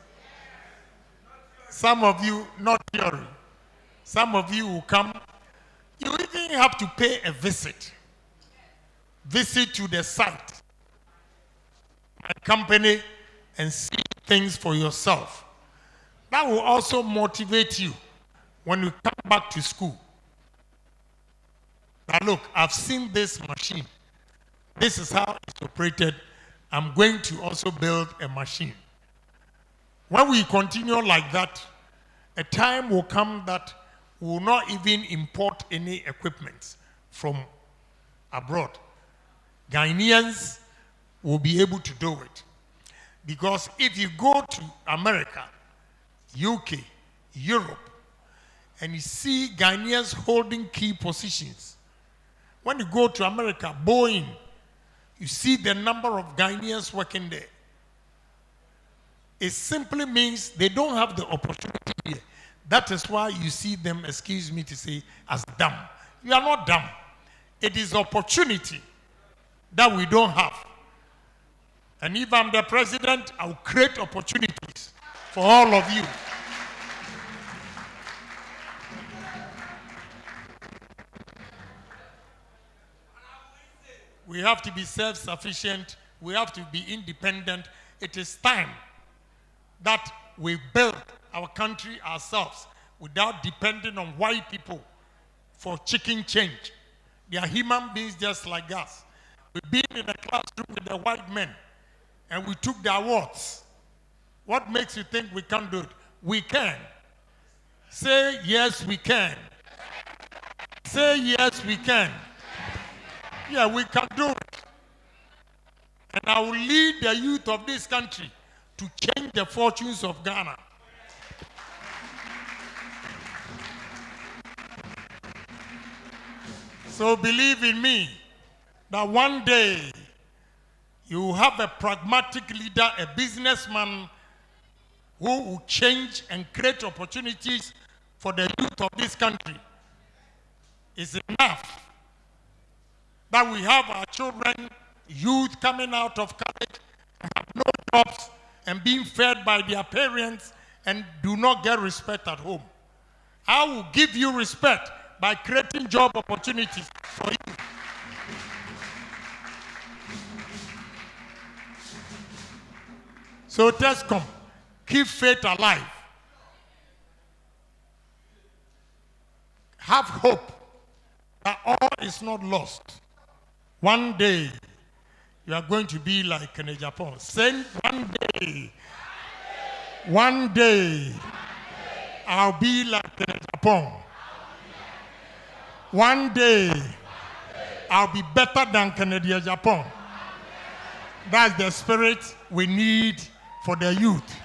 Some of you, not theory, some of you will come. You even have to pay a visit. Visit to the site, my company, and see things for yourself. That will also motivate you when you come back to school. Now look, I've seen this machine. This is how it's operated. I'm going to also build a machine. When we continue like that, a time will come that we will not even import any equipment from abroad. Ghanaians will be able to do it. Because if you go to America, UK, Europe, and you see Ghanaians holding key positions, when you go to America, Boeing, you see the number of Ghanaians working there. It simply means they don't have the opportunity here. That is why you see them, excuse me to say, as dumb. You are not dumb. It is opportunity that we don't have. And if I'm the president, I'll create opportunities for all of you. We have to be self-sufficient. We have to be independent. It is time that we build our country ourselves without depending on white people for chicken change. They are human beings just like us. We've been in a classroom with the white men and we took the awards. What makes you think we can't do it? We can. Say yes, we can. Say yes, we can. Yeah, we can do it. And I will lead the youth of this country to change the fortunes of Ghana. So believe in me that one day you will have a pragmatic leader, a businessman who will change and create opportunities for the youth of this country. It's enough that we have our children, youth coming out of college, and have no jobs and being fed by their parents and do not get respect at home. I will give you respect by creating job opportunities for you. So TESCOM, keep faith alive. Have hope that all is not lost. One day, you are going to be like KennedyAgyapong. Say one day, I'll be like KennedyAgyapong. One day, I'll be better than KennedyAgyapong. That's the spirit we need for the youth.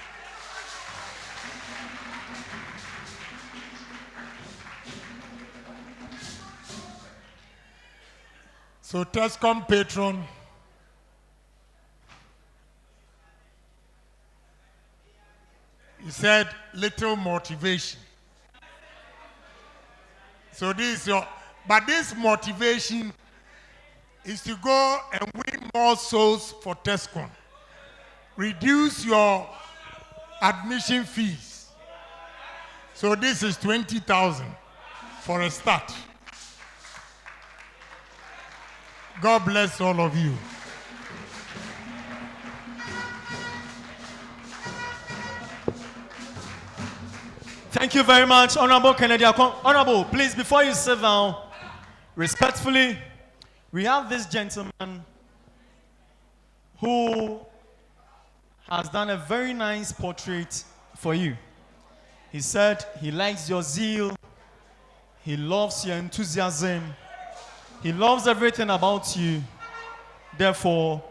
So TESCOM patron, he said little motivation. So this is your, but this motivation is to go and win more souls for TESCOM. Reduce your admission fees. So this is 20,000 for a start. God bless all of you. Thank you very much, Honorable Kennedy-Agyapong. Honorable, please, before you sit down, respectfully, we have this gentleman who has done a very nice portrait for you. He said he likes your zeal, he loves your enthusiasm, he loves everything about you. Therefore,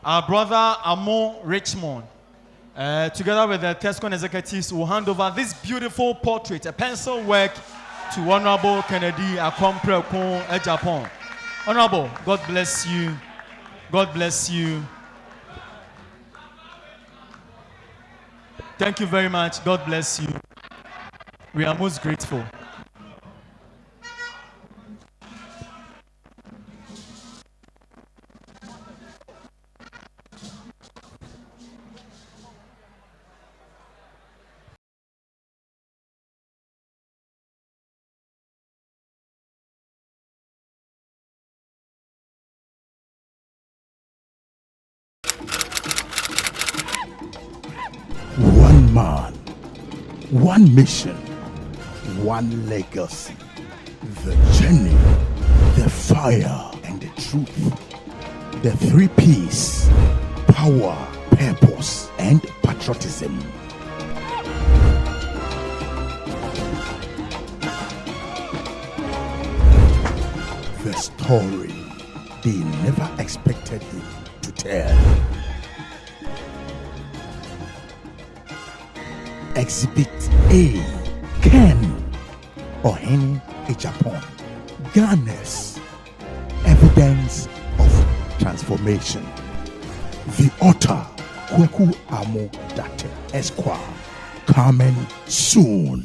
our brother Amo Richmond, together with the TESCON executives, will hand over this beautiful portrait, a pencil work, to Honorable Kennedy-Agyapong. Honorable, God bless you. God bless you. Thank you very much. God bless you. We are most grateful. One man, one mission, one legacy. The journey, the fire, and the truth. The 3 P's: power, purpose, and patriotism. The story they never expected him to tell. Exhibit A: Hon.KennedyAgyapong, Ghana's evidence of transformation. The author, Kweku Amo Date Esquire, coming soon.